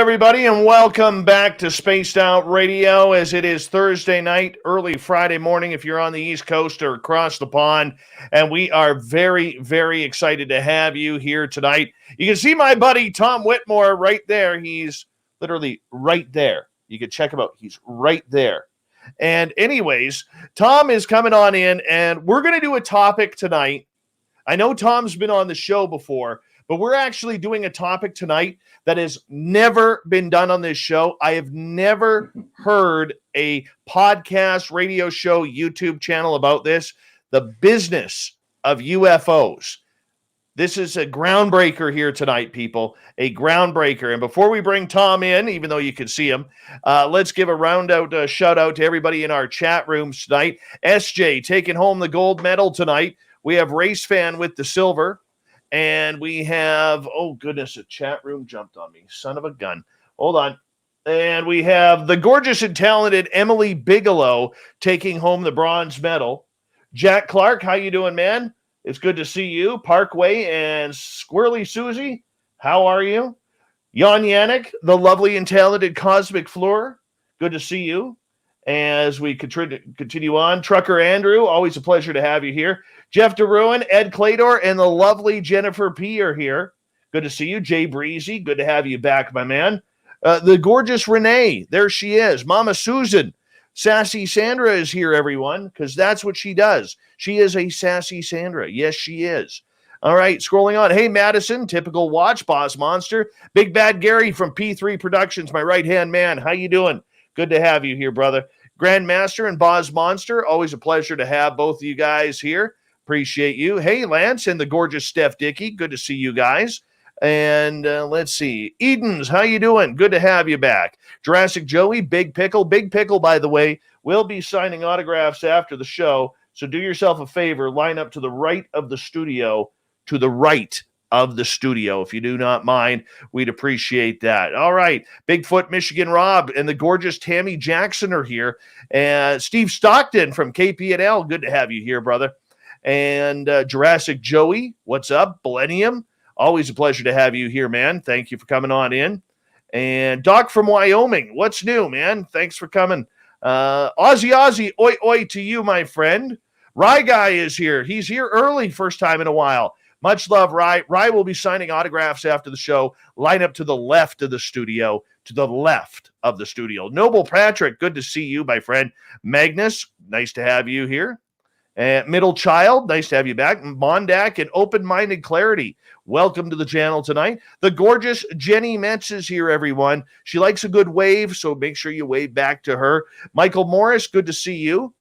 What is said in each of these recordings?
everybody, and welcome back to Spaced Out Radio, as it is Thursday night, early Friday morning if you're on the East Coast or across the pond, and we are very, very excited to have you here tonight. You can see my buddy Tom Whitmore right there. He's literally right there. You can check him out. He's right there. And anyways, Tom is coming on in, and we're going to do a topic tonight. I know Tom's been on the show before, but we're actually doing a topic tonight that has never been done on this show. I have never heard a podcast, radio show, YouTube channel about this. The business of UFOs. This is a groundbreaker here tonight, people. A groundbreaker. And before we bring Tom in, even though you can see him, let's give a shout out to everybody in our chat rooms tonight. SJ taking home the gold medal tonight. We have Race Fan with the silver. And we have, oh goodness, a chat room jumped on me. Son of a gun. Hold on. And we have the gorgeous and talented Emily Bigelow taking home the bronze medal. Jack Clark, how you doing, man? It's good to see you. Parkway and Squirrely Susie, how are you? Jan Yannick, the lovely and talented Cosmic Floor, good to see you. As we continue on, Trucker Andrew, always a pleasure to have you here. Jeff DeRuin, Ed Clador, and the lovely Jennifer P. are here. Good to see you. Jay Breezy, good to have you back, my man. The gorgeous Renee, there she is. Mama Susan, Sassy Sandra is here, everyone, because that's what she does. She is a Sassy Sandra. Yes, she is. All right, scrolling on. Hey, Madison, typical watch, Boss Monster. Big Bad Gary from P3 Productions, my right-hand man. How you doing? Good to have you here, brother. Grandmaster and Boz Monster, always a pleasure to have both of you guys here. Appreciate you. Hey, Lance and the gorgeous Steph Dickey. Good to see you guys. And let's see. Edens, how you doing? Good to have you back. Jurassic Joey, Big Pickle. Big Pickle, by the way, will be signing autographs after the show. So do yourself a favor. Line up to the right of the studio. To the right of the studio, if you do not mind. We'd appreciate that. All right. Bigfoot Michigan Rob and the gorgeous Tammy Jackson are here. And Steve Stockton from KPNL. Good to have you here, brother. And Jurassic Joey, what's up? Millennium, always a pleasure to have you here, man. Thank you for coming on in. And Doc from Wyoming, what's new, man? Thanks for coming. Ozzy, oi, oi to you, my friend. Rye Guy is here. He's here early, first time in a while. Much love, Rye. Rye will be signing autographs after the show. Line up to the left of the studio. To the left of the studio. Noble Patrick, good to see you, my friend. Magnus, nice to have you here. Middle Child, nice to have you back. Mondak and Open-Minded Clarity, welcome to the channel tonight. The gorgeous Jenny Metz is here, everyone. She likes a good wave, so make sure you wave back to her. Michael Morris, good to see you.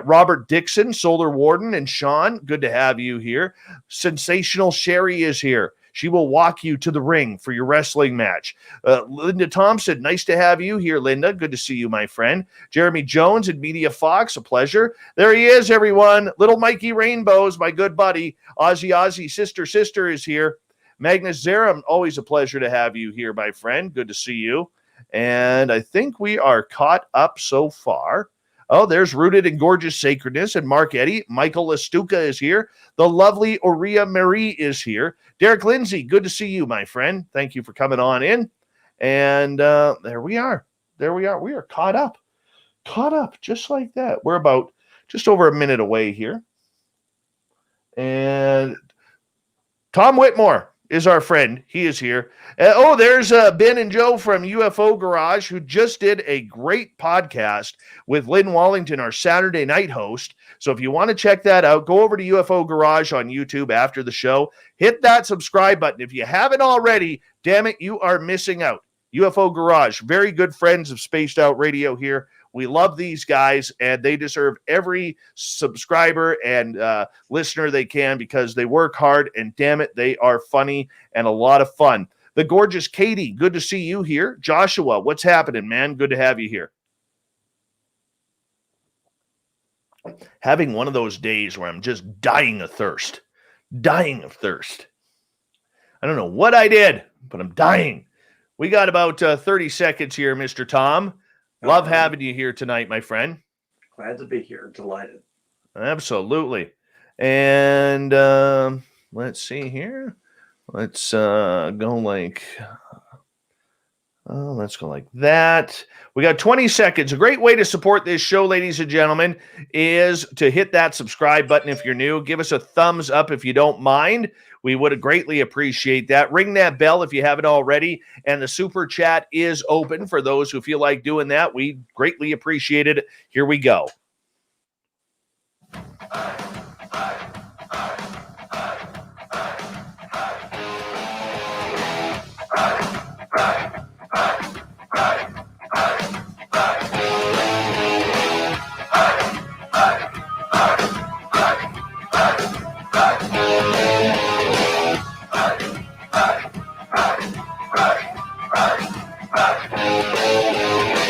Robert Dixon, Solar Warden, and Sean, good to have you here. Sensational Sherry is here. She will walk you to the ring for your wrestling match. Linda Thompson, nice to have you here, Linda. Good to see you, my friend. Jeremy Jones and Media Fox, a pleasure. There he is, everyone. Little Mikey Rainbows, my good buddy. Ozzy, Sister is here. Magnus Zerum, always a pleasure to have you here, my friend. Good to see you. And I think we are caught up so far. Oh, there's Rooted in Gorgeous Sacredness and Mark Eddy. Michael Lastuca is here. The lovely Aurea Marie is here. Derek Lindsay, good to see you, my friend. Thank you for coming on in. And there we are. We are caught up. Caught up just like that. We're about just over a minute away here. And Tom Whitmore is our friend. He is here. There's Ben and Joe from UFO Garage, who just did a great podcast with Lynn Wallington, our Saturday night host. So if you want to check that out, go over to UFO Garage on YouTube after the show. Hit that subscribe button. If you haven't already, damn it, you are missing out. UFO Garage, very good friends of Spaced Out Radio here. We love these guys, and they deserve every subscriber and listener they can because they work hard, and damn it, they are funny and a lot of fun. The gorgeous Katie, good to see you here. Joshua, what's happening, man? Good to have you here. Having one of those days where I'm just dying of thirst. Dying of thirst. I don't know what I did, but I'm dying. We got about 30 seconds here, Mr. Tom. Love having you here tonight, my friend. Glad to be here. Delighted. Absolutely. And let's see here. Let's go like Oh, let's go like that. We got 20 seconds. A great way to support this show, ladies and gentlemen, is to hit that subscribe button if you're new. Give us a thumbs up if you don't mind. We would greatly appreciate that. Ring that bell if you haven't already. And the super chat is open for those who feel like doing that. We greatly appreciate it. Here we go.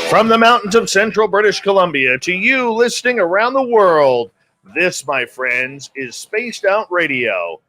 From the mountains of central British Columbia to you listening around the world, this, my friends, is Spaced Out Radio.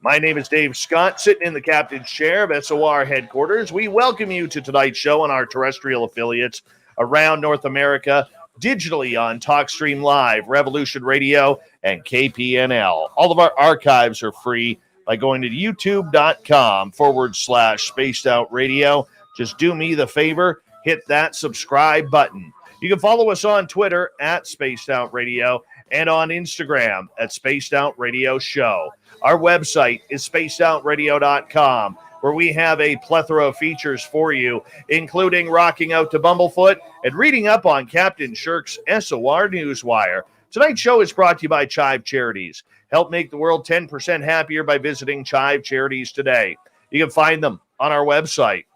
My name is Dave Scott, sitting in the captain's chair of SOR headquarters. We welcome you to tonight's show on our terrestrial affiliates around North America, digitally on TalkStream Live, Revolution Radio, and KPNL. All of our archives are free by going to youtube.com/Spaced Out Radio. Just do me the favor. Hit that subscribe button. You can follow us on Twitter at Spaced Out Radio and on Instagram at Spaced Out Radio Show. Our website is spacedoutradio.com, where we have a plethora of features for you, including rocking out to Bumblefoot and reading up on Captain Shirk's SOR Newswire. Tonight's show is brought to you by Chive Charities. Help make the world 10% happier by visiting Chive Charities today. You can find them on our website.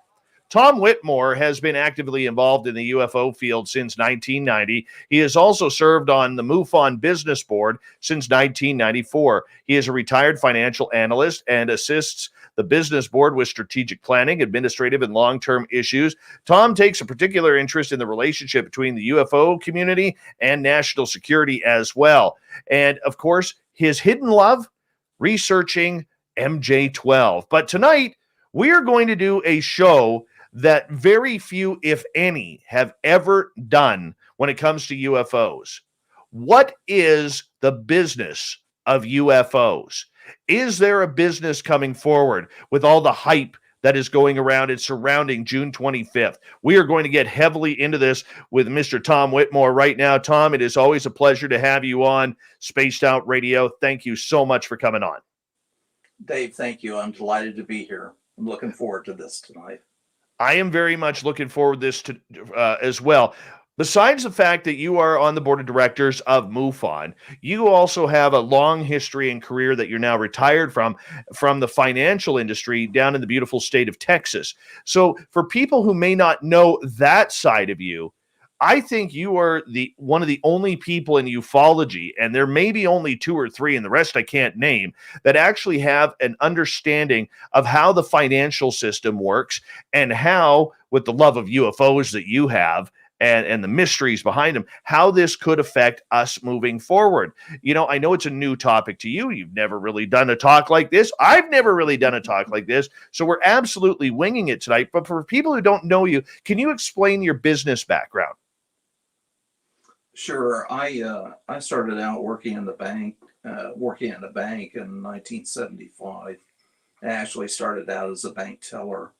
Tom Whitmore has been actively involved in the UFO field since 1990. He has also served on the MUFON business board since 1994. He is a retired financial analyst and assists the business board with strategic planning, administrative, and long-term issues. Tom takes a particular interest in the relationship between the UFO community and national security as well. And, of course, his hidden love, researching MJ-12. But tonight, we are going to do a show that very few, if any, have ever done when it comes to UFOs. What is the business of UFOs? Is there a business coming forward with all the hype that is going around and surrounding June 25th? We are going to get heavily into this with Mr. Tom Whitmore right now. Tom, it is always a pleasure to have you on Spaced Out Radio. Thank you so much for coming on. Dave, thank you. I'm delighted to be here. I'm looking forward to this tonight. I am very much looking forward to this as well. Besides the fact that you are on the board of directors of MUFON, you also have a long history and career that you're now retired from the financial industry down in the beautiful state of Texas. So for people who may not know that side of you, I think you are one of the only people in ufology, and there may be only two or three, and the rest I can't name, that actually have an understanding of how the financial system works and how, with the love of UFOs that you have and the mysteries behind them, how this could affect us moving forward. You know, I know it's a new topic to you. You've never really done a talk like this. I've never really done a talk like this. So we're absolutely winging it tonight. But for people who don't know you, can you explain your business background? Sure. I started out working in the bank, in 1975. I actually started out as a bank teller.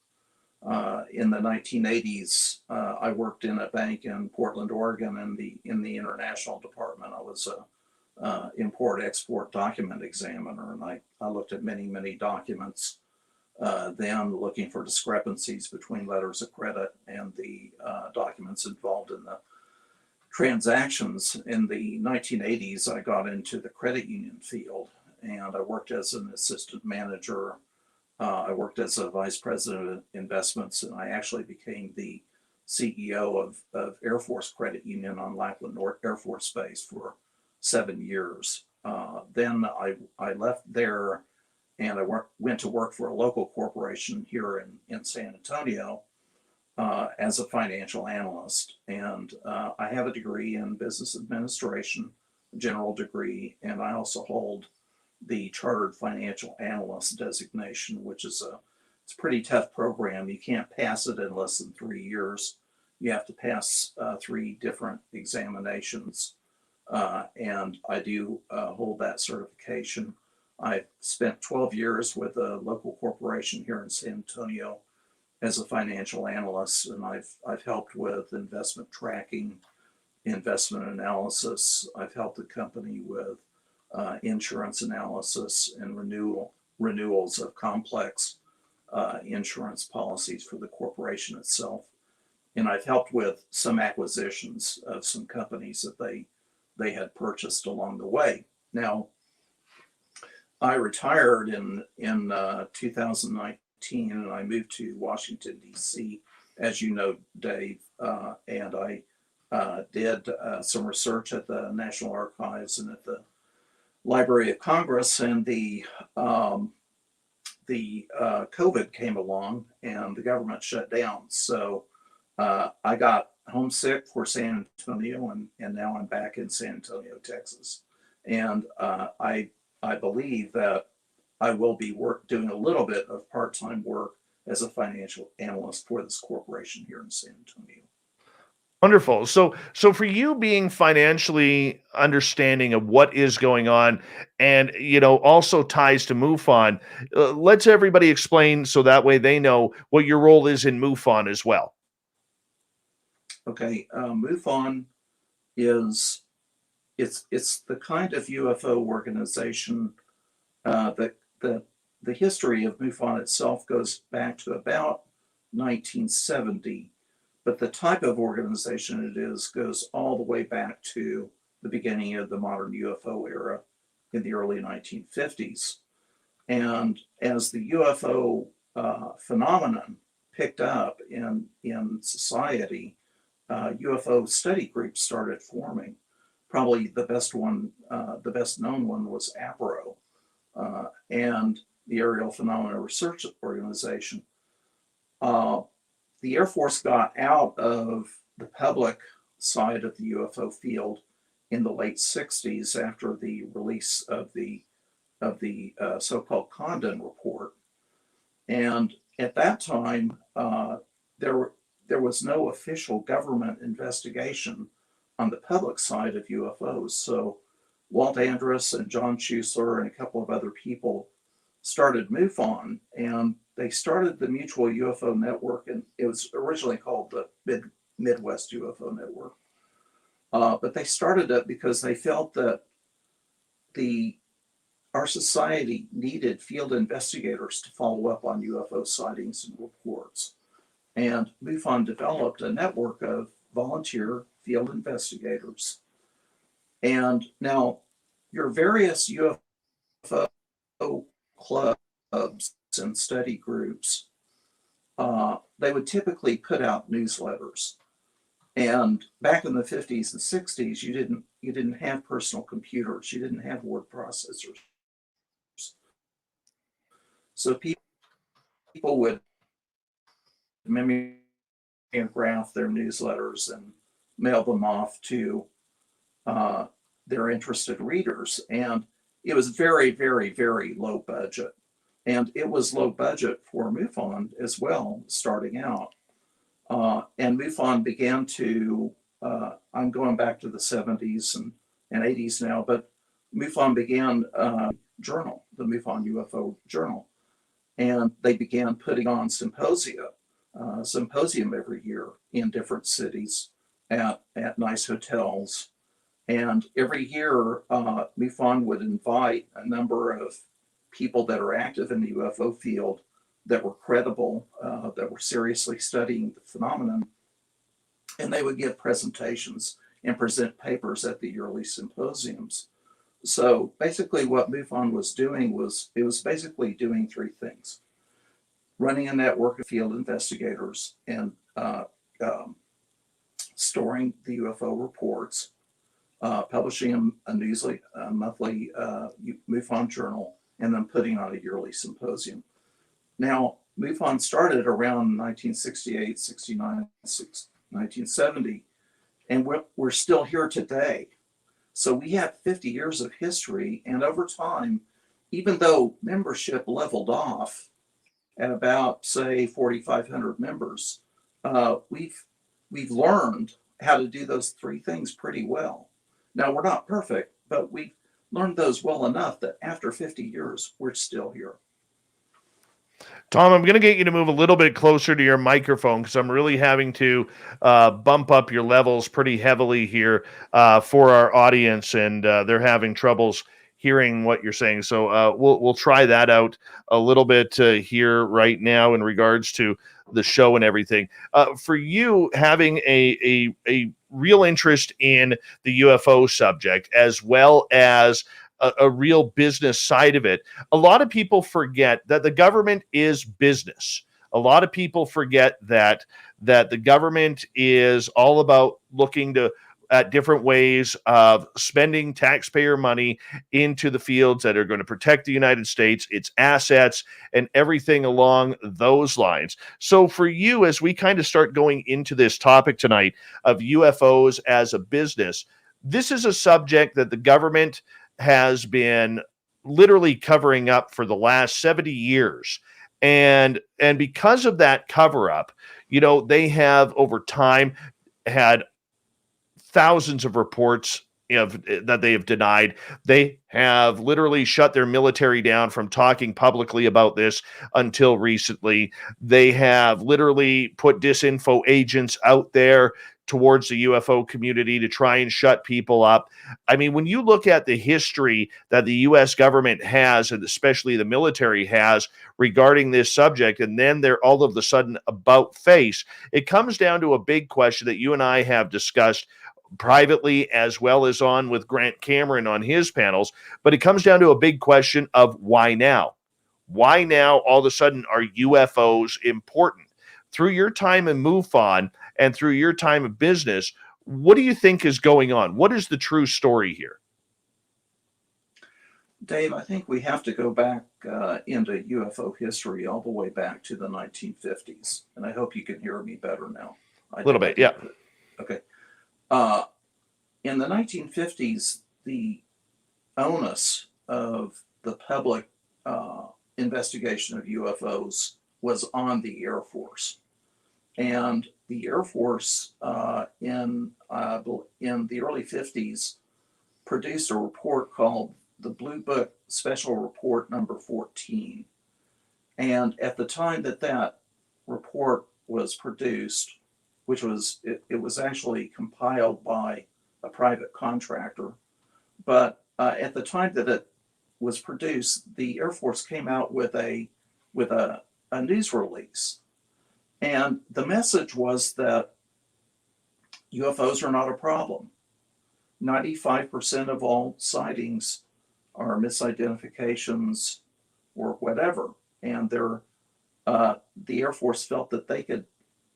In the 1980s, I worked in a bank in Portland, Oregon, in the international department. I was a import-export document examiner, and I looked at many documents. Then looking for discrepancies between letters of credit and the documents involved in the transactions. In the 1980s, I got into the credit union field, and I worked as an assistant manager. I worked as a vice president of investments, and I actually became the CEO of Air Force Credit Union on Lackland Air Force Base for 7 years. Then I left there, and I went to work for a local corporation here in San Antonio as a financial analyst. And I have a degree in business administration, a general degree, and I also hold the Chartered Financial Analyst designation, which is it's a pretty tough program. You can't pass it in less than 3 years. You have to pass 3 different examinations, and I do hold that certification. I spent 12 years with a local corporation here in San Antonio as a financial analyst, and I've helped with investment tracking, investment analysis. I've helped the company with insurance analysis and renewals of complex insurance policies for the corporation itself. And I've helped with some acquisitions of some companies that they had purchased along the way. Now, I retired in 2019, and I moved to Washington, D.C., as you know, Dave, and I did some research at the National Archives and at the Library of Congress, and the COVID came along and the government shut down. So I got homesick for San Antonio, and now I'm back in San Antonio, Texas. And I believe that I will be doing a little bit of part-time work as a financial analyst for this corporation here in San Antonio. Wonderful. So for you being financially understanding of what is going on, and also ties to MUFON, let's everybody explain so that way they know what your role is in MUFON as well. Okay, MUFON is it's the kind of UFO organization that the history of MUFON itself goes back to about 1970. But the type of organization it is goes all the way back to the beginning of the modern UFO era in the early 1950s. And as the UFO phenomenon picked up in society, UFO study groups started forming. Probably the best known one was APRO, and the Aerial Phenomena Research Organization. The Air Force got out of the public side of the UFO field in the late 60s after the release of the so-called Condon report. And at that time, there was no official government investigation on the public side of UFOs. So Walt Andrus and John Schuessler and a couple of other people started MUFON, and they started the Mutual UFO Network, and it was originally called the Midwest UFO Network. But they started it because they felt that our society needed field investigators to follow up on UFO sightings and reports. And MUFON developed a network of volunteer field investigators. And now your various UFO clubs and study groups, they would typically put out newsletters. And back in the 50s and 60s, you didn't have personal computers, you didn't have word processors. So people would mimeograph their newsletters and mail them off to their interested readers. And it was very, very, very low budget. And it was low budget for MUFON as well, starting out. And MUFON began to, I'm going back to the 70s and 80s now, but MUFON began journal, the MUFON UFO Journal. And they began putting on symposium every year in different cities at nice hotels. And every year, MUFON would invite a number of people that are active in the UFO field that were credible, that were seriously studying the phenomenon, and they would give presentations and present papers at the yearly symposiums. So basically what MUFON was doing was basically doing three things: running a network of field investigators and storing the UFO reports, publishing a monthly MUFON journal, and then putting on a yearly symposium. Now, MUFON started around 1968, 69, 1970, and we're still here today. So we have 50 years of history, and over time, even though membership leveled off at about, say, 4,500 members, we've learned how to do those three things pretty well. Now, we're not perfect, but we've learned those well enough that after 50 years, we're still here. Tom, I'm going to get you to move a little bit closer to your microphone because I'm really having to bump up your levels pretty heavily here for our audience, and they're having troubles hearing what you're saying. So we'll try that out a little bit here right now in regards to the show and everything. For you having a real interest in the UFO subject as well as a real business side of it, a lot of people forget that the government is business. A lot of people forget that the government is all about looking to at different ways of spending taxpayer money into the fields that are going to protect the United States, its assets, and everything along those lines. So for you, as we kind of start going into this topic tonight of UFOs as a business, this is a subject that the government has been literally covering up for the last 70 years. And because of that cover up, they have over time had thousands of reports that they have denied. They have literally shut their military down from talking publicly about this until recently. They have literally put disinfo agents out there towards the UFO community to try and shut people up. I mean, when you look at the history that the US government has, and especially the military has regarding this subject, and then they're all of a sudden about face, it comes down to a big question that you and I have discussed privately as well as on with Grant Cameron on his panels. But it comes down to a big question of why now? Why now all of a sudden are UFOs important? Through your time in MUFON and through your time of business, what do you think is going on? What is the true story here? Dave, I think we have to go back into UFO history all the way back to the 1950s. And I hope you can hear me better now. A little bit, yeah. Okay. In the 1950s, the onus of the public investigation of UFOs was on the Air Force. And the Air Force in the early 50s produced a report called the Blue Book Special Report number 14. And at the time that report was produced, which was, it was actually compiled by a private contractor, but at the time that it was produced, the Air Force came out with a news release. And the message was that UFOs are not a problem. 95% of all sightings are misidentifications or whatever. And the Air Force felt that they could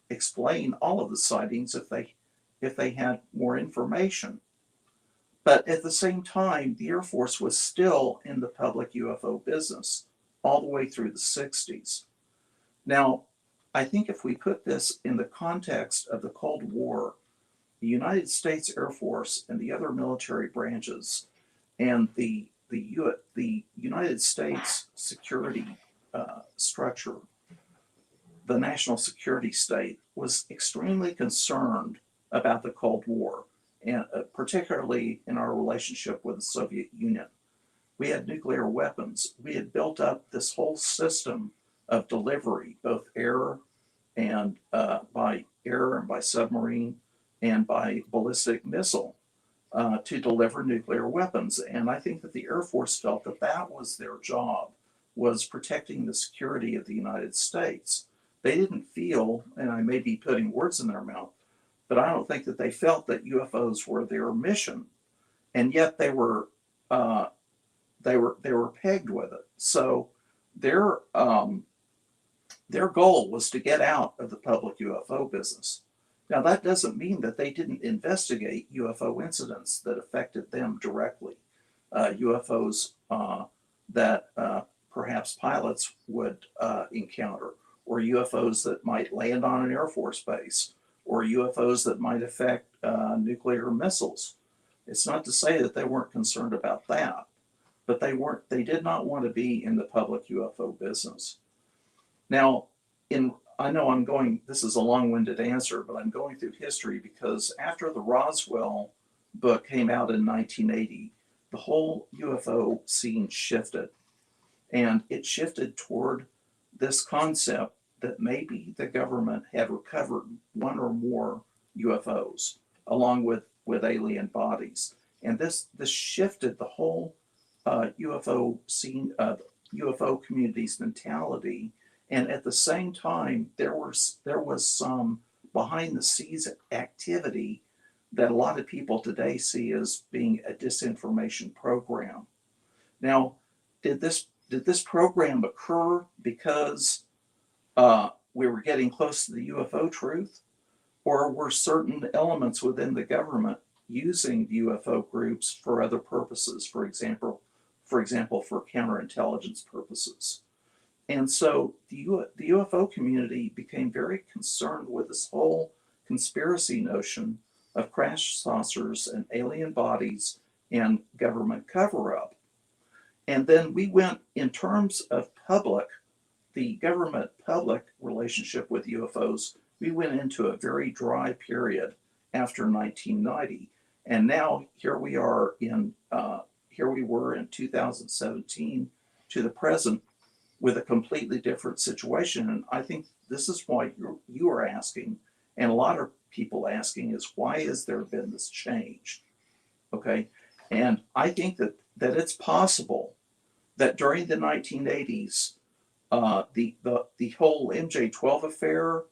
explain all of the sightings if they had more information. But at the same time, the Air Force was still in the public UFO business all the way through the 60s. Now, I think if we put this in the context of the Cold War, the United States Air Force and the other military branches and the United States security structure, the national security state, was extremely concerned about the Cold War, and particularly in our relationship with the Soviet Union. We had nuclear weapons. We had built up this whole system of delivery, both air and by submarine and by ballistic missile, to deliver nuclear weapons. And I think that the Air Force felt that was their job, was protecting the security of the United States. They didn't feel, and I may be putting words in their mouth, but I don't think that they felt that UFOs were their mission, and yet they were pegged with it. So their goal was to get out of the public UFO business. Now, that doesn't mean that they didn't investigate UFO incidents that affected them directly, UFOs that perhaps pilots would encounter, or UFOs that might land on an Air Force base, or UFOs that might affect nuclear missiles. It's not to say that they weren't concerned about that, but they did not want to be in the public UFO business. Now, I know this is a long-winded answer, but I'm going through history because after the Roeswell book came out in 1980, the whole UFO scene shifted. And it shifted toward this concept that maybe the government had recovered one or more UFOs along with alien bodies. And this shifted the whole UFO scene, UFO community's mentality. And at the same time, there was some behind the scenes activity that a lot of people today see as being a disinformation program. Now, did this program occur because we were getting close to the UFO truth, or were certain elements within the government using the UFO groups for other purposes? For example, for counterintelligence purposes. And so the UFO community became very concerned with this whole conspiracy notion of crash saucers and alien bodies and government cover-up. And then we went, in terms of the government-public relationship with UFOs, we went into a very dry period after 1990. And now here we were in 2017 to the present with a completely different situation. And I think this is why you are asking, and a lot of people asking, is why has there been this change? Okay. And I think that it's possible that during the 1980s, the whole MJ-12 affair,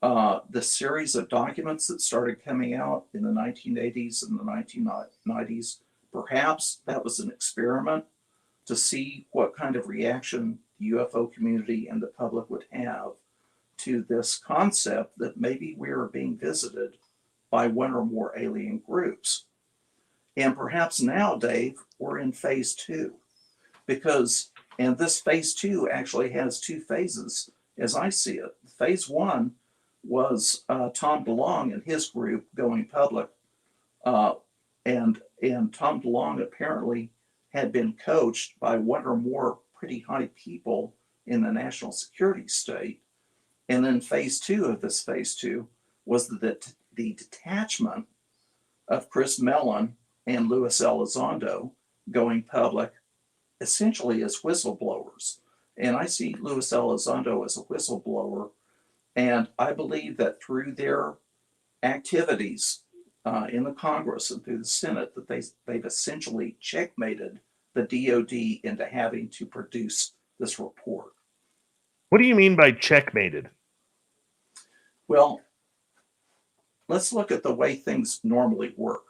the series of documents that started coming out in the 1980s and the 1990s, perhaps that was an experiment to see what kind of reaction the UFO community and the public would have to this concept that maybe we are being visited by one or more alien groups. And perhaps now, Dave, we're in phase 2, and this phase 2 actually has 2 phases as I see it. Phase 1 was Tom DeLonge and his group going public, and Tom DeLonge apparently had been coached by one or more pretty high people in the national security state. And then phase 2 of this phase 2 was the detachment of Chris Mellon and Luis Elizondo going public essentially as whistleblowers. And I see Luis Elizondo as a whistleblower. And I believe that through their activities in the Congress and through the Senate, that they've essentially checkmated the DOD into having to produce this report. What do you mean by checkmated? Well, let's look at the way things normally work.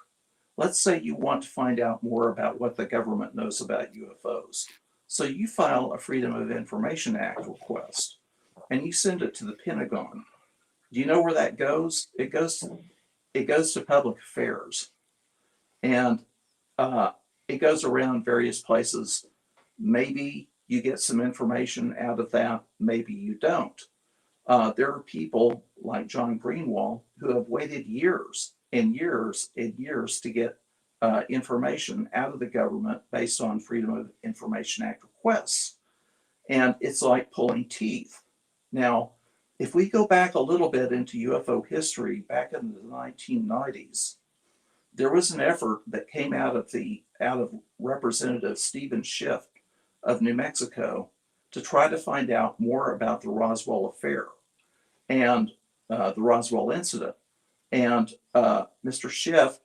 Let's say you want to find out more about what the government knows about UFOs. So you file a Freedom of Information Act request and you send it to the Pentagon. Do you know where that goes? It goes to Public Affairs. And it goes around various places. Maybe you get some information out of that, maybe you don't. There are people like John Greenwald who have waited years and years and years to get information out of the government based on Freedom of Information Act requests. And it's like pulling teeth. Now, if we go back a little bit into UFO history, back in the 1990s, there was an effort that came out of Representative Stephen Schiff of New Mexico to try to find out more about the Roeswell affair and the Roeswell incident. And Mr. Schiff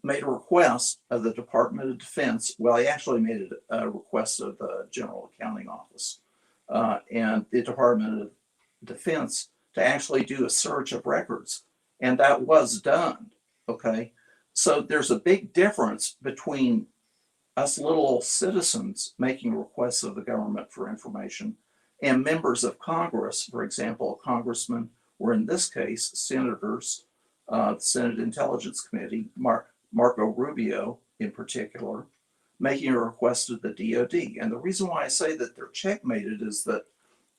made a request of the Department of Defense. Well, he actually made a request of the General Accounting Office and the Department of Defense to actually do a search of records. And that was done, okay? So there's a big difference between us little citizens making requests of the government for information and members of Congress, for example, congressmen, or in this case, senators, the Senate Intelligence Committee, Marco Rubio in particular, making a request of the DOD. And the reason why I say that they're checkmated is that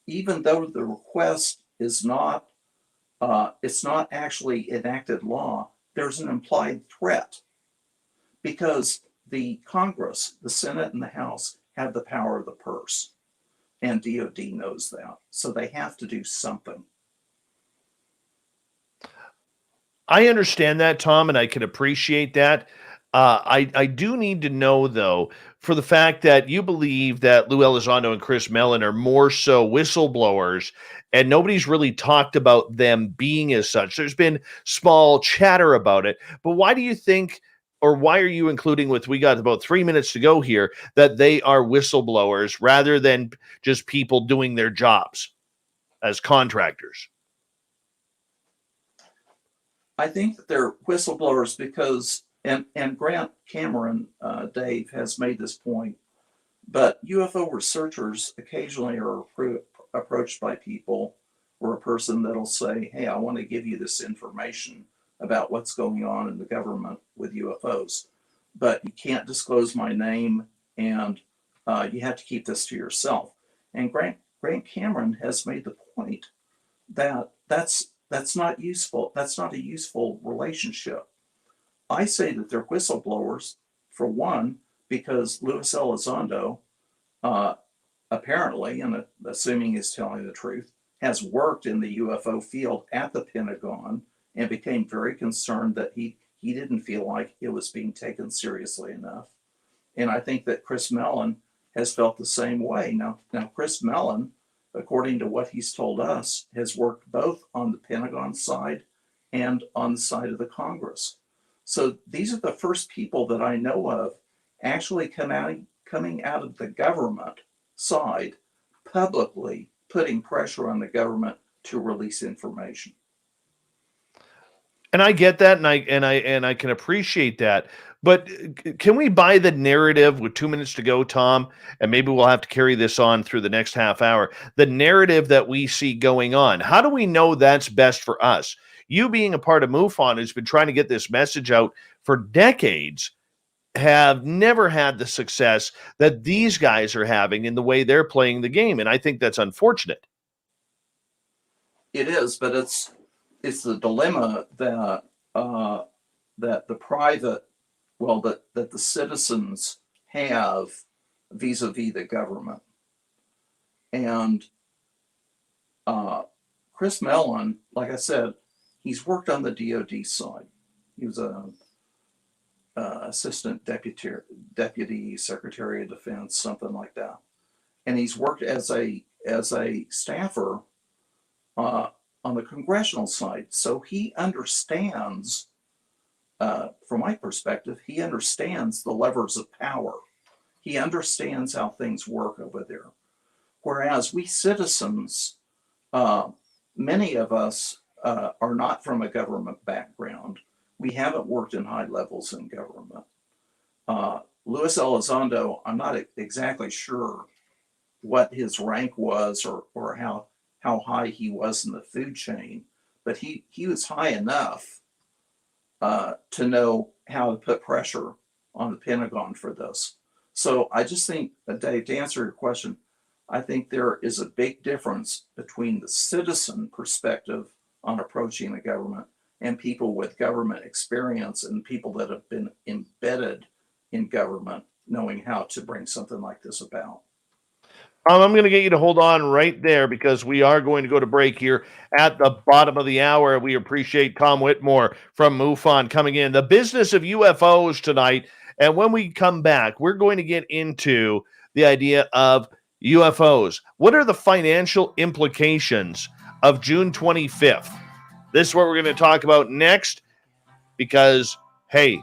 even though the request is not, it's not actually enacted law, there's an implied threat because the Congress, the Senate and the House have the power of the purse, and DOD knows that. So they have to do something. I understand that, Tom, and I can appreciate that. I do need to know, though, for the fact that you believe that Lou Elizondo and Chris Mellon are more so whistleblowers, and nobody's really talked about them being as such. There's been small chatter about it, but why do you think, or why are you including with, we got about 3 minutes to go here, that they are whistleblowers rather than just people doing their jobs as contractors? I think that they're whistleblowers because, and Grant Cameron, Dave, has made this point, but UFO researchers occasionally are approached by people or a person that'll say, hey, I want to give you this information about what's going on in the government with UFOs, but you can't disclose my name, and you have to keep this to yourself. And Grant Cameron has made the point that that's not useful. That's not a useful relationship. I say that they're whistleblowers, for one, because Louis Elizondo, apparently, and assuming he's telling the truth, has worked in the UFO field at the Pentagon and became very concerned that he didn't feel like it was being taken seriously enough. And I think that Chris Mellon has felt the same way. Now Chris Mellon, according to what he's told us, has worked both on the Pentagon side and on the side of the Congress. So these are the first people that I know of actually coming out of the government side, publicly putting pressure on the government to release information. And I get that, and I can appreciate that. But can we buy the narrative with 2 minutes to go, Tom? And maybe we'll have to carry this on through the next half hour. The narrative that we see going on. How do we know that's best for us? You being a part of MUFON, who's been trying to get this message out for decades, have never had the success that these guys are having in the way they're playing the game. And I think that's unfortunate. It is, but it's the dilemma that that the private, well, that the citizens have vis-a-vis the government. And Chris Mellon, like I said, he's worked on the DoD side. He was a assistant deputy secretary of defense, something like that, and he's worked as a staffer on the congressional side. So he understands, from my perspective, he understands the levers of power. He understands how things work over there. Whereas we citizens, many of us are not from a government background. We haven't worked in high levels in government. Louis Elizondo, I'm not exactly sure what his rank was or how high he was in the food chain, but he was high enough to know how to put pressure on the Pentagon for this. So I just think, Dave, to answer your question, I think there is a big difference between the citizen perspective on approaching the government and people with government experience and people that have been embedded in government knowing how to bring something like this about. I'm going to get you to hold on right there because we are going to go to break here at the bottom of the hour. We appreciate Tom Whitmore from MUFON coming in. The business of UFOs tonight. And when we come back, we're going to get into the idea of UFOs. What are the financial implications of June 25th? This is what we're going to talk about next because, hey,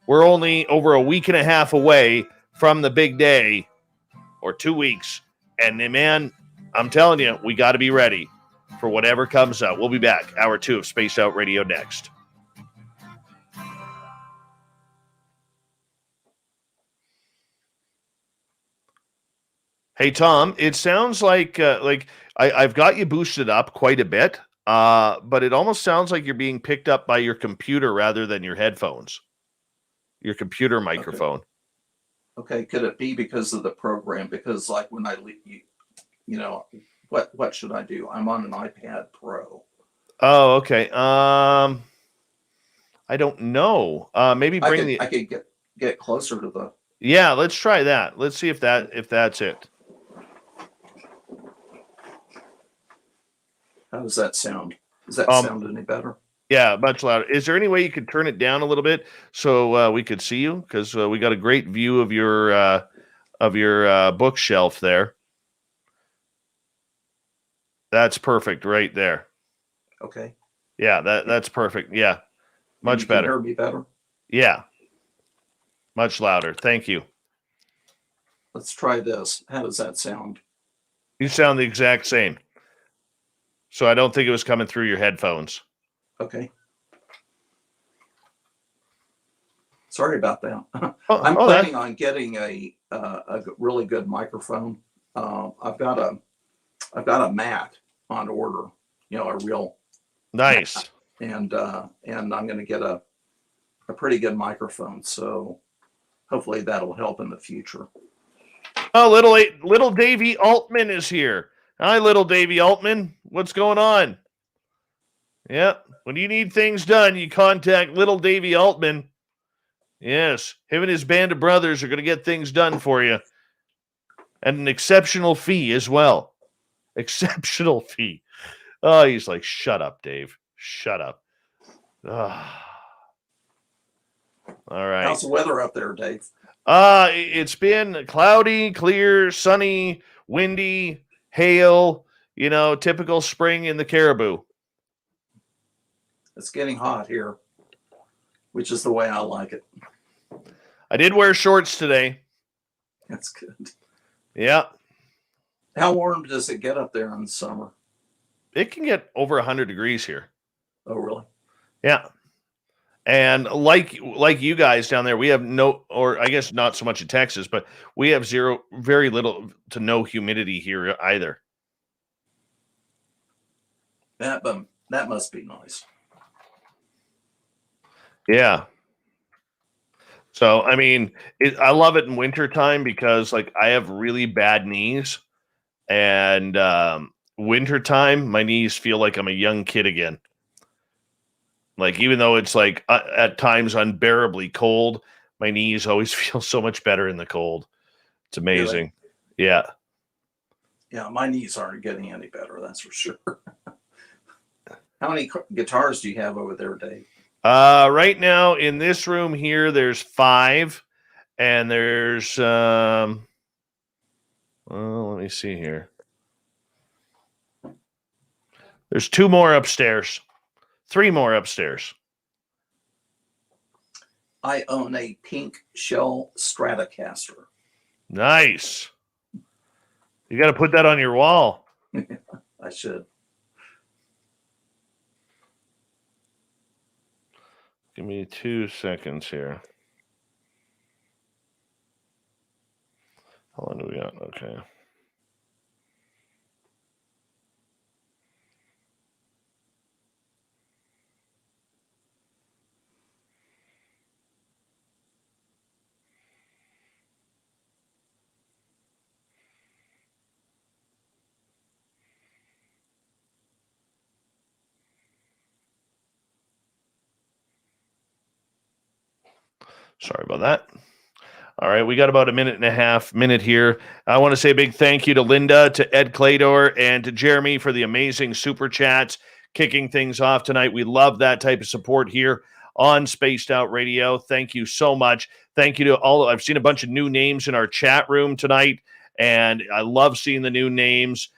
we're only over a week and a half away from the big day, or 2 weeks. And man, I'm telling you, we got to be ready for whatever comes out. We'll be back. Hour 2 of Spaced Out Radio next. Hey, Tom, it sounds like I've got you boosted up quite a bit, but it almost sounds like you're being picked up by your computer rather than your headphones, your computer microphone. Okay, could it be because of the program? Because like when I leave, you know, what should I do? I'm on an iPad Pro. Oh, okay. I don't know. Maybe bring I could get closer to the. Yeah, let's try that. Let's see if that's it. How does that sound? Does that sound any better? Yeah, much louder. Is there any way you could turn it down a little bit so we could see you? Because we got a great view of your bookshelf there. That's perfect right there. Okay. Yeah, that's perfect. Yeah, And much you can better. hear me better? Yeah, much louder. Thank you. Let's try this. How does that sound? You sound the exact same. So I don't think it was coming through your headphones. Okay. Sorry about that. Oh, I'm oh, planning on getting a really good microphone. I've got a mat on order, a real nice. mat, and I'm going to get a pretty good microphone. So hopefully that'll help in the future. Oh, little Davy Altman is here. Hi, little Davy Altman. What's going on? Yep. When you need things done, you contact little Davy Altman. Yes, him and his band of brothers are going to get things done for you. At an exceptional fee as well. Exceptional fee. Oh, he's like, shut up, Dave. Shut up. Oh. All right. How's the weather up there, Dave? It's been cloudy, clear, sunny, windy, hail, typical spring in the Caribou. It's getting hot here, which is the way I like it. I did wear shorts today. That's good. Yeah. How warm does it get up there in the summer? It can get over 100 degrees here. Oh, really? Yeah. And like you guys down there, we have no, or I guess not so much in Texas, but we have very little to no humidity here either. That must be nice. Yeah. So, I mean, I love it in wintertime because, like, I have really bad knees. And wintertime, my knees feel like I'm a young kid again. Like, even though it's, like, at times unbearably cold, my knees always feel so much better in the cold. It's amazing. Really? Yeah. Yeah, my knees aren't getting any better, that's for sure. How many guitars do you have over there, Dave? Right now in this room here, there's 5, and there's well, let me see here. There's 2 more upstairs, 3 more upstairs. I own a pink shell Stratocaster. Nice. You got to put that on your wall. I should. Give me 2 seconds here. How long do we got? Okay. Sorry about that. All right, we got about a minute here. I want to say a big thank you to Linda, to Ed Clador, and to Jeremy for the amazing super chats kicking things off tonight. We love that type of support here on Spaced Out Radio. Thank you so much. Thank you to all. I've seen a bunch of new names in our chat room tonight, and I love seeing the new names.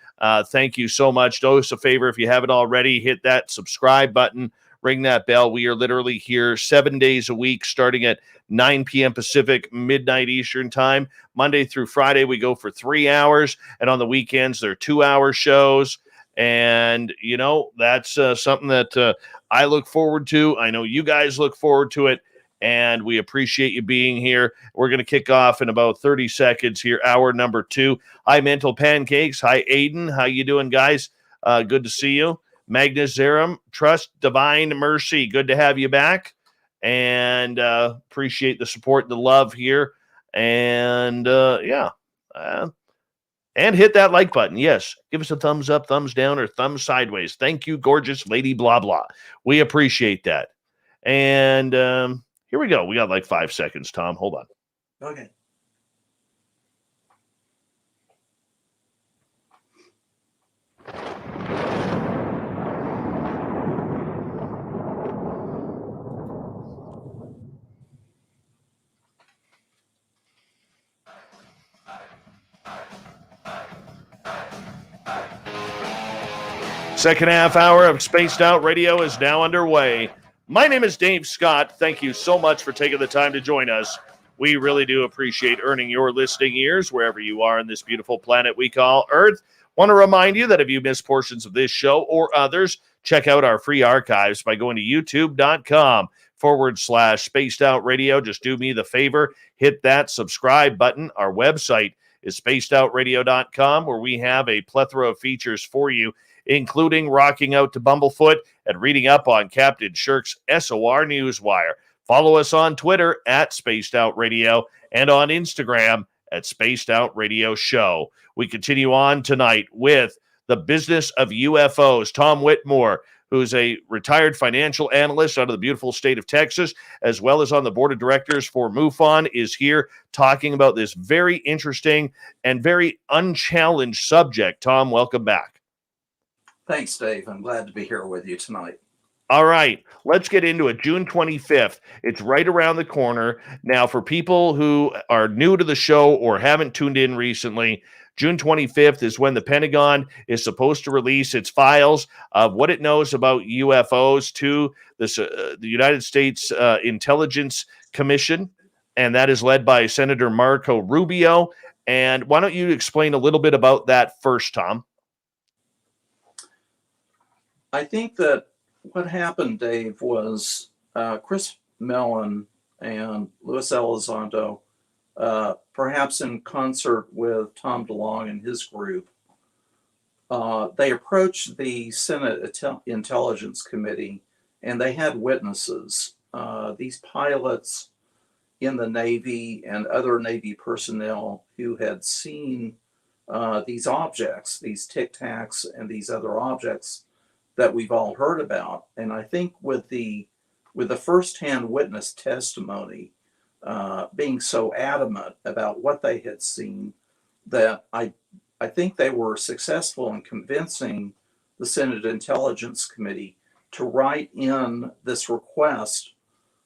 Thank you so much. Do us a favor, if you haven't already, hit that subscribe button, ring that bell. We are literally here 7 days a week, starting at 9 p.m. Pacific, midnight Eastern time. Monday through Friday, we go for 3 hours. And on the weekends, they're 2-hour shows. And, that's something that I look forward to. I know you guys look forward to it. And we appreciate you being here. We're going to kick off in about 30 seconds here, hour number 2. Hi, Mental Pancakes. Hi, Aiden. How you doing, guys? Good to see you. Magnus Zerum, Trust Divine Mercy. Good to have you back. And appreciate the support and the love here. And and hit that like button. Yes, give us a thumbs up, thumbs down, or thumbs sideways. Thank you, gorgeous lady blah blah. We appreciate that. And here we go. We got like 5 seconds, Tom. Hold on. Okay. Second half hour of Spaced Out Radio is now underway. My name is Dave Scott. Thank you so much for taking the time to join us. We really do appreciate earning your listening ears wherever you are on this beautiful planet we call Earth. Want to remind you that if you miss portions of this show or others, check out our free archives by going to youtube.com/Spaced Out Radio. Just do me the favor, hit that subscribe button. Our website is spacedoutradio.com, where we have a plethora of features for you, including rocking out to Bumblefoot and reading up on Captain Shirk's SOR Newswire. Follow us on Twitter at Spaced Out Radio and on Instagram at Spaced Out Radio Show. We continue on tonight with the business of UFOs. Tom Whitmore, who's a retired financial analyst out of the beautiful state of Texas, as well as on the board of directors for MUFON, is here talking about this very interesting and very unchallenged subject. Tom, welcome back. Thanks, Dave. I'm glad to be here with you tonight. All right, let's get into it. June 25th. It's right around the corner. Now, for people who are new to the show or haven't tuned in recently, June 25th is when the Pentagon is supposed to release its files of what it knows about UFOs to the United States Intelligence Commission, and that is led by Senator Marco Rubio. And why don't you explain a little bit about that first, Tom? I think that what happened, Dave, was Chris Mellon and Luis Elizondo, perhaps in concert with Tom DeLonge and his group, they approached the Senate Intelligence Committee, and they had witnesses. These pilots in the Navy and other Navy personnel who had seen these objects, these Tic Tacs and these other objects that we've all heard about. And I think with the firsthand witness testimony being so adamant about what they had seen, that I think they were successful in convincing the Senate Intelligence Committee to write in this request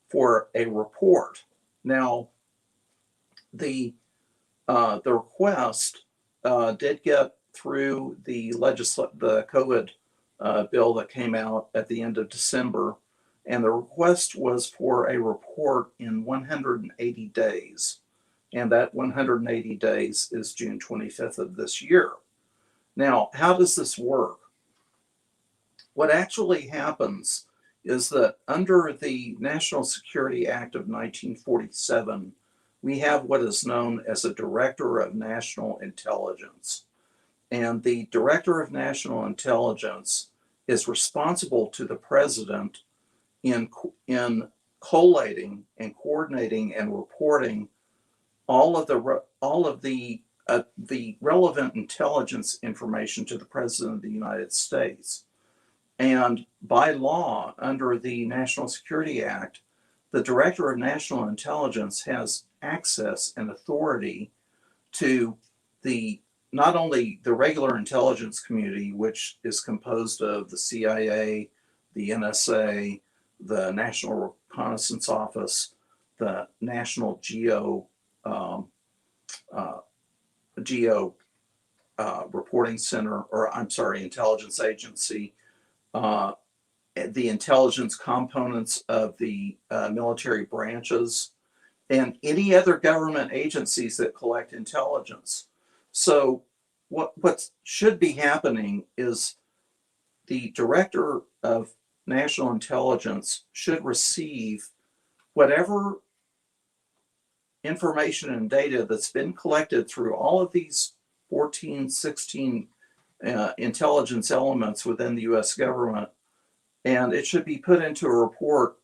for a report. Now, the request did get through the COVID bill that came out at the end of December, and the request was for a report in 180 days, and that 180 days is June 25th of this year. Now, how does this work? What actually happens is that under the National Security Act of 1947, we have what is known as a Director of National Intelligence. And the Director of National Intelligence is responsible to the president in collating and coordinating and reporting all of the relevant intelligence information to the President of the United States. And by law, under the National Security Act, the Director of National Intelligence has access and authority to not only the regular intelligence community, which is composed of the CIA, the NSA, the National Reconnaissance Office, the National Reporting Center, Intelligence Agency, the intelligence components of the military branches, and any other government agencies that collect intelligence. So what should be happening is the Director of National Intelligence should receive whatever information and data that's been collected through all of these 14, 16 intelligence elements within the U.S. government, and it should be put into a report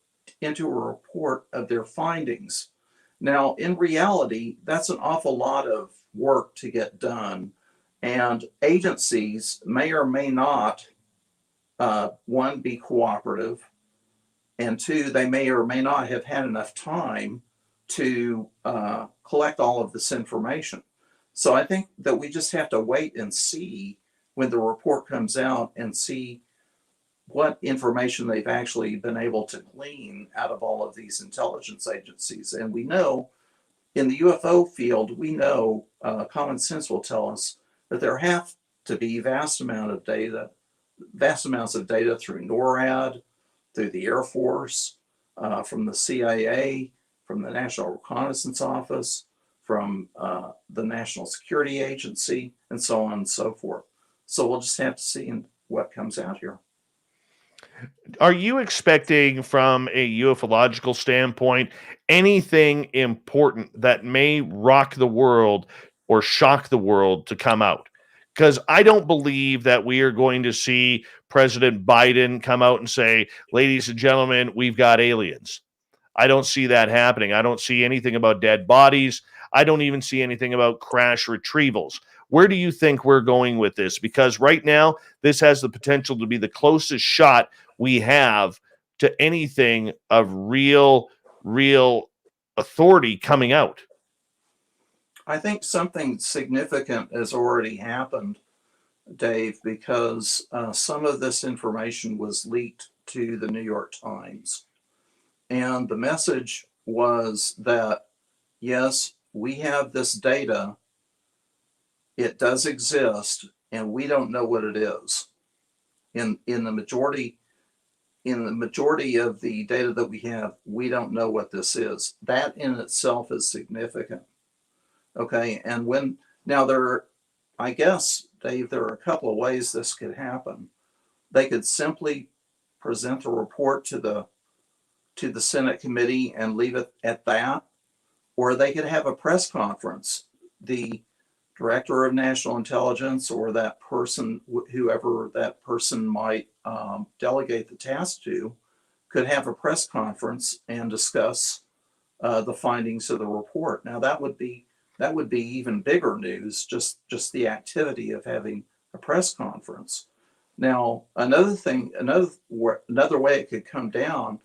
of their findings. Now, in reality, that's an awful lot of work to get done, and agencies may or may not, one, be cooperative, and two, they may or may not have had enough time to collect all of this information. So I think that we just have to wait and see when the report comes out and see what information they've actually been able to glean out of all of these intelligence agencies. And we know in the UFO field, we know common sense will tell us that there have to be vast amount of data vast amounts of data through NORAD, through the Air Force, from the CIA, from the National Reconnaissance Office, from the National Security Agency, and so on and so forth. So we'll just have to see what comes out here. Are you expecting, from a ufological standpoint, anything important that may rock the world or shock the world to come out? Because I don't believe that we are going to see President Biden come out and say, ladies and gentlemen, we've got aliens. I don't see that happening. I don't see anything about dead bodies. I don't even see anything about crash retrievals. Where do you think we're going with this? Because right now, this has the potential to be the closest shot we have to anything of real authority coming out. I think something significant has already happened, Dave, because some of this information was leaked to the New York Times. And the message was that, yes, we have this data, it does exist, and we don't know what it is. In the majority of the data that we have, we don't know what this is. That in itself is significant. Okay, and I guess, Dave, there are a couple of ways this could happen. They could simply present a report to the Senate committee and leave it at that, or they could have a press conference. The director of national intelligence, or that person, whoever that person might delegate the task to, could have a press conference and discuss the findings of the report. Now that would be even bigger news, just the activity of having a press conference. Now, another way it could come down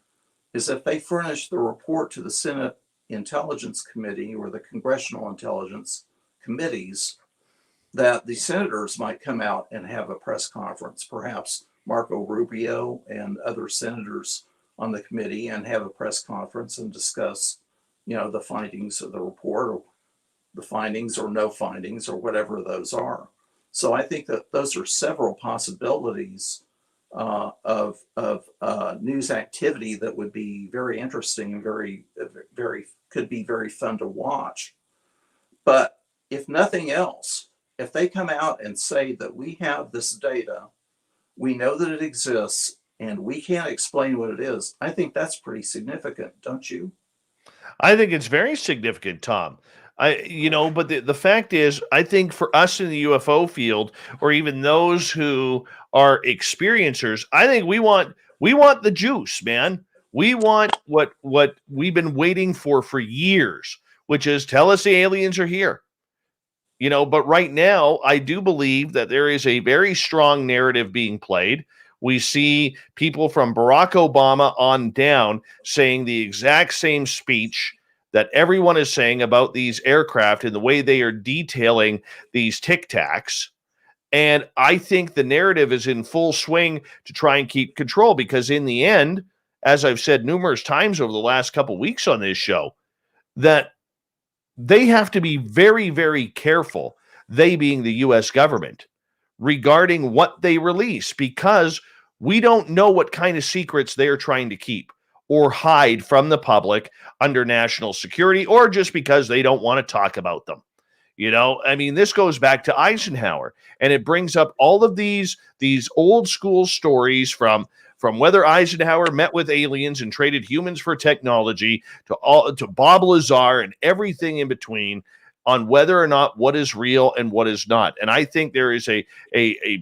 is if they furnish the report to the Senate Intelligence Committee or the Congressional Intelligence Committees, that the senators might come out and have a press conference, perhaps Marco Rubio and other senators on the committee, and have a press conference and discuss, the findings of the report, or the findings or no findings, or whatever those are. So I think that those are several possibilities of news activity that would be very interesting and could be very fun to watch. But if nothing else, if they come out and say that we have this data, we know that it exists, and we can't explain what it is, I think that's pretty significant, don't you? I think it's very significant, Tom. But the fact is, I think for us in the UFO field, or even those who are experiencers, I think we want the juice, man. We want what we've been waiting for years, which is, tell us the aliens are here. But right now, I do believe that there is a very strong narrative being played. We see people from Barack Obama on down saying the exact same speech that everyone is saying about these aircraft and the way they are detailing these Tic Tacs. And I think the narrative is in full swing to try and keep control, because in the end, as I've said numerous times over the last couple of weeks on this show, that they have to be very, very careful, they being the U.S. government, regarding what they release, because we don't know what kind of secrets they are trying to keep or hide from the public under national security, or just because they don't want to talk about them. This goes back to Eisenhower, and it brings up all of these old school stories from whether Eisenhower met with aliens and traded humans for technology, to Bob Lazar and everything in between, on whether or not what is real and what is not. And I think there is a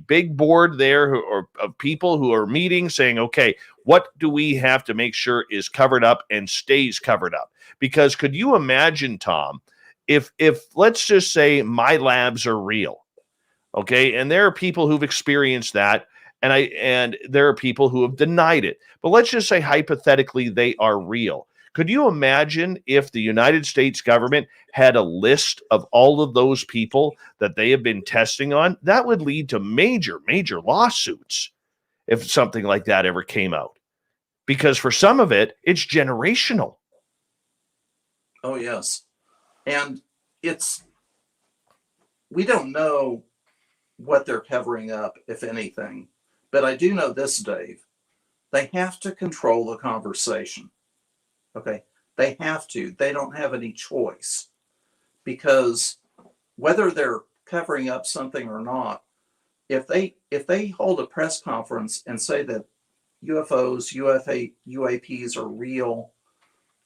big board there of people who are meeting, saying, okay, what do we have to make sure is covered up and stays covered up? Because could you imagine, Tom, if let's just say my labs are real, okay, and there are people who've experienced that, and there are people who have denied it, but let's just say hypothetically they are real. Could you imagine if the United States government had a list of all of those people that they have been testing on? That would lead to major, major lawsuits if something like that ever came out. Because for some of it, it's generational. Oh, yes. And we don't know what they're covering up, if anything. But I do know this, Dave. They have to control the conversation. Okay. They have to. They don't have any choice, because whether they're covering up something or not, if they hold a press conference and say that UFOs, UAPs are real,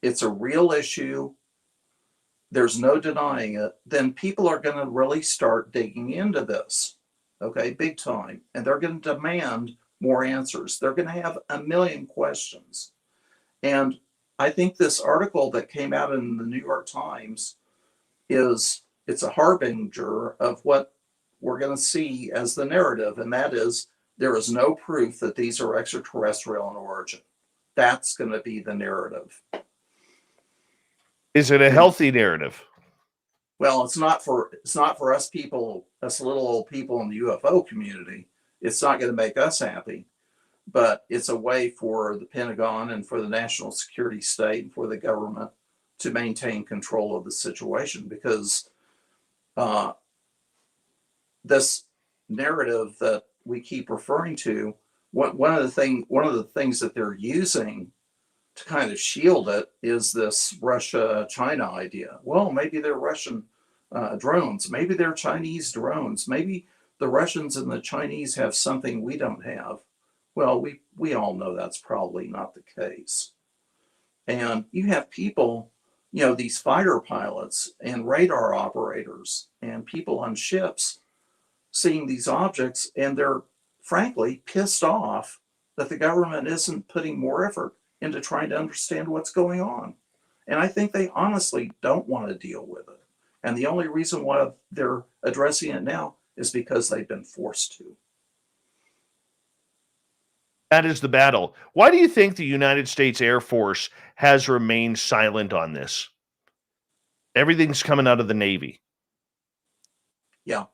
it's a real issue, there's no denying it, then people are going to really start digging into this, okay, big time. And they're going to demand more answers. They're going to have a million questions. And I think this article that came out in the New York Times it's a harbinger of what we're going to see as the narrative. And that is, there is no proof that these are extraterrestrial in origin. That's going to be the narrative. Is it a healthy narrative? Well, it's not for us people, us little old people in the UFO community. It's not going to make us happy, but it's a way for the Pentagon and for the national security state and for the government to maintain control of the situation, because this narrative that we keep referring to, one of the things that they're using to kind of shield it is this Russia-China idea. Well, maybe they're Russian drones. Maybe they're Chinese drones. Maybe the Russians and the Chinese have something we don't have. Well, we all know that's probably not the case. And you have people, these fighter pilots and radar operators and people on ships seeing these objects, and they're frankly pissed off that the government isn't putting more effort into trying to understand what's going on. And I think they honestly don't want to deal with it. And the only reason why they're addressing it now is because they've been forced to. That is the battle. Why do you think the United States Air Force has remained silent on this? Everything's coming out of the Navy. Yeah.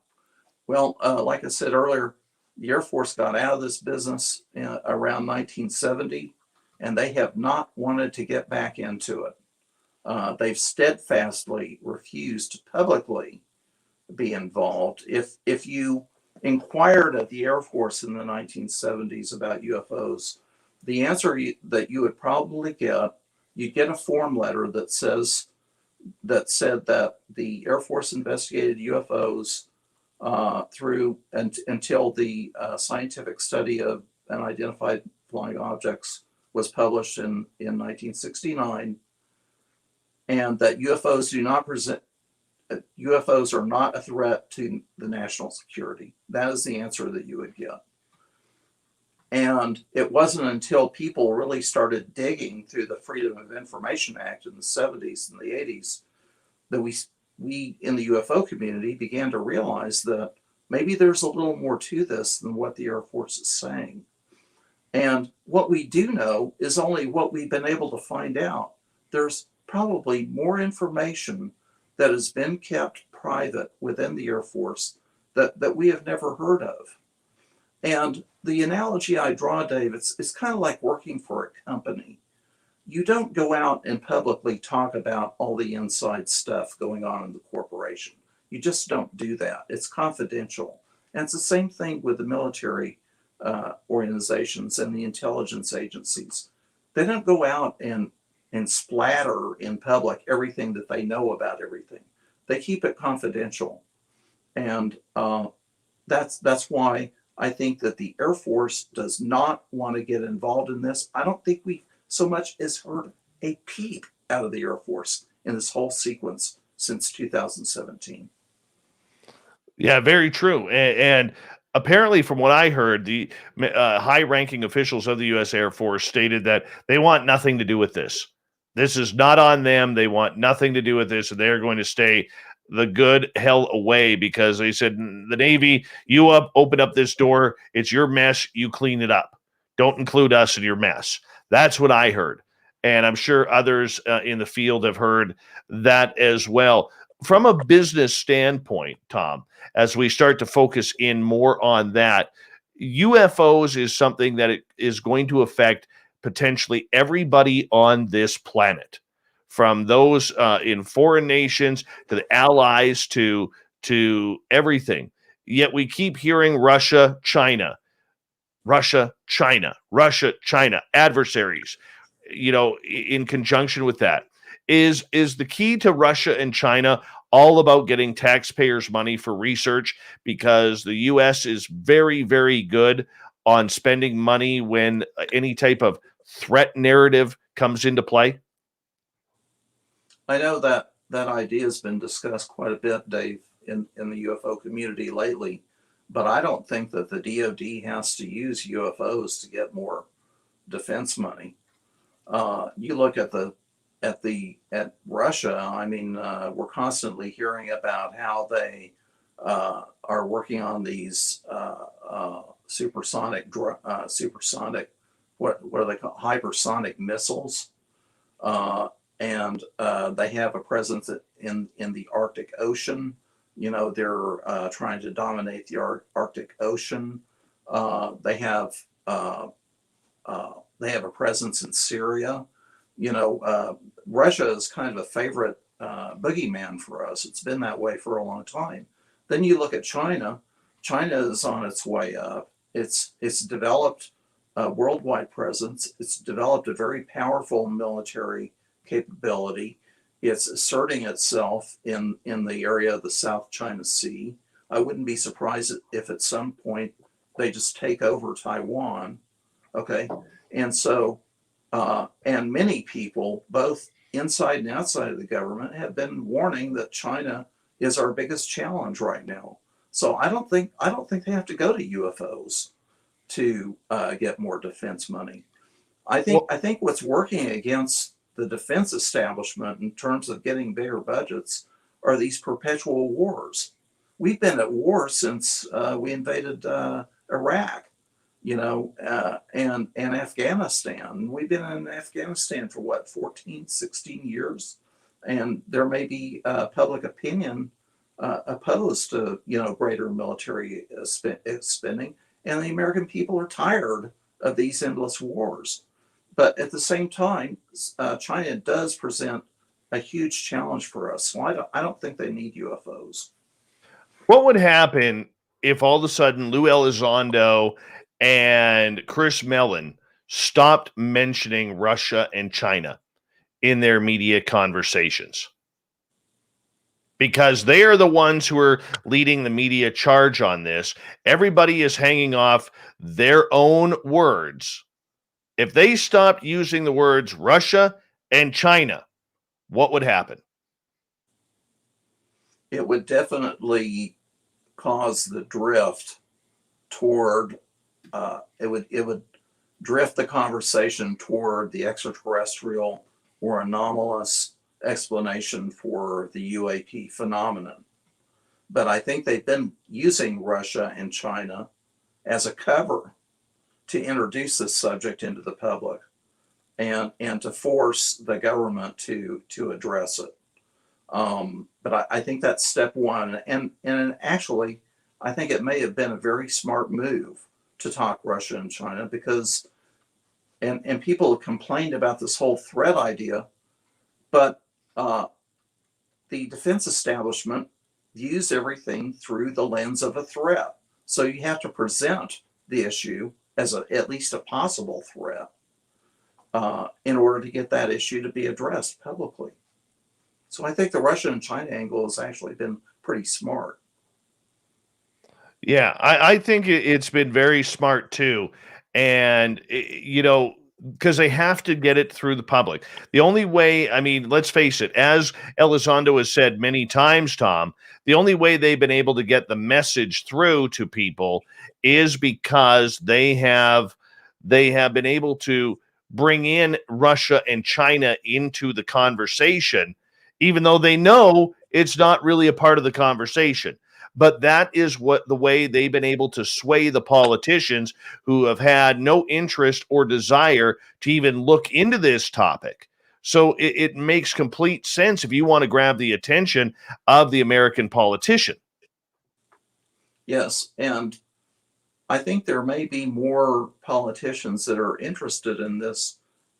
Well, like I said earlier, the Air Force got out of this business around 1970, and they have not wanted to get back into it. They've steadfastly refused to publicly be involved. If you inquired at the Air Force in the 1970s about UFOs, the answer that you would probably get, you'd get a form letter that said that the Air Force investigated UFOs through until the scientific study of unidentified flying objects was published in 1969, and that UFOs are not a threat to the national security. That is the answer that you would get. And it wasn't until people really started digging through the Freedom of Information Act in the 70s and the 80s that we in the UFO community began to realize that maybe there's a little more to this than what the Air Force is saying. And what we do know is only what we've been able to find out. There's probably more information that has been kept private within the Air Force that we have never heard of. And the analogy I draw, Dave, it's kind of like working for a company. You don't go out and publicly talk about all the inside stuff going on in the corporation. You just don't do that. It's confidential. And it's the same thing with the military organizations and the intelligence agencies. They don't go out and splatter in public everything that they know about everything. They keep it confidential. And that's why I think that the Air Force does not want to get involved in this. I don't think we so much as heard a peep out of the Air Force in this whole sequence since 2017. Yeah, very true. And apparently, from what I heard, the high-ranking officials of the U.S. Air Force stated that they want nothing to do with this. This is not on them. They want nothing to do with this, and they're going to stay the good hell away, because they said, the Navy, you open up this door. It's your mess. You clean it up. Don't include us in your mess. That's what I heard. And I'm sure others in the field have heard that as well. From a business standpoint, Tom, as we start to focus in more on that, UFOs is something that it is going to affect potentially everybody on this planet, from those in foreign nations to the allies to everything. Yet we keep hearing Russia, China. Russia, China, adversaries, in conjunction with that. Is the key to Russia and China all about getting taxpayers' money for research, because the U.S. is very, very good on spending money when any type of threat narrative comes into play? I know that that idea has been discussed quite a bit, Dave, in the UFO community lately, but I don't think that the DoD has to use UFOs to get more defense money. You look at at Russia. I mean, we're constantly hearing about how they are working on these supersonic, what are they called, hypersonic missiles, and they have a presence in the Arctic Ocean. You know, they're trying to dominate the Arctic Ocean. They have a presence in Syria. You know, Russia is kind of a favorite boogeyman for us. It's been that way for a long time. Then you look at China. China is on its way up. It's developed a worldwide presence. It's developed a very powerful military capability. It's asserting itself in the area of the South China Sea. I wouldn't be surprised if at some point they just take over Taiwan. Okay, and so and many people, both inside and outside of the government, have been warning that China is our biggest challenge right now. So I don't think they have to go to UFOs to get more defense money. I think what's working against the defense establishment in terms of getting bigger budgets are these perpetual wars. We've been at war since we invaded Iraq, you know, and Afghanistan. We've been in Afghanistan for what, 14, 16 years? And there may be public opinion opposed to, you know, greater military spending. And the American people are tired of these endless wars. But at the same time, China does present a huge challenge for us. So I don't think they need UFOs. What would happen if all of a sudden Lou Elizondo and Chris Mellon stopped mentioning Russia and China in their media conversations? Because they are the ones who are leading the media charge on this. Everybody is hanging off their own words. If they stopped using the words Russia and China, what would happen? It would definitely cause the drift toward it would drift the conversation toward the extraterrestrial or anomalous explanation for the UAP phenomenon. But I think they've been using Russia and China as a cover to introduce this subject into the public and to force the government to address it. But I think that's step one. And actually, I think it may have been a very smart move to talk Russia and China, because and people have complained about this whole threat idea, but the defense establishment views everything through the lens of a threat. So you have to present the issue as at least a possible threat in order to get that issue to be addressed publicly. So I think the Russia and China angle has actually been pretty smart. Yeah, I think it's been very smart too. And, because they have to get it through the public. The only way, I mean, let's face it, as Elizondo has said many times, Tom, the only way they've been able to get the message through to people is because they have been able to bring in Russia and China into the conversation, even though they know it's not really a part of the conversation. But that is the way they've been able to sway the politicians who have had no interest or desire to even look into this topic. So it makes complete sense if you want to grab the attention of the American politician. Yes, and I think there may be more politicians that are interested in this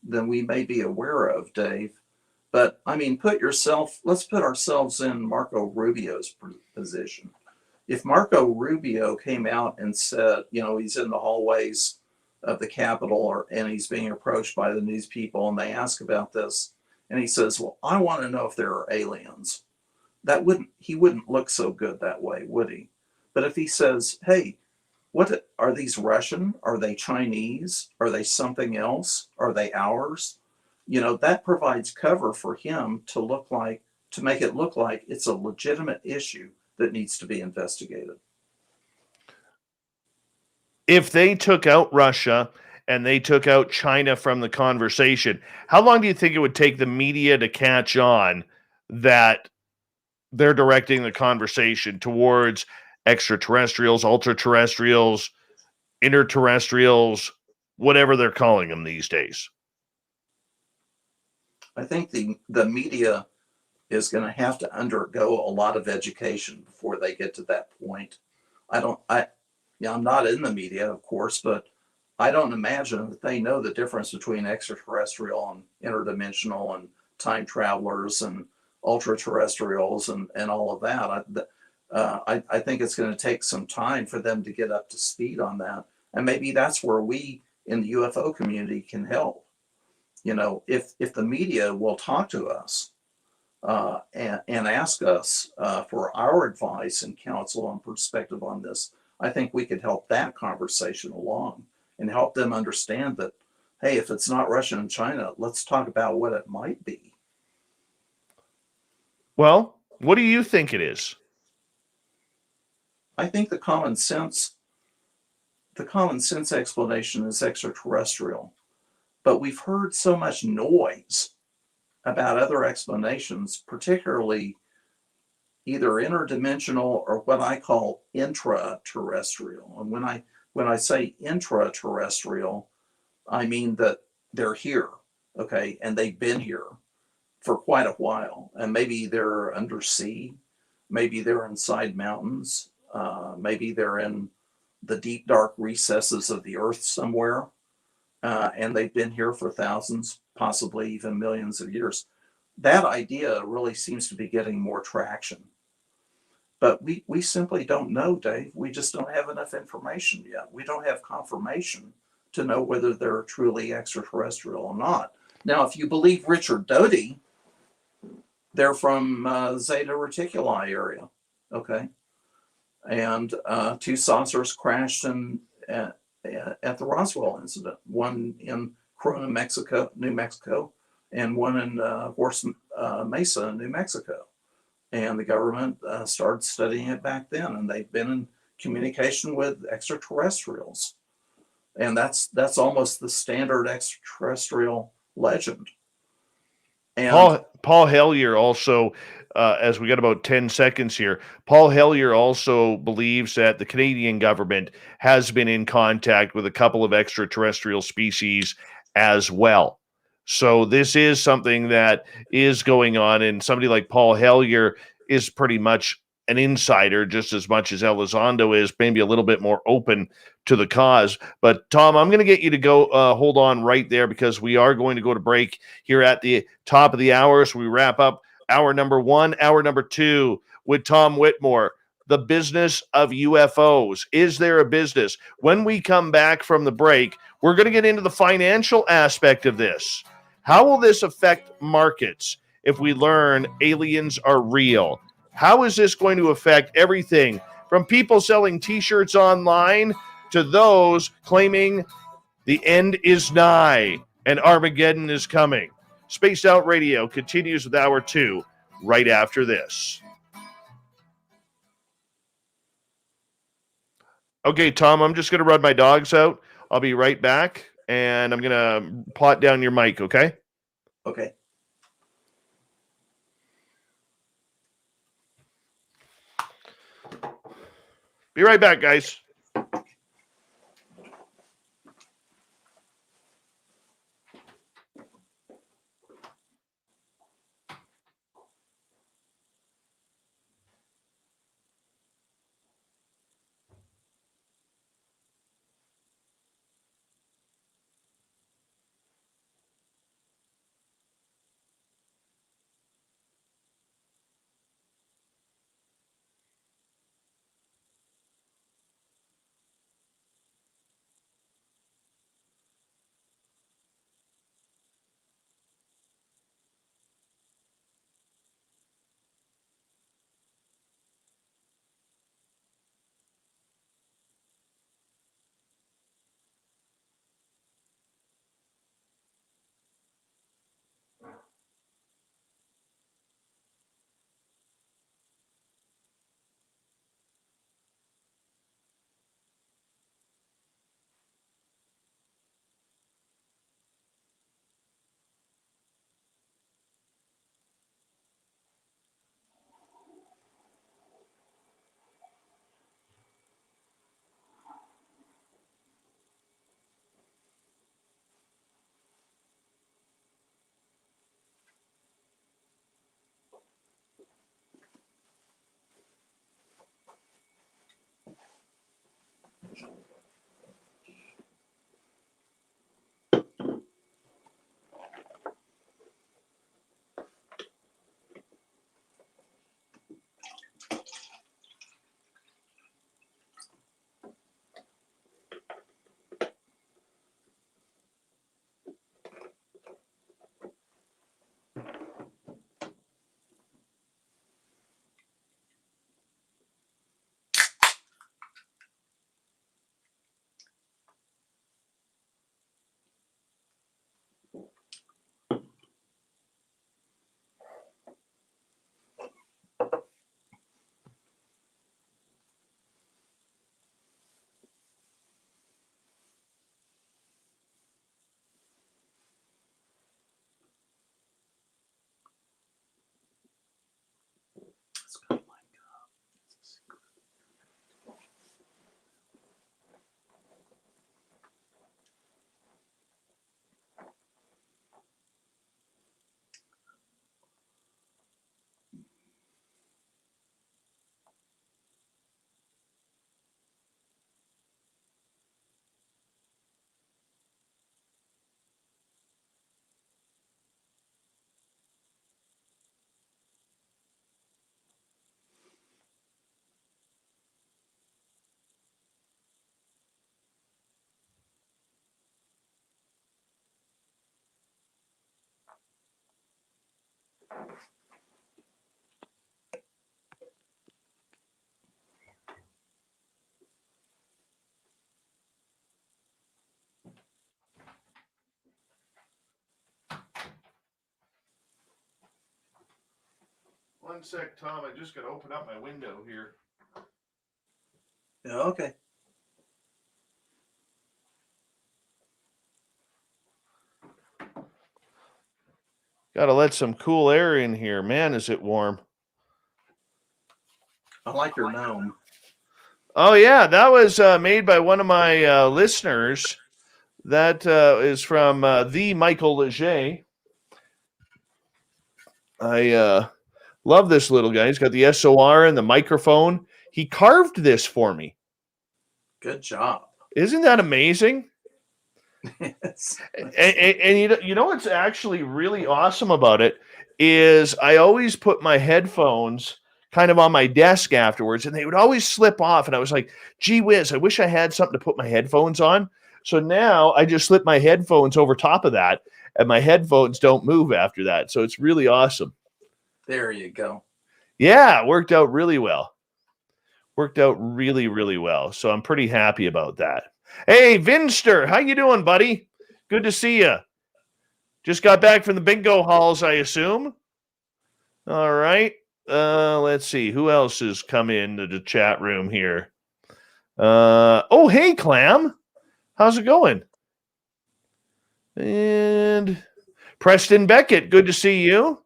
than we may be aware of, Dave. But I mean, let's put ourselves in Marco Rubio's position. if Marco Rubio came out and said, he's in the hallways of the Capitol, and he's being approached by the news people, and they ask about this, and he says, "Well, I want to know if there are aliens." He wouldn't look so good that way, would he? But if he says, "Hey, what are these Russian? Are they Chinese? Are they something else? Are they ours?" That provides cover for him to make it look like it's a legitimate issue that needs to be investigated. If they took out Russia and they took out China from the conversation, how long do you think it would take the media to catch on that they're directing the conversation towards extraterrestrials, ultra-terrestrials, interterrestrials, whatever they're calling them these days? I think the media is going to have to undergo a lot of education before they get to that point. I'm not in the media, of course, but I don't imagine that they know the difference between extraterrestrial and interdimensional and time travelers and ultra terrestrials and all of that. I think it's going to take some time for them to get up to speed on that. And maybe that's where we in the UFO community can help. If the media will talk to us and ask us for our advice and counsel and perspective on this, I think we could help that conversation along and help them understand that, hey, if it's not Russia and China, let's talk about what it might be. Well, what do you think it is? I think the common sense explanation is extraterrestrial, but we've heard so much noise about other explanations, particularly either interdimensional or what I call intraterrestrial. And when I say intraterrestrial, I mean that they're here, okay, and they've been here for quite a while, and maybe they're undersea, maybe they're inside mountains, maybe they're in the deep dark recesses of the earth somewhere, and they've been here for thousands, possibly even millions of years. That idea really seems to be getting more traction. But we simply don't know, Dave. We just don't have enough information yet. We don't have confirmation to know whether they're truly extraterrestrial or not. Now, if you believe Richard Doty, they're from Zeta Reticuli area, okay? And two saucers crashed at the Roeswell incident, one in Corona, New Mexico, and one in Horse Mesa, New Mexico. And the government started studying it back then, and they've been in communication with extraterrestrials. And that's almost the standard extraterrestrial legend. And Paul Hellyer also, as we got about 10 seconds here, Paul Hellyer also believes that the Canadian government has been in contact with a couple of extraterrestrial species as well. So this is something that is going on, and somebody like Paul Hellyer is pretty much an insider just as much as Elizondo is, maybe a little bit more open to the cause. But Tom, I'm going to get you to go hold on right there, because we are going to go to break here at the top of the hour. So we wrap up hour number 1, hour number 2 with Tom Whitmore. The business of UFOs. Is there a business? When we come back from the break, we're going to get into the financial aspect of this. How will this affect markets if we learn aliens are real? How is this going to affect everything from people selling T-shirts online to those claiming the end is nigh and Armageddon is coming? Spaced Out Radio continues with hour 2 right after this. Okay, Tom, I'm just going to run my dogs out. I'll be right back, and I'm going to pot down your mic, okay? Okay. Be right back, guys. One sec, Tom. I just got to open up my window here. Yeah, okay. Got to let some cool air in here. Man, is it warm. I like your gnome. Oh, yeah. That was made by one of my listeners. That is from the Michael Leger. I love this little guy. He's got the SOR and the microphone. He carved this for me. Good job. Isn't that amazing? Yes. And you know what's actually really awesome about it is I always put my headphones kind of on my desk afterwards, and they would always slip off. And I was like, gee whiz, I wish I had something to put my headphones on. So now I just slip my headphones over top of that, and my headphones don't move after that. So it's really awesome. There you go. Yeah, it worked out really well. Worked out really, really well. So I'm pretty happy about that. Hey, Vinster, how you doing, buddy? Good to see you. Just got back from the bingo halls, I assume. All right. Let's see. Who else has come into the chat room here? Oh, hey, Clam. How's it going? And Preston Beckett, good to see you.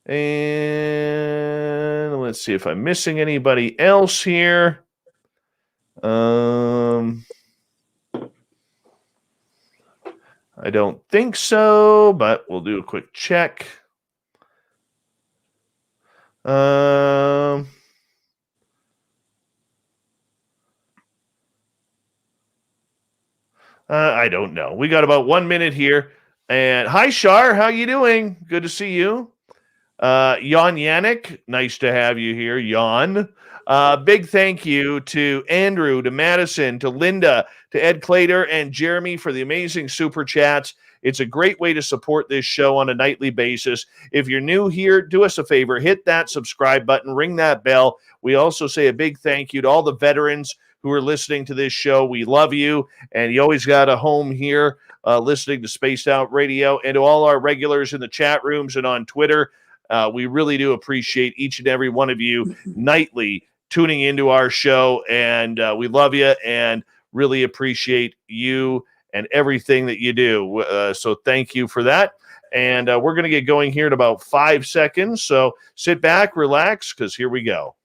And let's see if I'm missing anybody else here. I don't think so, but we'll do a quick check. I don't know. We got about 1 minute here. And hi, Shar. How you doing? Good to see you. Jan Yannick, nice to have you here, Jan. Big thank you to Andrew, to Madison, to Linda, to Ed Clater, and Jeremy for the amazing super chats. It's a great way to support this show on a nightly basis. If you're new here, do us a favor, hit that subscribe button, ring that bell. We also say a big thank you to all the veterans who are listening to this show. We love you, and you always got a home here listening to Spaced Out Radio, and to all our regulars in the chat rooms and on Twitter. We really do appreciate each and every one of you nightly tuning into our show, and we love you and really appreciate you and everything that you do. So thank you for that. And we're going to get going here in about 5 seconds. So sit back, relax, because here we go.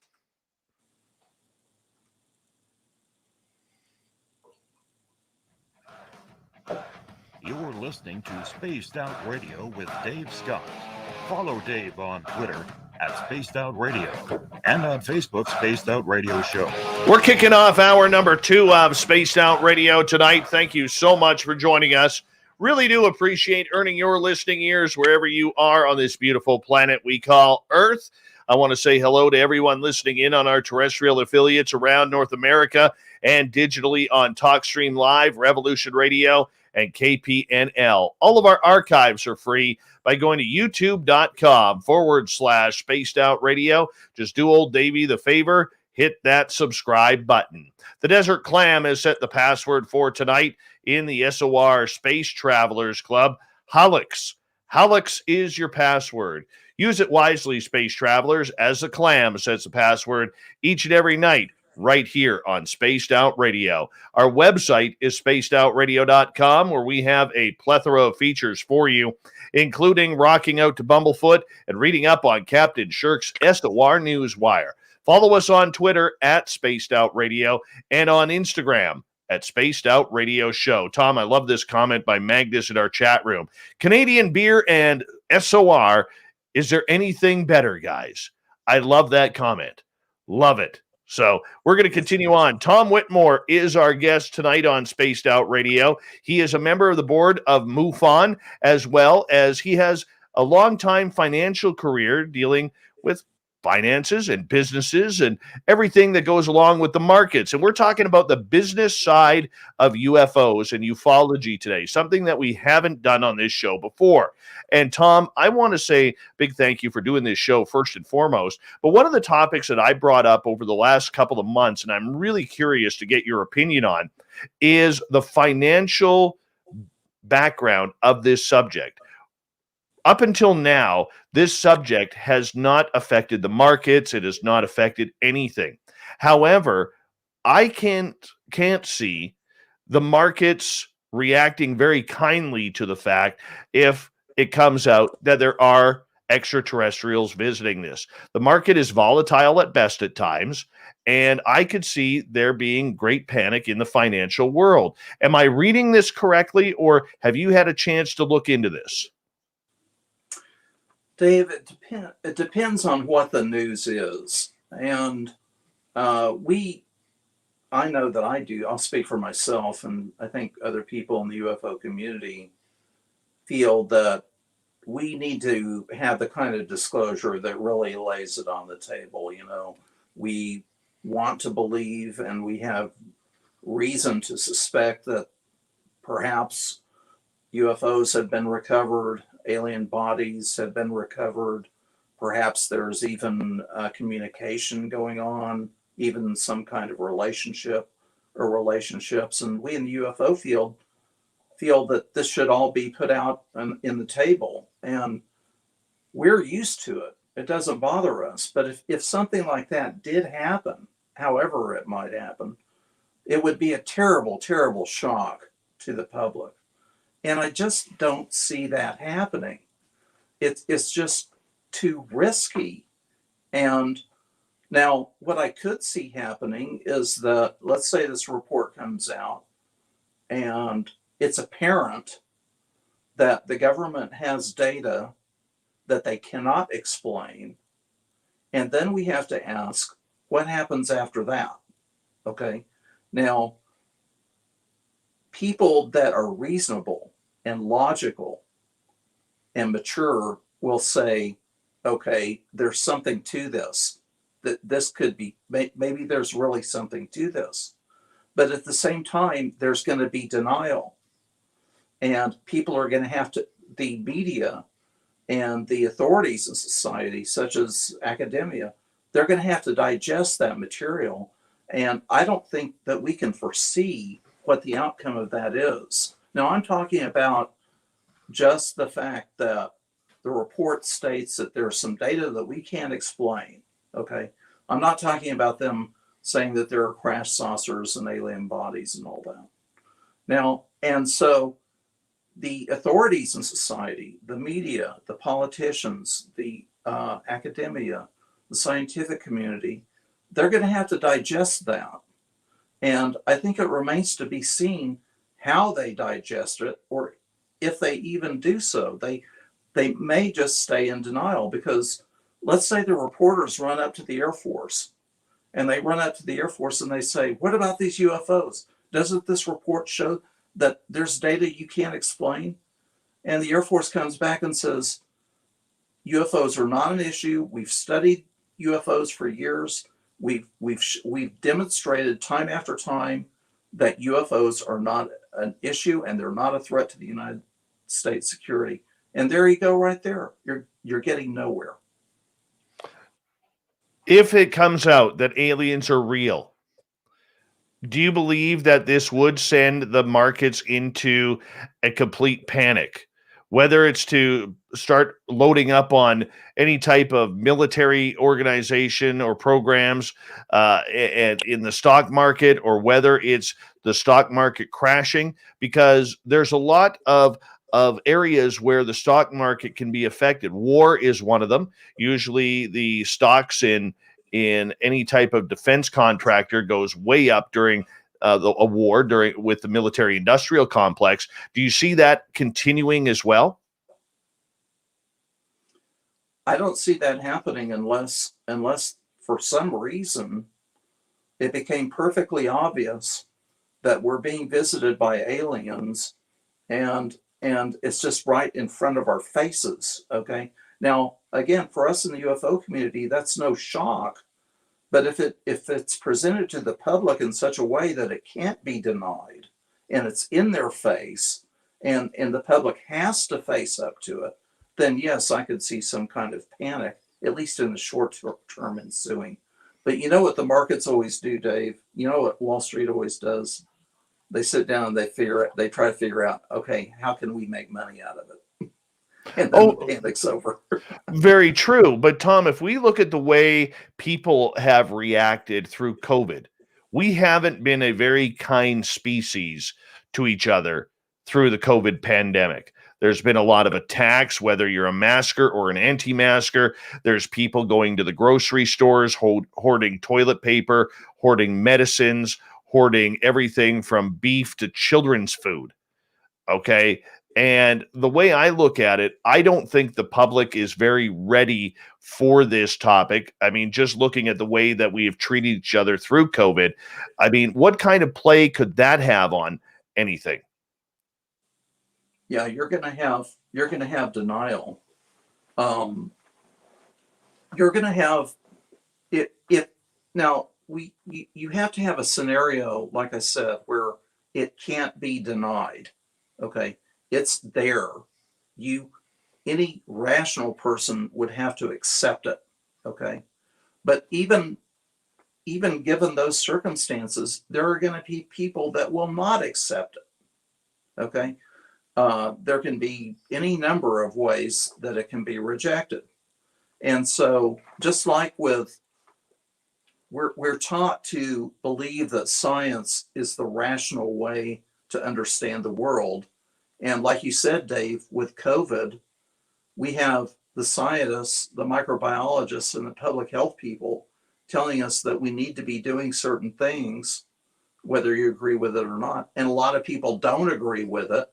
You're listening to Spaced Out Radio with Dave Scott. Follow Dave on Twitter at Spaced Out Radio and on Facebook, Spaced Out Radio Show. We're kicking off hour number 2 of Spaced Out Radio tonight. Thank you so much for joining us. Really do appreciate earning your listening ears wherever you are on this beautiful planet we call Earth. I want to say hello to everyone listening in on our terrestrial affiliates around North America and digitally on TalkStream Live, Revolution Radio, and KPNL. All of our archives are free by going to youtube.com/Spaced Out Radio. Just do old Davey the favor, hit that subscribe button. The Desert Clam has set the password for tonight in the SOR Space Travelers Club. Halix. Halix is your password. Use it wisely, Space Travelers, as the Clam sets the password each and every night right here on Spaced Out Radio. Our website is spacedoutradio.com, where we have a plethora of features for you, including rocking out to Bumblefoot and reading up on Captain Shirk's SOR Newswire. Follow us on Twitter at Spaced Out Radio and on Instagram at Spaced Out Radio Show. Tom, I love this comment by Magnus in our chat room. Canadian beer and SOR, is there anything better, guys? I love that comment. Love it. So we're going to continue on. Tom Whitmore is our guest tonight on Spaced Out Radio. He is a member of the board of MUFON, as well as he has a long-time financial career dealing with finances and businesses and everything that goes along with the markets. And we're talking about the business side of UFOs and ufology today, something that we haven't done on this show before. And Tom, I want to say big thank you for doing this show first and foremost. But one of the topics that I brought up over the last couple of months, and I'm really curious to get your opinion on, is the financial background of this subject. up until now, this subject has not affected the markets. It has not affected anything. However, I can't see the markets reacting very kindly to the fact if it comes out that there are extraterrestrials visiting this. The market is volatile at best at times, and I could see there being great panic in the financial world. Am I reading this correctly, or have you had a chance to look into this? Dave, it depends on what the news is. And I know that I'll speak for myself, and I think other people in the UFO community feel that we need to have the kind of disclosure that really lays it on the table. We want to believe, and we have reason to suspect that perhaps UFOs have been recovered, alien bodies have been recovered, perhaps there's even communication going on, even some kind of relationship or relationships. And we in the UFO field feel that this should all be put out in the table. And we're used to it. It doesn't bother us. But if something like that did happen, however it might happen, it would be a terrible, terrible shock to the public. And I just don't see that happening. It's just too risky. And now what I could see happening is that, let's say this report comes out and it's apparent that the government has data that they cannot explain. And then we have to ask, what happens after that? Okay. Now, people that are reasonable and logical and mature will say, okay, there's something to this, that this could be, maybe there's really something to this. But at the same time, there's going to be denial. And people are going to have to, the media and the authorities in society, such as academia, they're going to have to digest that material. And I don't think that we can foresee what the outcome of that is. Now, I'm talking about just the fact that the report states that there's some data that we can't explain. Okay. I'm not talking about them saying that there are crash saucers and alien bodies and all that. Now, and so the authorities in society, the media, the politicians, the academia, the scientific community, they're going to have to digest that. And I think it remains to be seen how they digest it, or if they even do so. They may just stay in denial, because let's say the reporters run up to the Air Force and they say, what about these UFOs? Doesn't this report show that there's data you can't explain? And the Air Force comes back and says, UFOs are not an issue. We've studied UFOs for years. We've demonstrated time after time that UFOs are not an issue and they're not a threat to the United States security. And there you go, right there. You're getting nowhere. If it comes out that aliens are real, do you believe that this would send the markets into a complete panic? Whether it's to start loading up on any type of military organization or programs in the stock market, or whether it's the stock market crashing, because there's a lot of areas where the stock market can be affected. War is one of them. Usually the stocks in any type of defense contractor goes way up during a war with the military industrial complex. Do you see that continuing as well? I don't see that happening unless for some reason it became perfectly obvious that we're being visited by aliens, and it's just right in front of our faces. Okay. Now, again, for us in the UFO community, that's no shock. But if it's presented to the public in such a way that it can't be denied, and it's in their face, and the public has to face up to it, then yes, I could see some kind of panic, at least in the short term, ensuing. But you know what the markets always do, Dave? You know what Wall Street always does? They sit down and they try to figure out, okay, how can we make money out of it? and then the Oh, panic's over. very true. But Tom, if we look at the way people have reacted through COVID, we haven't been a very kind species to each other through the COVID pandemic. There's been a lot of attacks, whether you're a masker or an anti-masker. There's people going to the grocery stores, hoarding toilet paper, hoarding medicines, hoarding everything from beef to children's food. Okay. And the way I look at it, I don't think the public is very ready for this topic. I mean, just looking at the way that we have treated each other through COVID, I mean, what kind of play could that have on anything? Yeah, you're going to have denial. You're going to have it now. You have to have a scenario, like I said, where it can't be denied. Okay, it's there. Any rational person would have to accept it. Okay, but even given those circumstances, there are going to be people that will not accept it. Okay, there can be any number of ways that it can be rejected, and so just like with we're taught to believe that science is the rational way to understand the world. And like you said, Dave, with COVID, we have the scientists, the microbiologists, and the public health people telling us that we need to be doing certain things, whether you agree with it or not. And a lot of people don't agree with it.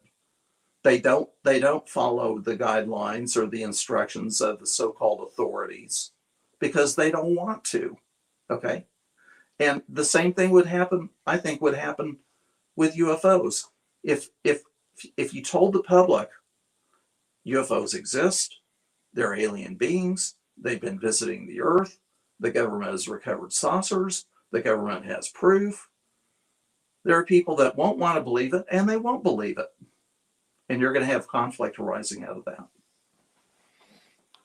They don't follow the guidelines or the instructions of the so-called authorities because they don't want to. Okay. And the same thing would happen with UFOs. If you told the public UFOs exist, they're alien beings, they've been visiting the earth, the government has recovered saucers, the government has proof, there are people that won't want to believe it and they won't believe it. And you're going to have conflict arising out of that.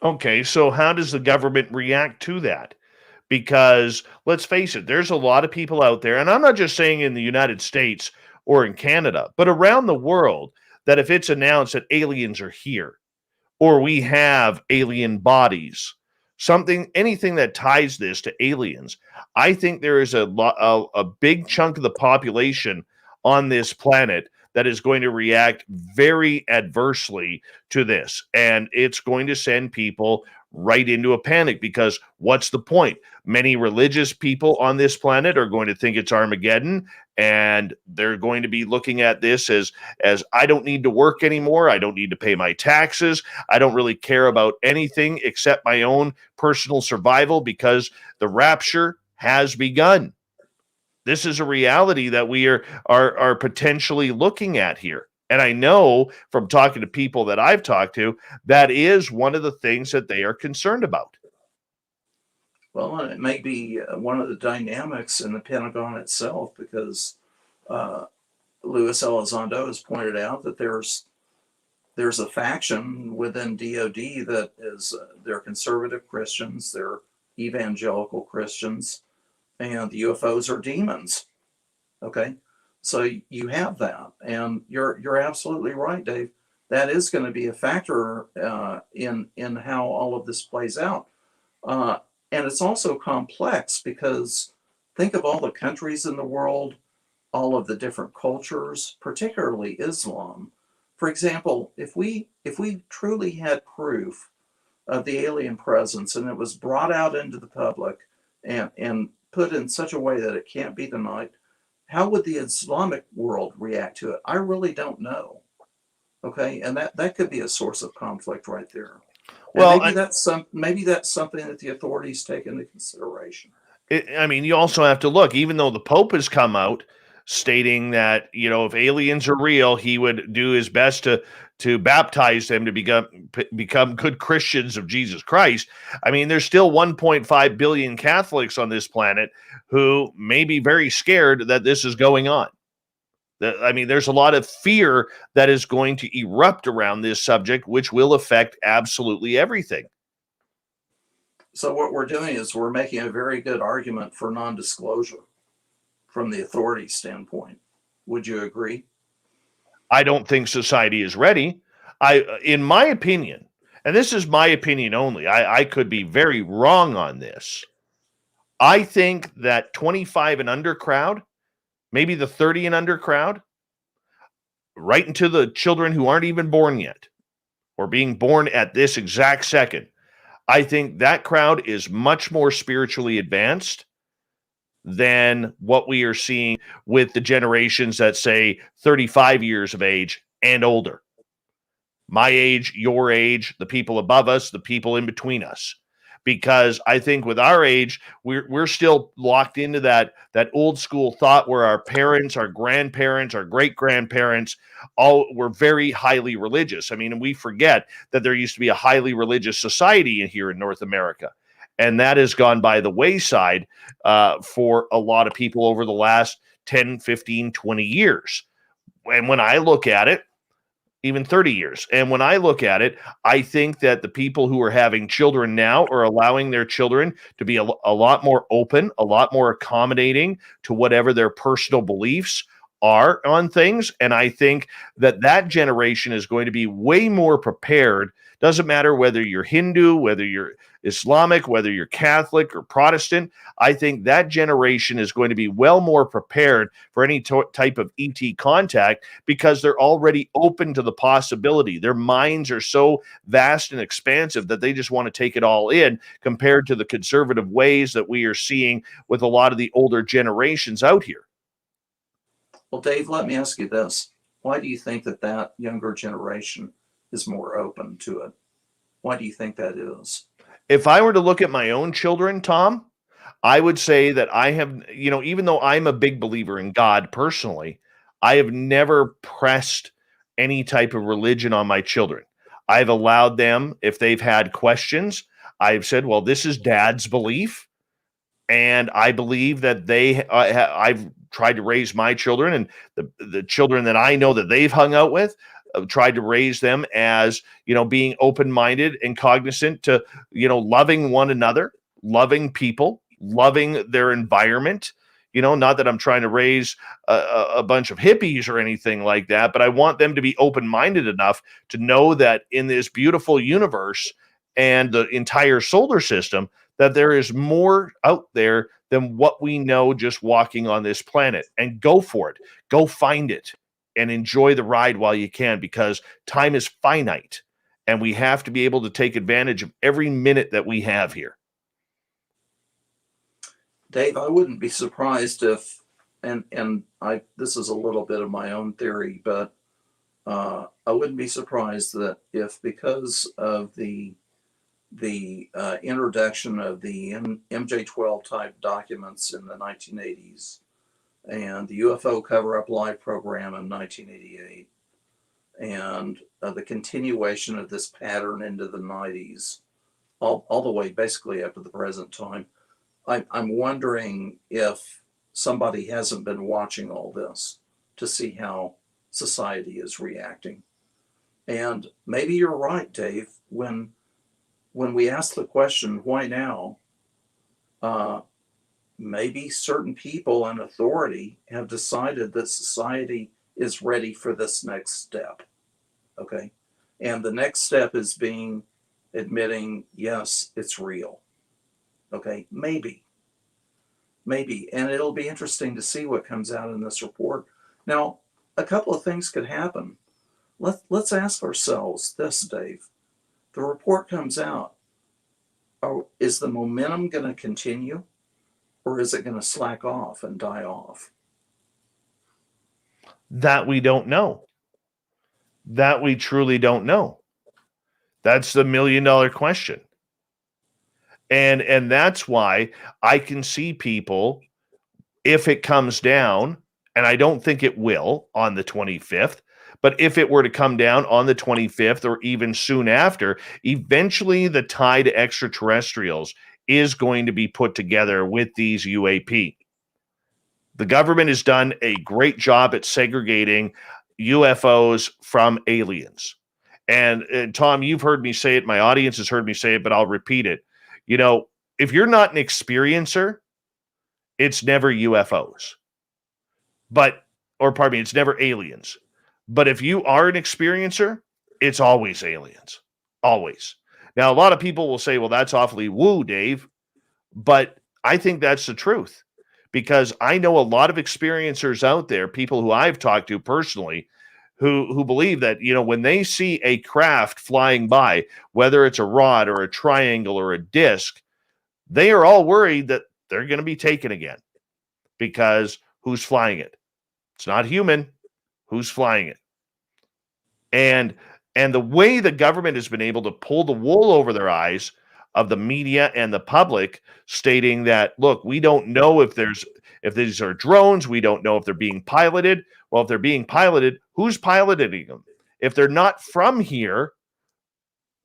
Okay, so how does the government react to that? Because let's face it, there's a lot of people out there, and I'm not just saying in the United States or in Canada, but around the world, that if it's announced that aliens are here or we have alien bodies, anything that ties this to aliens, I think there is a big chunk of the population on this planet that is going to react very adversely to this. And it's going to send people right into a panic because what's the point? Many religious people on this planet are going to think it's Armageddon, and they're going to be looking at this as I don't need to work anymore. I don't need to pay my taxes. I don't really care about anything except my own personal survival because the rapture has begun. This is a reality that we are potentially looking at here. And I know from talking to people that I've talked to, that is one of the things that they are concerned about. Well, and it may be one of the dynamics in the Pentagon itself, because Luis Elizondo has pointed out that there's a faction within DOD that is they're conservative Christians, they're evangelical Christians, and the UFOs are demons. Okay, so you have that, and you're absolutely right, Dave. That is going to be a factor in how all of this plays out, and it's also complex because think of all the countries in the world, all of the different cultures, particularly Islam. For example, if we truly had proof of the alien presence and it was brought out into the public and put in such a way that it can't be denied, how would the Islamic world react to it? I really don't know. Okay, and that could be a source of conflict right there. Well, maybe that's something that the authorities take into consideration. I mean, you also have to look, even though the Pope has come out stating that, if aliens are real, he would do his best to baptize them to become good Christians of Jesus Christ. I mean, there's still 1.5 billion Catholics on this planet who may be very scared that this is going on. I mean, there's a lot of fear that is going to erupt around this subject, which will affect absolutely everything. So what we're doing is we're making a very good argument for non-disclosure from the authority standpoint. Would you agree? I don't think society is ready. In my opinion, and this is my opinion only, I could be very wrong on this. I think that 25 and under crowd, maybe the 30 and under crowd, right into the children who aren't even born yet or being born at this exact second, I think that crowd is much more spiritually advanced than what we are seeing with the generations that say 35 years of age and older. My age, your age, the people above us, the people in between us. Because I think with our age, we're still locked into that old school thought where our parents, our grandparents, our great grandparents all were very highly religious. I mean, we forget that there used to be a highly religious society here in North America, and that has gone by the wayside for a lot of people over the last 10, 15, 20 years. And when I look at it, even 30 years. And when I look at it, I think that the people who are having children now are allowing their children to be a lot more open, a lot more accommodating to whatever their personal beliefs are on things. And I think that that generation is going to be way more prepared. Doesn't matter whether you're Hindu, whether you're Islamic, whether you're Catholic or Protestant. I think that generation is going to be well more prepared for any type of ET contact because they're already open to the possibility. Their minds are so vast and expansive that they just want to take it all in compared to the conservative ways that we are seeing with a lot of the older generations out here. Well, Dave, let me ask you this. Why do you think that younger generation is more open to it? Why do you think that is? If I were to look at my own children, Tom, I would say that I have, even though I'm a big believer in God personally, I have never pressed any type of religion on my children. I've allowed them, if they've had questions, I've said, well, this is Dad's belief. And I believe that I've tried to raise my children and the children that I know that they've hung out with, tried to raise them as, being open-minded and cognizant to, loving one another, loving people, loving their environment. Not that I'm trying to raise a bunch of hippies or anything like that, but I want them to be open-minded enough to know that in this beautiful universe and the entire solar system, that there is more out there than what we know just walking on this planet. And go for it. Go find it and enjoy the ride while you can, because time is finite and we have to be able to take advantage of every minute that we have here. Dave, I wouldn't be surprised if, this is a little bit of my own theory, but I wouldn't be surprised that if, because of the introduction of the MJ12 type documents in the 1980s and the UFO cover-up live program in 1988 and the continuation of this pattern into the 90s, all the way basically up to the present time, I'm wondering if somebody hasn't been watching all this to see how society is reacting. And maybe you're right, Dave, when we ask the question, why now? Maybe certain people in authority have decided that society is ready for this next step. Okay. And the next step is admitting, yes, it's real. Okay. Maybe. And it'll be interesting to see what comes out in this report. Now, a couple of things could happen. Let's ask ourselves this, Dave. The report comes out. Is the momentum going to continue, or is it going to slack off and die off? That we don't know. That we truly don't know. That's the $1 million question. And that's why I can see people, if it comes down, and I don't think it will on the 25th, but if it were to come down on the 25th or even soon after, eventually the tie to extraterrestrials is going to be put together with these UAP. The government has done a great job at segregating UFOs from aliens. And Tom, you've heard me say it. My audience has heard me say it, but I'll repeat it. If you're not an experiencer, it's never UFOs. It's never aliens. But if you are an experiencer, it's always aliens. Always. Now, a lot of people will say, well, that's awfully woo, Dave. But I think that's the truth, because I know a lot of experiencers out there, people who I've talked to personally, who believe that, when they see a craft flying by, whether it's a rod or a triangle or a disc, they are all worried that they're going to be taken again, because who's flying it? It's not human. Who's flying it? And the way the government has been able to pull the wool over their eyes of the media and the public, stating that, look, we don't know if these are drones, we don't know if they're being piloted. Well, if they're being piloted, who's piloting them? If they're not from here,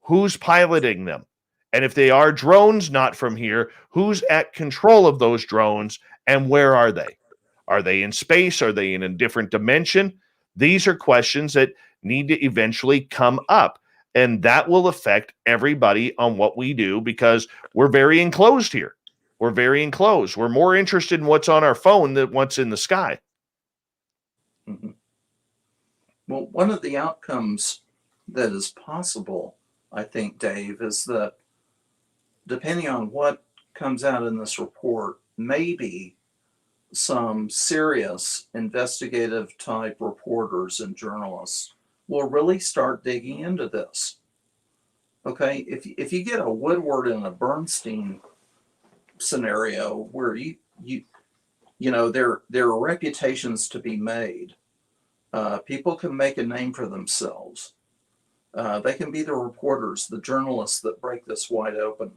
who's piloting them? And if they are drones not from here, who's at control of those drones, and where are they? Are they in space? Are they in a different dimension? These are questions that need to eventually come up. And that will affect everybody on what we do, because we're very enclosed here. We're very enclosed. We're more interested in what's on our phone than what's in the sky. Mm-hmm. Well, one of the outcomes that is possible, I think, Dave, is that depending on what comes out in this report, maybe some serious investigative type reporters and journalists will really start digging into this. Okay, if you get a Woodward and a Bernstein scenario where there are reputations to be made, people can make a name for themselves. They can be the reporters, the journalists that break this wide open.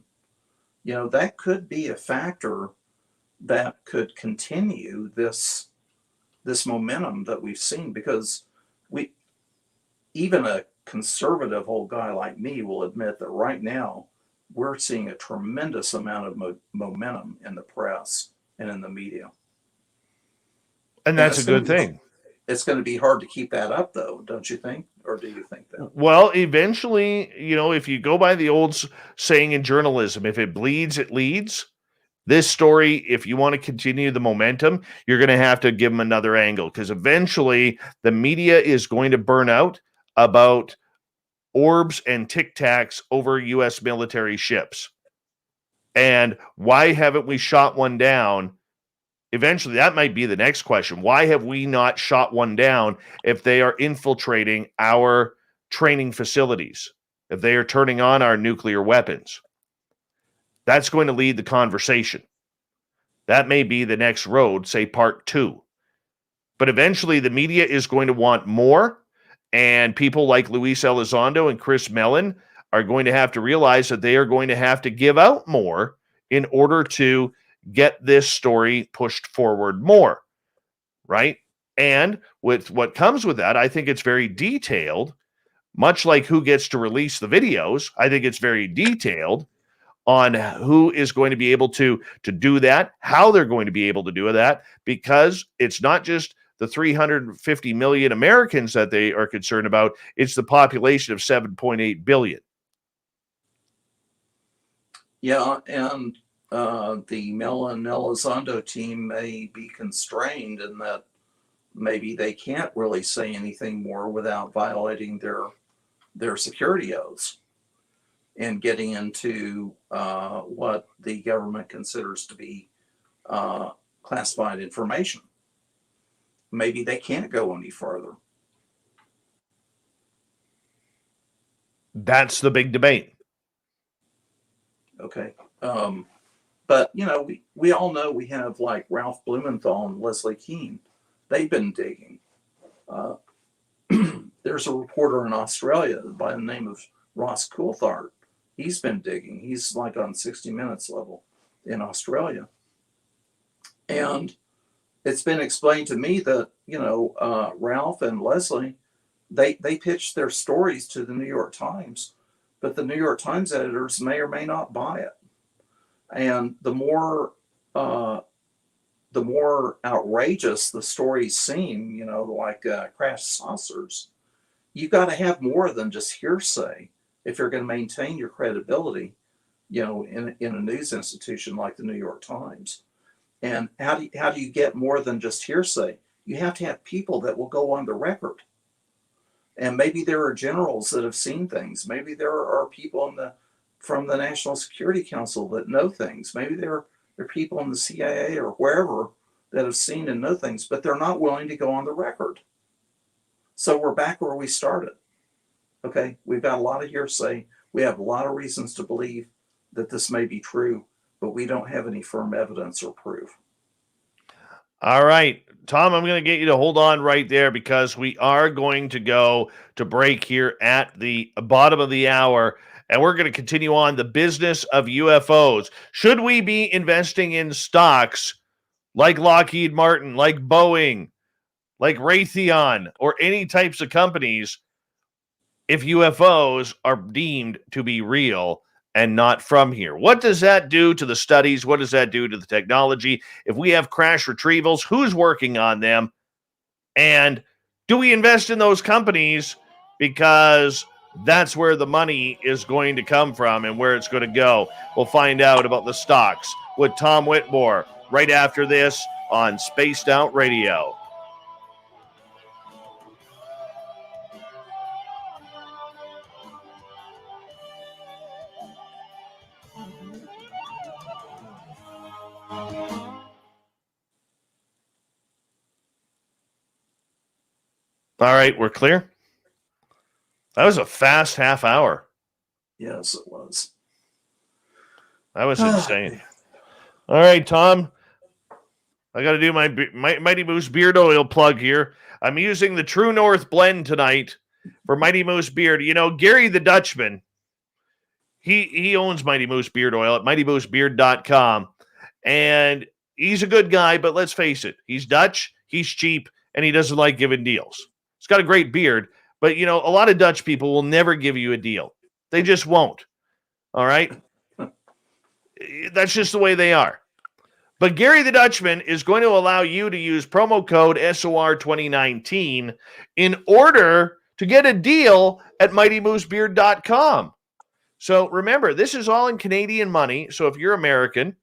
That could be a factor that could continue this momentum that we've seen, because even a conservative old guy like me will admit that right now we're seeing a tremendous amount of momentum in the press and in the media. And that's a good thing. It's going to be hard to keep that up, though, don't you think? Or do you think that? Well, eventually, if you go by the old saying in journalism, if it bleeds, it leads. This story, if you want to continue the momentum, you're going to have to give them another angle, because eventually the media is going to burn out about orbs and tic tacs over U.S. military ships. And why haven't we shot one down? Eventually, that might be the next question. Why have we not shot one down if they are infiltrating our training facilities, if they are turning on our nuclear weapons? That's going to lead the conversation. That may be the next road, say part 2. But eventually, the media is going to want more. And people like Luis Elizondo and Chris Mellon are going to have to realize that they are going to have to give out more in order to get this story pushed forward more, right? And with what comes with that, I think it's very detailed, much like who gets to release the videos. I think it's very detailed on who is going to be able to do that, how they're going to be able to do that, because it's not just the 350 million Americans that they are concerned about, it's the population of 7.8 billion. Yeah, and the Mellon Elizondo team may be constrained in that maybe they can't really say anything more without violating their security oaths and getting into what the government considers to be classified information. Maybe they can't go any further. That's the big debate. Okay. But, we all know we have like Ralph Blumenthal and Leslie Keane. They've been digging. There's a reporter in Australia by the name of Ross Coulthard. He's been digging. He's like on 60 Minutes level in Australia. And it's been explained to me that, Ralph and Leslie, they pitched their stories to the New York Times, but the New York Times editors may or may not buy it. And the more outrageous the stories seem, like crash saucers, you've got to have more than just hearsay if you're going to maintain your credibility, in a news institution like the New York Times. And how do you get more than just hearsay? You have to have people that will go on the record And maybe there are generals that have seen things. Maybe there are people from the National Security Council that know things. Maybe there are people in the CIA or wherever that have seen and know things, but they're not willing to go on the record. So we're back where we started. Okay, we've got a lot of hearsay. We have a lot of reasons to believe that this may be true, but we don't have any firm evidence or proof. All right, Tom, I'm going to get you to hold on right there because we are going to go to break here at the bottom of the hour, and we're going to continue on the business of UFOs. Should we be investing in stocks like Lockheed Martin, like Boeing, like Raytheon, or any types of companies if UFOs are deemed to be real and not from here? What does that do to the studies? What does that do to the technology? If we have crash retrievals, who's working on them? And do we invest in those companies because that's where the money is going to come from and where it's going to go? We'll find out about the stocks with Tom Whitmore right after this on Spaced Out Radio. All right, we're clear. That was a fast half hour. Yes, it was. That was insane. All right, Tom. I got to do my Mighty Moose beard oil plug here. I'm using the True North blend tonight for Mighty Moose beard. You know, Gary the Dutchman, he owns Mighty Moose beard oil at mightymoosebeard.com. And he's a good guy, but let's face it. He's Dutch, he's cheap, and he doesn't like giving deals. He's got a great beard, but, you know, a lot of Dutch people will never give you a deal. They just won't. All right? That's just the way they are. But Gary the Dutchman is going to allow you to use promo code SOR2019 in order to get a deal at mightymoosebeard.com. So remember, this is all in Canadian money. So if you're American,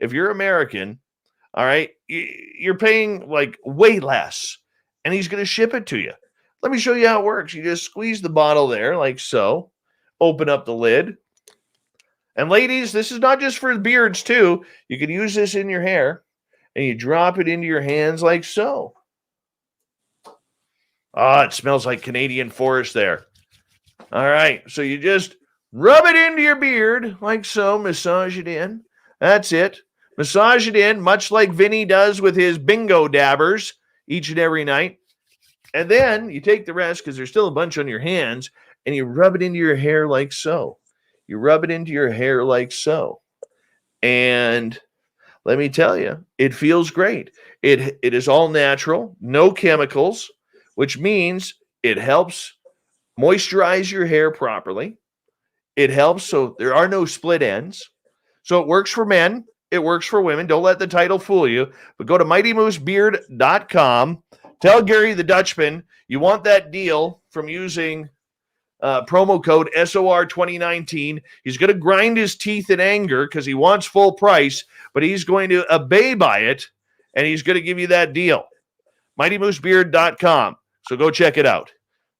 all right, you're paying like way less, and he's going to ship it to you. Let me show you how it works. You just squeeze the bottle there like so, open up the lid. And ladies, this is not just for beards too. You can use this in your hair, and you drop it into your hands like so. It smells like Canadian forest there. All right, so you just rub it into your beard like so, massage it in. That's it. Massage it in, much like Vinny does with his bingo dabbers each and every night. And then you take the rest, because there's still a bunch on your hands, and you rub it into your hair like so. You rub it into your hair like so. And let me tell you, it feels great. It is all natural, no chemicals, which means it helps moisturize your hair properly. It helps so there are no split ends. So it works for men. It works for women. Don't let the title fool you. But go to mightymoosebeard.com. Tell Gary the Dutchman you want that deal from using promo code SOR2019. He's going to grind his teeth in anger because he wants full price, but he's going to obey by it, and he's going to give you that deal. mightymoosebeard.com. So go check it out.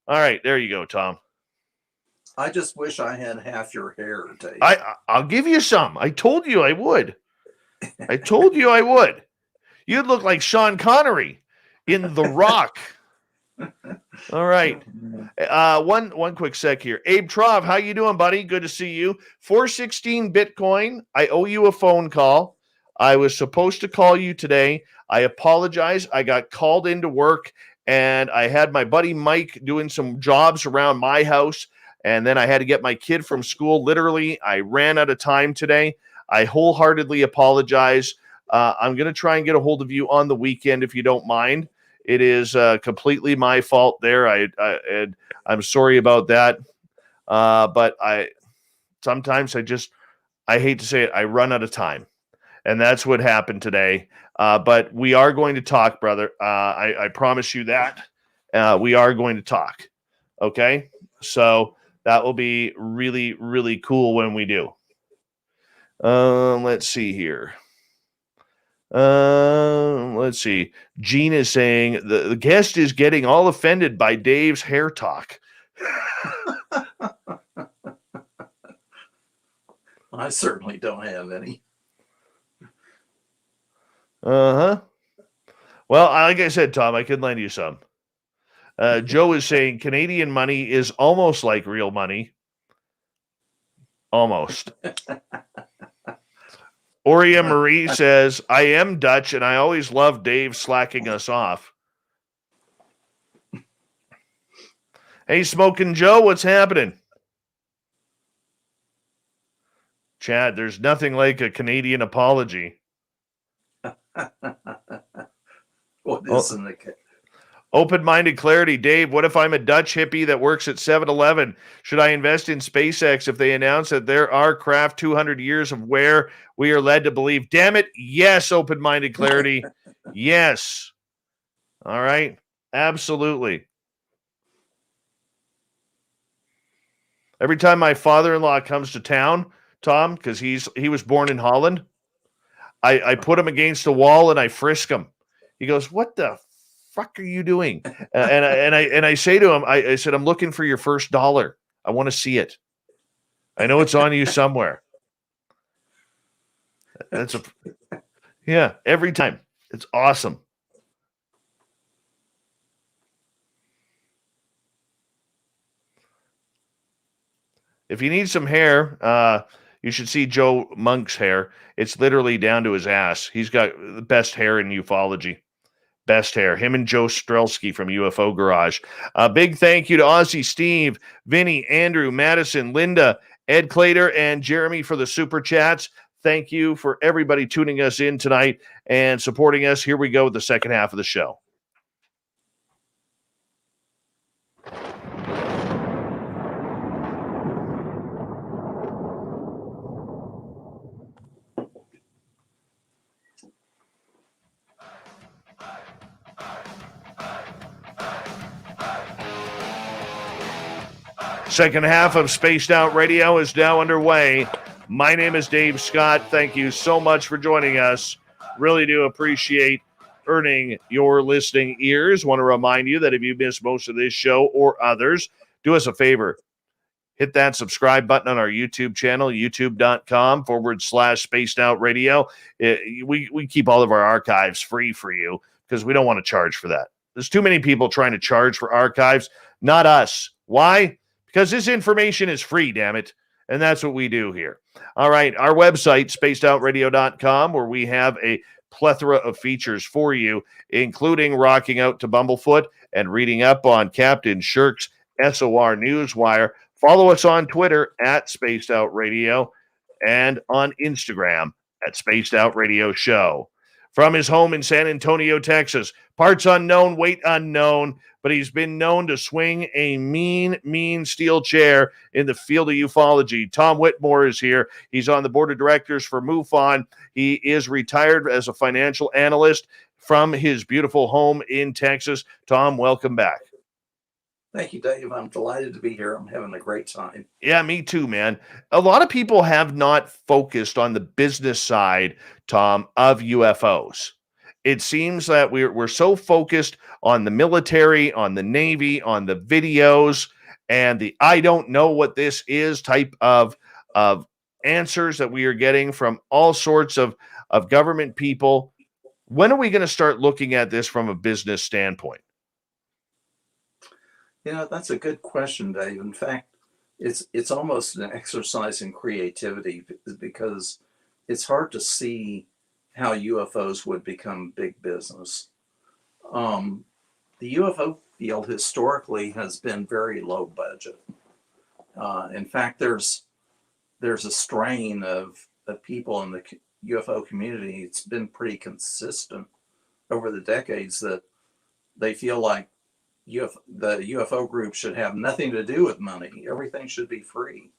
All right, there you go, Tom. I just wish I had half your hair, Dave. I'll give you some. I told you I would. I told you I would. You'd look like Sean Connery in The Rock. All right. One quick sec here. Abe Trov, how you doing, buddy? Good to see you. 416 Bitcoin. I owe you a phone call. I was supposed to call you today. I apologize. I got called into work, and I had my buddy Mike doing some jobs around my house, and then I had to get my kid from school. Literally, I ran out of time today. I wholeheartedly apologize. I'm going to try and get a hold of you on the weekend if you don't mind. It is completely my fault there. I'm sorry about that. But sometimes I hate to say it, I run out of time. And that's what happened today. But we are going to talk, brother. I promise you that. We are going to talk. Okay? So that will be really, really cool when we do. Let's see here. Let's see. Gene is saying the guest is getting all offended by Dave's hair talk. I certainly don't have any. Uh-huh. Well, like I said, Tom, I could lend you some. Joe is saying Canadian money is almost like real money. Almost. Aurea Marie says, I am Dutch and I always love Dave slacking us off. Hey, Smoking Joe, what's happening? Chad, there's nothing like a Canadian apology. What is in the Open-minded clarity. Dave, what if I'm a Dutch hippie that works at 7-Eleven? Should I invest in SpaceX if they announce that there are craft 200 years of where we are led to believe? Damn it. Yes, open-minded clarity. Yes. All right. Absolutely. Every time my father-in-law comes to town, Tom, because he was born in Holland, I put him against a wall and I frisk him. He goes, "What the fuck are you doing?" And I say to him, I said, "I'm looking for your first dollar. I want to see it. I know it's on you somewhere." Yeah, every time. It's awesome. If you need some hair, you should see Joe Monk's hair. It's literally down to his ass. He's got the best hair in ufology. Best hair. Him and Joe Strelsky from UFO Garage. A big thank you to Aussie Steve, Vinny, Andrew, Madison, Linda, Ed Clater, and Jeremy for the super chats. Thank you for everybody tuning us in tonight and supporting us. Here we go with the second half of the show. Second half of Spaced Out Radio is now underway. My name is Dave Scott. Thank you so much for joining us. Really do appreciate earning your listening ears. Want to remind you that if you missed most of this show or others, do us a favor. Hit that subscribe button on our YouTube channel, youtube.com/Spaced Out Radio. We keep all of our archives free for you because we don't want to charge for that. There's too many people trying to charge for archives. Not us. Why? Because this information is free, damn it. And that's what we do here. All right, our website, spacedoutradio.com, where we have a plethora of features for you, including rocking out to Bumblefoot and reading up on Captain Shirk's SOR Newswire. Follow us on Twitter at Spaced Out Radio and on Instagram at Spaced Out Radio Show. From his home in San Antonio, Texas, parts unknown, weight unknown, but he's been known to swing a mean steel chair in the field of ufology. Tom Whitmore is here. He's on the board of directors for MUFON. He is retired as a financial analyst from his beautiful home in Texas. Tom, welcome back. Thank you, Dave. I'm delighted to be here. I'm having a great time. Yeah, me too, man. A lot of people have not focused on the business side, Tom, of UFOs. It seems that we're so focused on the military, on the Navy, on the videos, and the I don't know what this is type of answers that we are getting from all sorts of government people. When are we going to start looking at this from a business standpoint? You know, that's a good question, Dave. In fact, it's almost an exercise in creativity because it's hard to see how UFOs would become big business. The UFO field historically has been very low budget. In fact, there's a strain of people in the UFO community. It's been pretty consistent over the decades that they feel like the UFO group should have nothing to do with money. Everything should be free.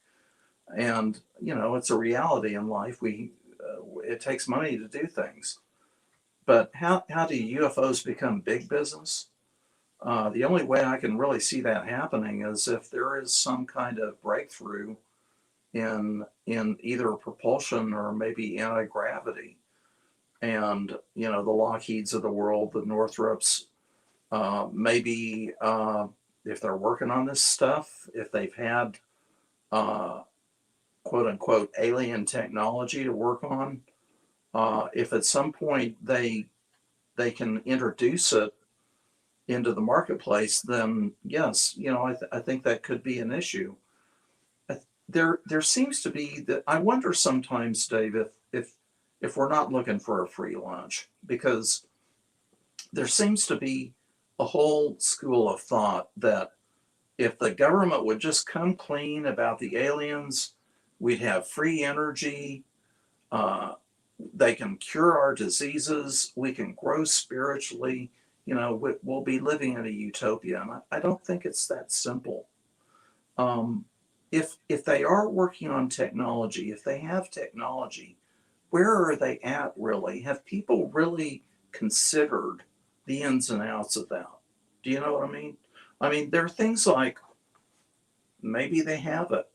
And, you know, it's a reality in life. It takes money to do things. But how do UFOs become big business? The only way I can really see that happening is if there is some kind of breakthrough in either propulsion or maybe anti-gravity. and the Lockheeds of the world, the Northrops, maybe if they're working on this stuff, if they've had quote unquote alien technology to work on, if at some point they can introduce it into the marketplace, then yes, I think that could be an issue. There seems to be that. I wonder sometimes, Dave, if we're not looking for a free lunch, because there seems to be a whole school of thought that if the government would just come clean about the aliens, we'd have free energy. They can cure our diseases. We can grow spiritually. We'll be living in a utopia. And I don't think it's that simple. If they are working on technology, if they have technology, where are they at really? Have people really considered the ins and outs of that? Do you know what I mean? I mean, there are things like maybe they have it.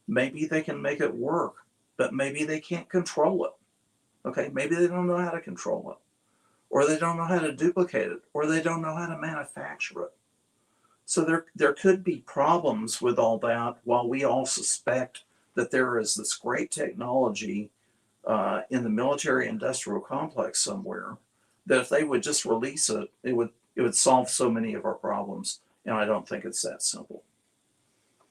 Maybe they can make it work, but maybe they can't control it. Okay, maybe they don't know how to control it, or they don't know how to duplicate it, or they don't know how to manufacture it. So there could be problems with all that, while we all suspect that there is this great technology in the military industrial complex somewhere, that if they would just release it, it would solve so many of our problems. And I don't think it's that simple.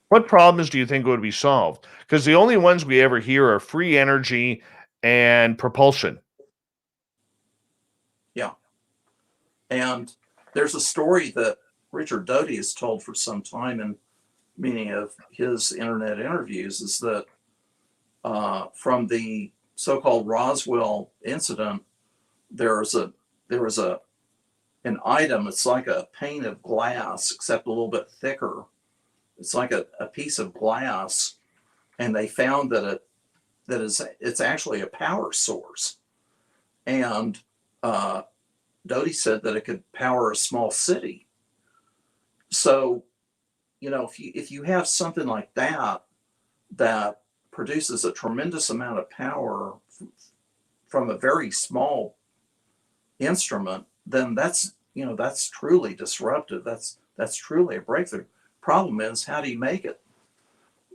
What problems do you think would be solved? Because the only ones we ever hear are free energy and propulsion. Yeah. And there's a story that Richard Doty has told for some time, in meaning of his internet interviews, is that from the so-called Roeswell incident, there was an item. It's like a pane of glass, except a little bit thicker. It's like a piece of glass, and they found that it's actually a power source. And Doty said that it could power a small city. So, if you have something like that produces a tremendous amount of power from a very small instrument, then that's truly disruptive. That's truly a breakthrough. Problem is, how do you make it?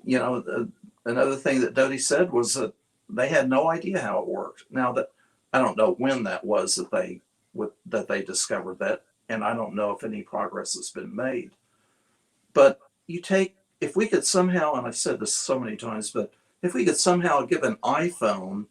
Another thing that Doty said was that they had no idea how it worked. Now, that I don't know when that was that they discovered that, and I don't know if any progress has been made. But if we could somehow, and I've said this so many times, but if we could somehow give an iPhone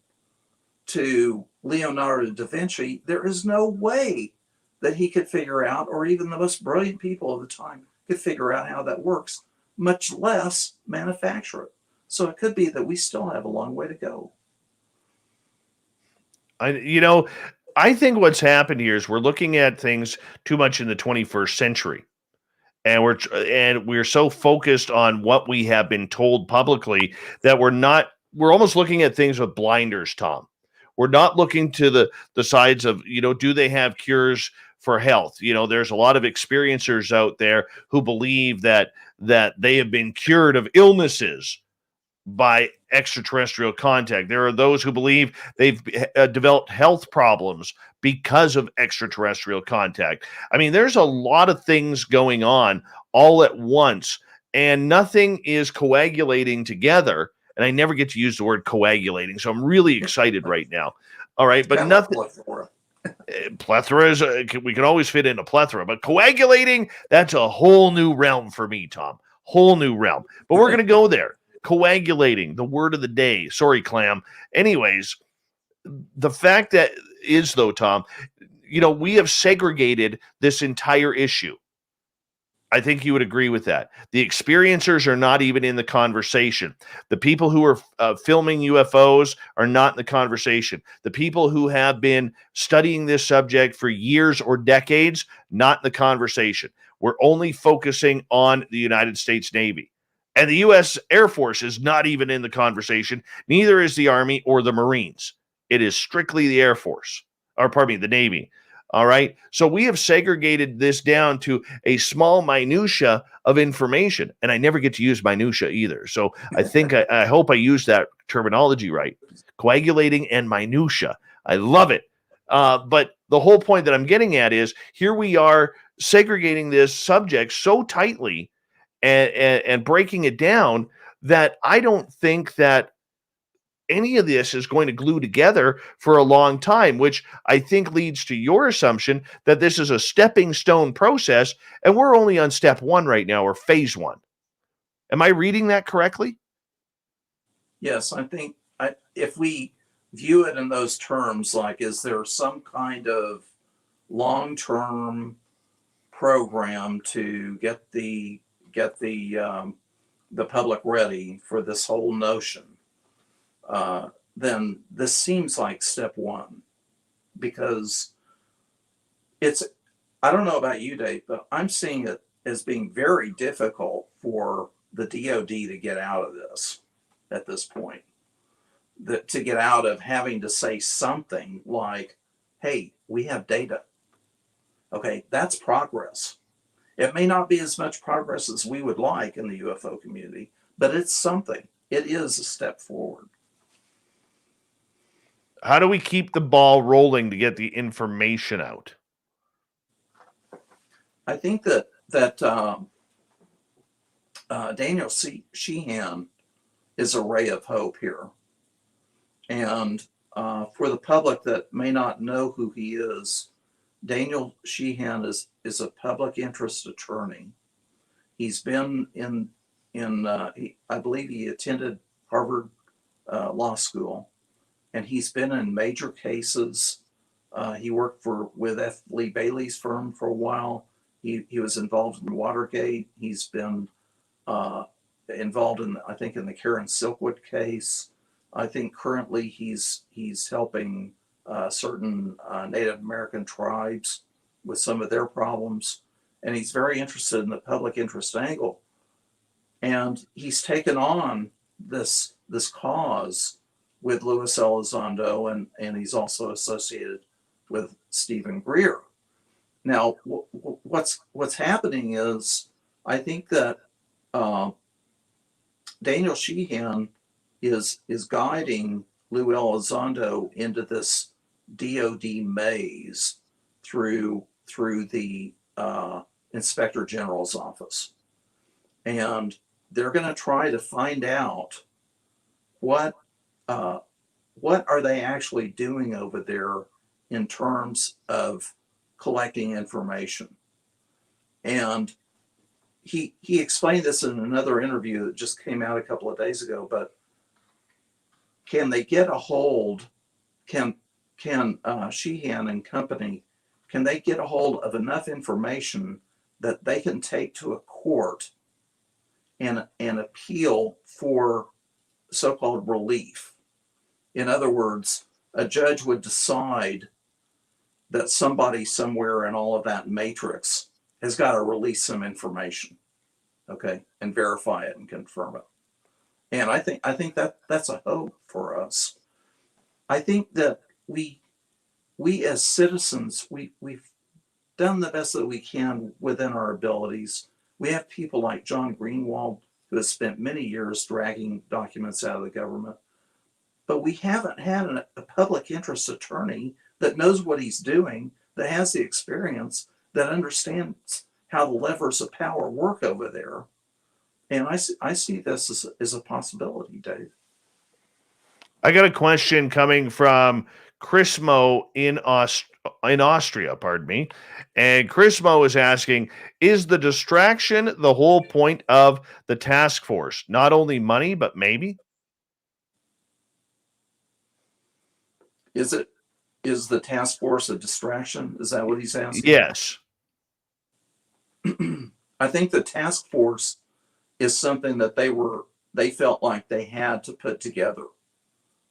to Leonardo da Vinci, there is no way that he could figure out, or even the most brilliant people of the time could figure out how that works, much less manufacture it. So it could be that we still have a long way to go. I think what's happened here is we're looking at things too much in the 21st century. And we're so focused on what we have been told publicly that we're almost looking at things with blinders, Tom. We're not looking to the sides of, do they have cures for health? There's a lot of experiencers out there who believe that they have been cured of illnesses by extraterrestrial contact. There are those who believe they've developed health problems because of extraterrestrial contact. I mean, there's a lot of things going on all at once, and nothing is coagulating together. And I never get to use the word coagulating, so I'm really excited right now. All right, but nothing. Plethora is we can always fit in a plethora, but coagulating, that's a whole new realm for me, Tom. Whole new realm. But we're going to go there. Coagulating, the word of the day. Sorry, Clam. Anyways, the fact that is, though, Tom, we have segregated this entire issue. I think you would agree with that. The experiencers are not even in the conversation. The people who are filming UFOs are not in the conversation. The people who have been studying this subject for years or decades, not in the conversation. We're only focusing on the United States Navy. And the U.S. Air Force is not even in the conversation. Neither is the Army or the Marines. It is strictly the Air Force, or pardon me, the Navy. All right. So we have segregated this down to a small minutia of information. And I never get to use minutia either. So I think I hope I use that terminology right. Coagulating and minutia. I love it. But the whole point that I'm getting at is here we are segregating this subject so tightly and breaking it down that I don't think that any of this is going to glue together for a long time, which I think leads to your assumption that this is a stepping stone process, and we're only on step one right now, or phase one. Am I reading that correctly? Yes, I think if we view it in those terms, like, is there some kind of long-term program to get the public ready for this whole notion? Then this seems like step one, because I don't know about you, Dave, but I'm seeing it as being very difficult for the DOD to get out of this at this point, to get out of having to say something like, hey, we have data. Okay, that's progress. It may not be as much progress as we would like in the UFO community, but it's something. It is a step forward. How do we keep the ball rolling to get the information out? I think that Daniel Sheehan is a ray of hope here. And for the public that may not know who he is, Daniel Sheehan is a public interest attorney. He's been I believe he attended Harvard Law School, and he's been in major cases. He worked with F. Lee Bailey's firm for a while. He was involved in Watergate. He's been involved in the Karen Silkwood case. I think currently he's helping certain Native American tribes with some of their problems, and he's very interested in the public interest angle. And he's taken on this cause with Luis Elizondo, and he's also associated with Stephen Greer. Now, what's happening is, I think that Daniel Sheehan is guiding Lou Elizondo into this DOD maze through the Inspector General's office, and they're going to try to find out what are they actually doing over there in terms of collecting information. And he explained this in another interview that just came out a couple of days ago, but can they get a hold, can Sheehan and company, can they get a hold of enough information that they can take to a court and appeal for so-called relief? In other words, a judge would decide that somebody somewhere in all of that matrix has got to release some information, okay, and verify it and confirm it. And I think that's a hope for us. I think that we as citizens, we've done the best that we can within our abilities. We have people like John Greenwald, who has spent many years dragging documents out of the government, but we haven't had a public interest attorney that knows what he's doing, that has the experience, that understands how the levers of power work over there. And I see this as a possibility, Dave. I got a question coming from Chrismo in Austria, pardon me. And Chrismo is asking, is the distraction the whole point of the task force? Not only money, but maybe? Is the task force a distraction? Is that what he's asking? Yes. I think the task force is something that they felt like they had to put together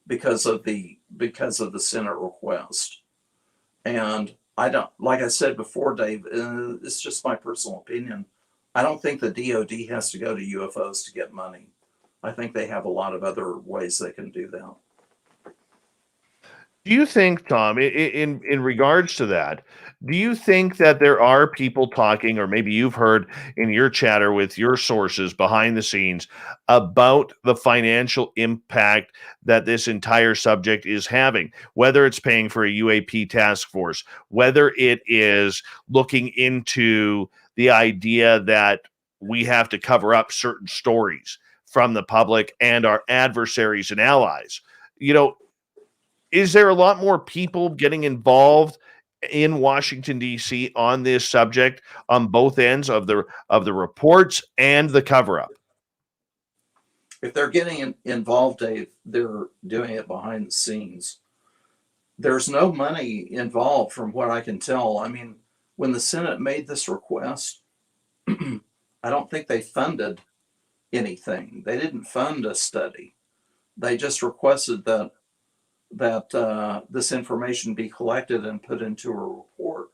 because of the Senate request. And I don't, like I said before, Dave, it's just my personal opinion. I don't think the DOD has to go to UFOs to get money. I think they have a lot of other ways they can do that. Do you think, Tom, in regards to that, do you think that there are people talking, or maybe you've heard in your chatter with your sources behind the scenes about the financial impact that this entire subject is having, whether it's paying for a UAP task force, whether it is looking into the idea that we have to cover up certain stories from the public and our adversaries and allies? You know, is there a lot more people getting involved in Washington D.C. on this subject on both ends of the reports and the cover up? If they're getting involved, Dave, they're doing it behind the scenes. There's no money involved from what I can tell. I mean, when the Senate made this request, I don't think they funded anything. They didn't fund a study. They just requested that this information be collected and put into a report.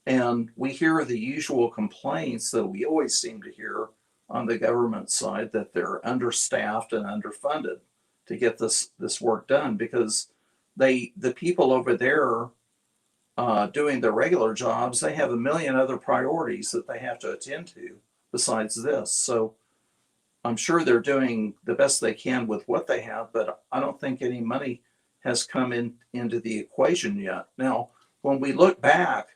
And we hear the usual complaints that we always seem to hear on the government side, that they're understaffed and underfunded to get this work done, because the people over there doing their regular jobs, they have a million other priorities that they have to attend to besides this. So I'm sure they're doing the best they can with what they have, but I don't think any money has come into the equation yet. Now, when we look back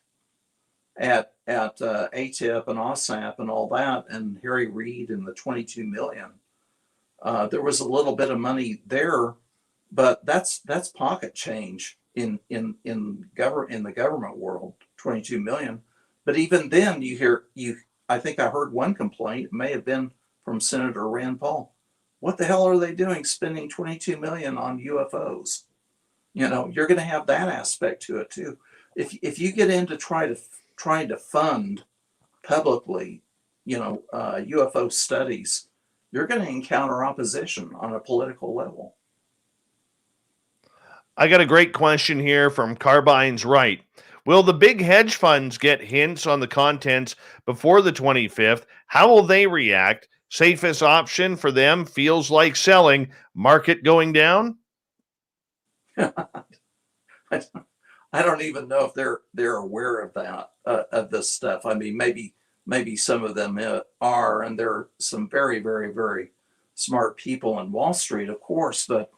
at ATIP and OSAP and all that, and Harry Reid and the 22 million, there was a little bit of money there, but that's pocket change in the government world, 22 million. But even then, I think I heard one complaint, it may have been from Senator Rand Paul. What the hell are they doing spending 22 million on UFOs? You know, you're going to have that aspect to it too. If you get into trying to fund publicly, UFO studies, you're going to encounter opposition on a political level. I got a great question here from Carbine's Right. Will the big hedge funds get hints on the contents before the 25th? How will they react? Safest option for them feels like selling. Market going down? I don't even know if they're aware of that, of this stuff. I mean, maybe some of them are, and there are some very, very, very smart people in Wall Street, of course, but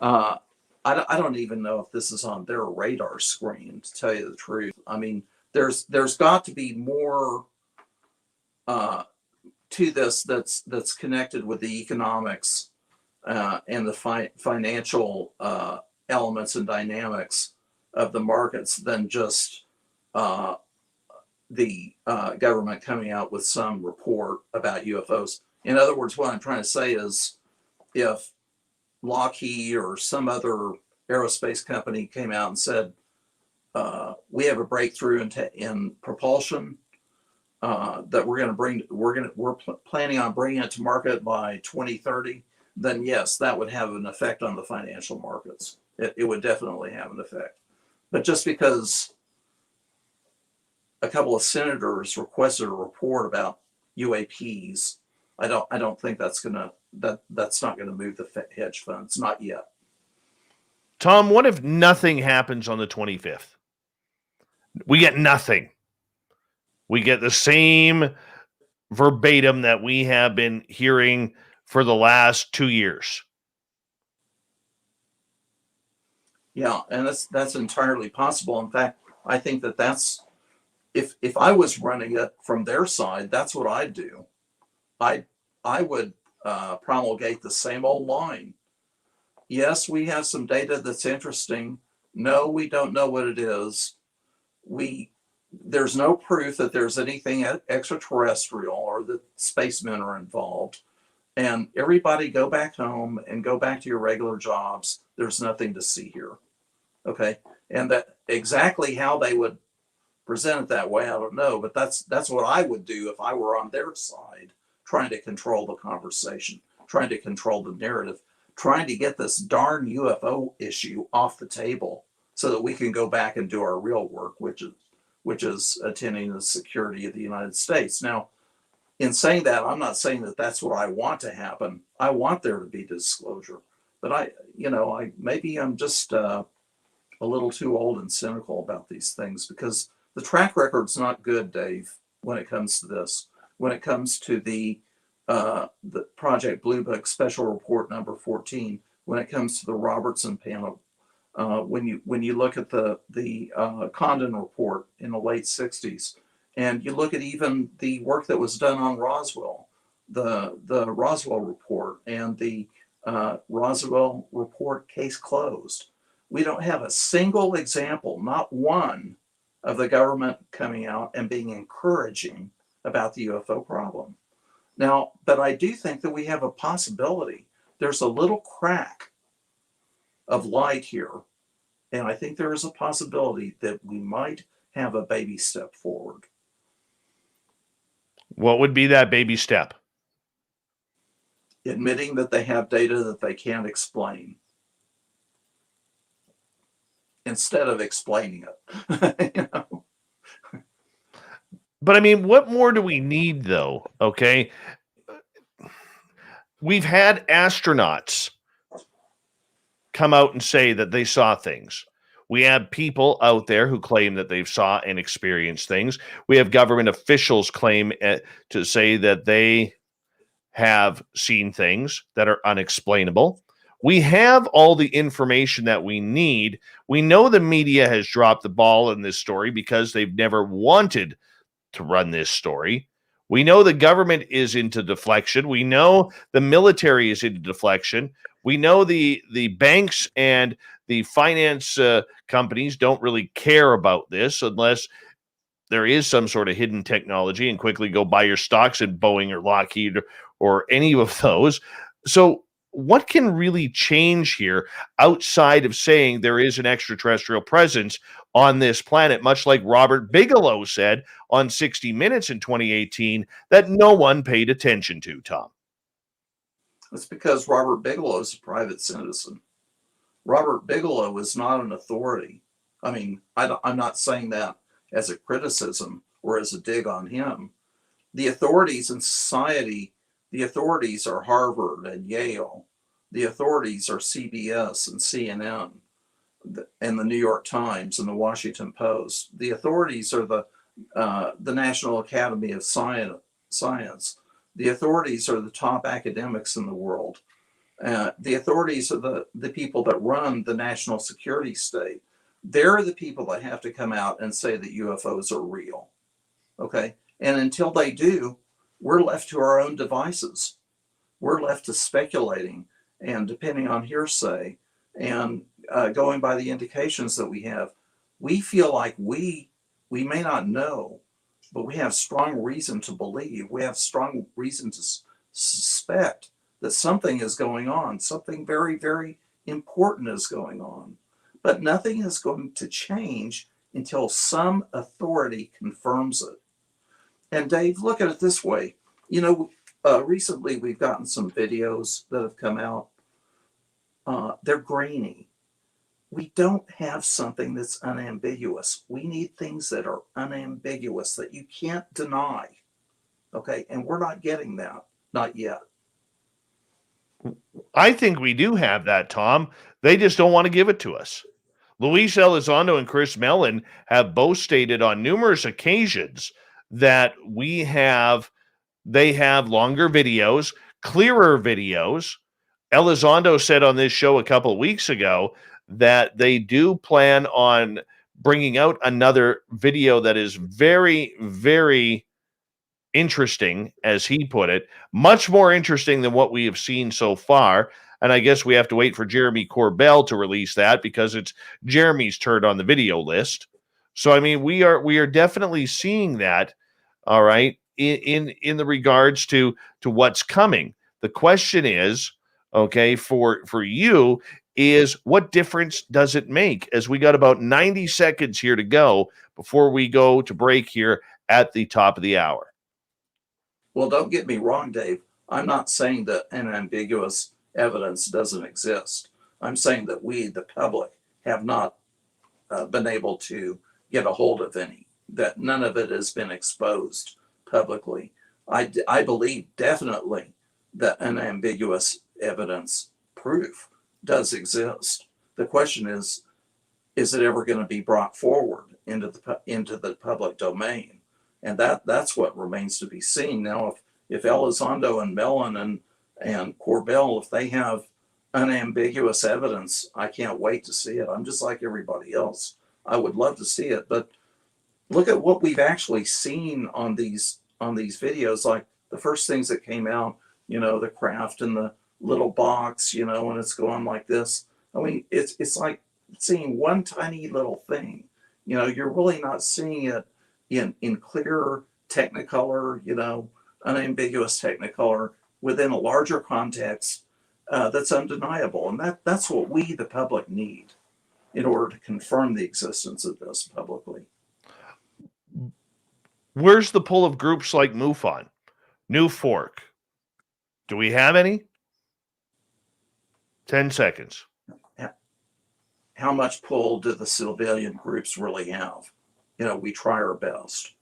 I don't even know if this is on their radar screen, to tell you the truth. I mean, there's got to be more to this that's connected with the economics and the financial elements and dynamics of the markets than just the government coming out with some report about UFOs. In other words, what I'm trying to say is, if Lockheed or some other aerospace company came out and said, we have a breakthrough in propulsion that we're planning on bringing it to market by 2030, then yes, that would have an effect on the financial markets. It would definitely have an effect. But just because a couple of senators requested a report about UAPs, I don't think that's not gonna move the hedge funds, not yet. Tom, what if nothing happens on the 25th? We get nothing. We get the same verbatim that we have been hearing for the last 2 years. Yeah, and that's entirely possible. In fact, I think that's if I was running it from their side, that's what I'd do. I would promulgate the same old line. Yes, we have some data that's interesting. No, we don't know what it is. There's no proof that there's anything extraterrestrial or that spacemen are involved. And everybody go back home and go back to your regular jobs. There's nothing to see here. Okay. And that exactly how they would present it that way, I don't know, but that's what I would do if I were on their side, trying to control the conversation, trying to control the narrative, trying to get this darn UFO issue off the table so that we can go back and do our real work, which is attending the security of the United States. Now, in saying that, I'm not saying that that's what I want to happen. I want there to be disclosure, but maybe I'm just a little too old and cynical about these things, because the track record's not good, Dave, when it comes to this. When it comes to the Project Blue Book Special Report number 14, when it comes to the Robertson panel, when you look at the Condon report in the late 60s, and you look at even the work that was done on Roeswell, the Roeswell report and the Roeswell report case closed. We don't have a single example, not one, of the government coming out and being encouraging about the UFO problem. Now, but I do think that we have a possibility. There's a little crack of light here, and I think there is a possibility that we might have a baby step forward. What would be that baby step? Admitting that they have data that they can't explain, instead of explaining it. You know? But I mean, what more do we need, though? Okay. We've had astronauts come out and say that they saw things. We have people out there who claim that they've saw and experienced things. We have government officials claim to say that they have seen things that are unexplainable. We have all the information that we need. We know the media has dropped the ball in this story because they've never wanted to run this story. We know the government is into deflection. We know the military is into deflection. We know the banks and the finance companies don't really care about this unless there is some sort of hidden technology, and quickly go buy your stocks in Boeing or Lockheed or any of those. So what can really change here outside of saying there is an extraterrestrial presence on this planet, much like Robert Bigelow said on 60 Minutes in 2018 that no one paid attention to, Tom? It's because Robert Bigelow is a private citizen. Robert Bigelow is not an authority. I mean, I'm not saying that as a criticism or as a dig on him. The authorities in society, the authorities are Harvard and Yale. The authorities are CBS and CNN and the New York Times and the Washington Post. The authorities are the National Academy of Science. The authorities are the top academics in the world. The authorities are the people that run the national security state. They're the people that have to come out and say that UFOs are real. Okay? And until they do, we're left to our own devices. We're left to speculating and depending on hearsay and going by the indications that we have. We feel like we may not know, but we have strong reason to believe. We have strong reason to suspect that something is going on. Something very, very important is going on. But nothing is going to change until some authority confirms it. And Dave, look at it this way. You know, recently we've gotten some videos that have come out. They're grainy. We don't have something that's unambiguous. We need things that are unambiguous, that you can't deny. Okay, and we're not getting that, not yet. I think we do have that, Tom. They just don't want to give it to us. Luis Elizondo and Chris Mellon have both stated on numerous occasions that they have longer videos, clearer videos. Elizondo said on this show a couple of weeks ago that they do plan on bringing out another video that is very, very interesting, as he put it, much more interesting than what we have seen so far. And I guess we have to wait for Jeremy Corbell to release that because it's Jeremy's turn on the video list. So, I mean, we are definitely seeing that, all right, in the regards to what's coming. The question is, okay, for you is what difference does it make, as we got about 90 seconds here to go before we go to break here at the top of the hour? Well, don't get me wrong, Dave. I'm not saying that unambiguous evidence doesn't exist. I'm saying that we, the public, have not been able to get a hold of any, that none of it has been exposed publicly. I believe definitely that unambiguous evidence proof does exist. The question is, is it ever going to be brought forward into the public domain? And that's what remains to be seen. Now, if Elizondo and Mellon and Corbell, if they have unambiguous evidence, I can't wait to see it. I'm just like everybody else. I would love to see it, but look at what we've actually seen on these videos. Like the first things that came out, the craft in the little box, and it's going like this. I mean, it's like seeing one tiny little thing. You're really not seeing it in clear Technicolor, unambiguous Technicolor within a larger context that's undeniable, and that's what we, the public, need in order to confirm the existence of this publicly. Where's the pull of groups like MUFON, New Fork? Do we have any? 10 seconds. How much pull do the civilian groups really have? We try our best.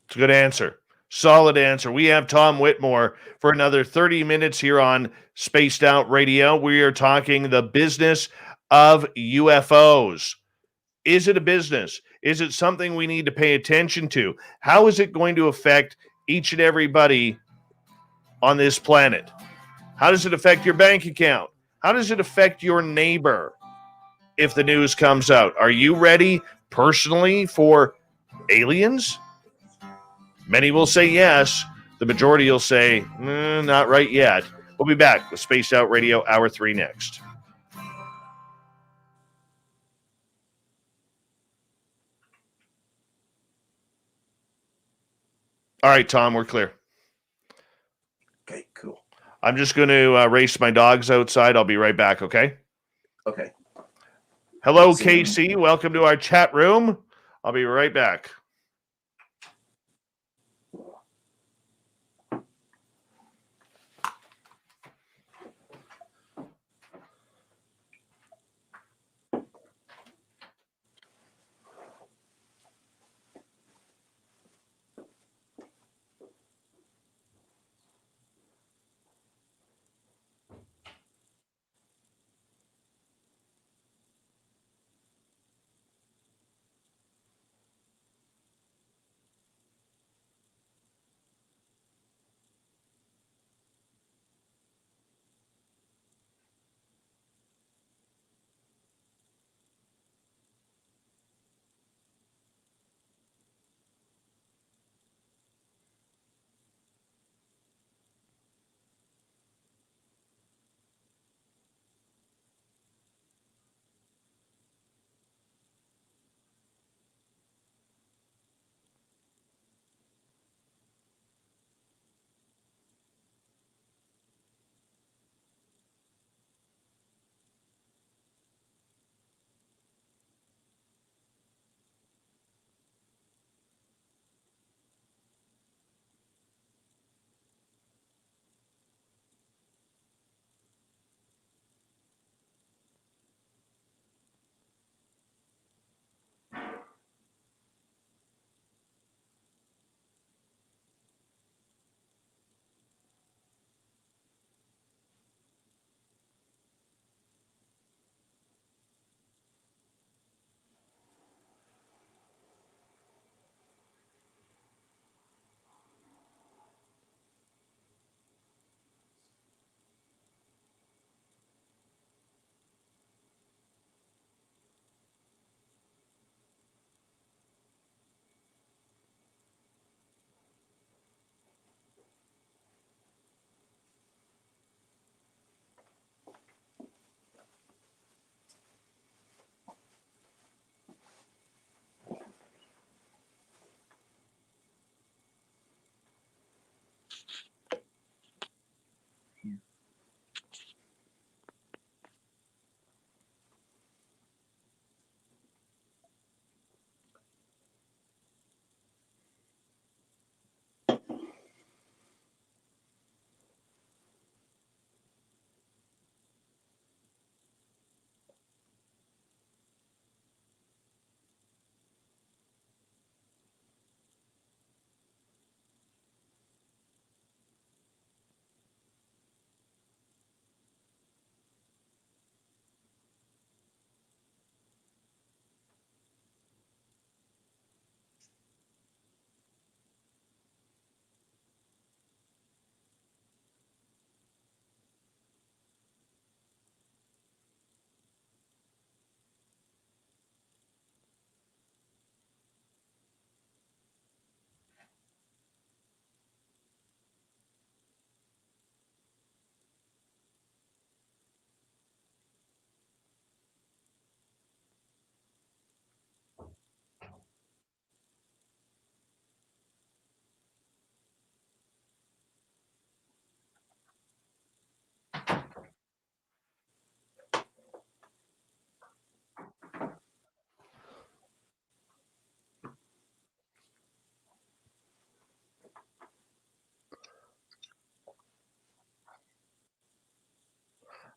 It's a good answer. Solid answer. We have Tom Whitmore for another 30 minutes here on Spaced Out Radio. We are talking the business of UFOs. Is it a business? Is it something we need to pay attention to? How is it going to affect each and everybody on this planet? How does it affect your bank account? How does it affect your neighbor if the news comes out? Are you ready personally for aliens? Many will say yes. The majority will say, not right yet. We'll be back with Spaced Out Radio, Hour 3 next. All right, Tom, we're clear. Okay, cool. I'm just going to race my dogs outside. I'll be right back, okay? Okay. Hello, KC. Welcome to our chat room. I'll be right back.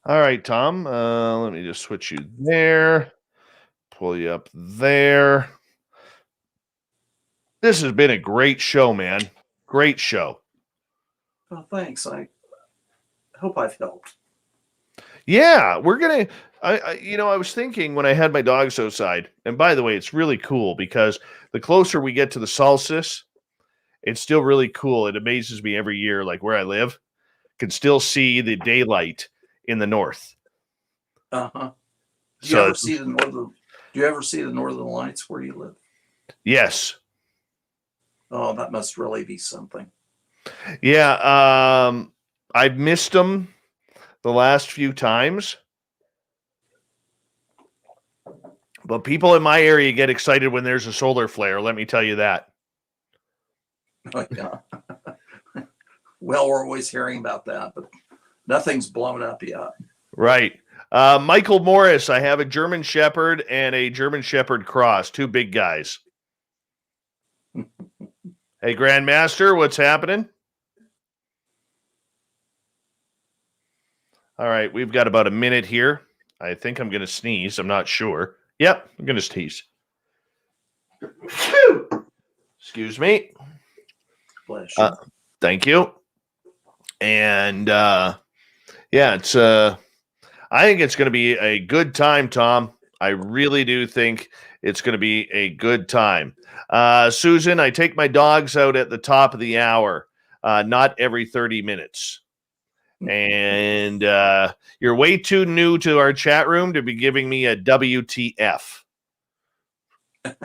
All right, Tom. Let me just switch you there. Pull you up there. This has been a great show, man. Great show. Well, thanks. I hope I've helped. Yeah, we're gonna. I was thinking when I had my dogs outside, and by the way, it's really cool because the closer we get to the solstice, it's still really cool. It amazes me every year, like where I live, can still see the daylight in the north. Uh-huh. Do So you ever see the northern lights where you live? yes, Oh, that must really be something. yeah. I've missed them the last few times, but people in my area get excited when there's a solar flare. Let me tell you that. Oh, yeah. Well, we're always hearing about that, but nothing's blown up yet. Right. Michael Morris, I have a German Shepherd and a German Shepherd Cross, two big guys. Hey, Grandmaster, what's happening? All right, we've got about a minute here. I think I'm going to sneeze. I'm not sure. Yep, I'm going to sneeze. Excuse me. Bless you. Thank you. And yeah, it's I think it's going to be a good time, Tom. I really do think it's going to be a good time. Susan, I take my dogs out at the top of the hour, not every 30 minutes. And you're way too new to our chat room to be giving me a WTF.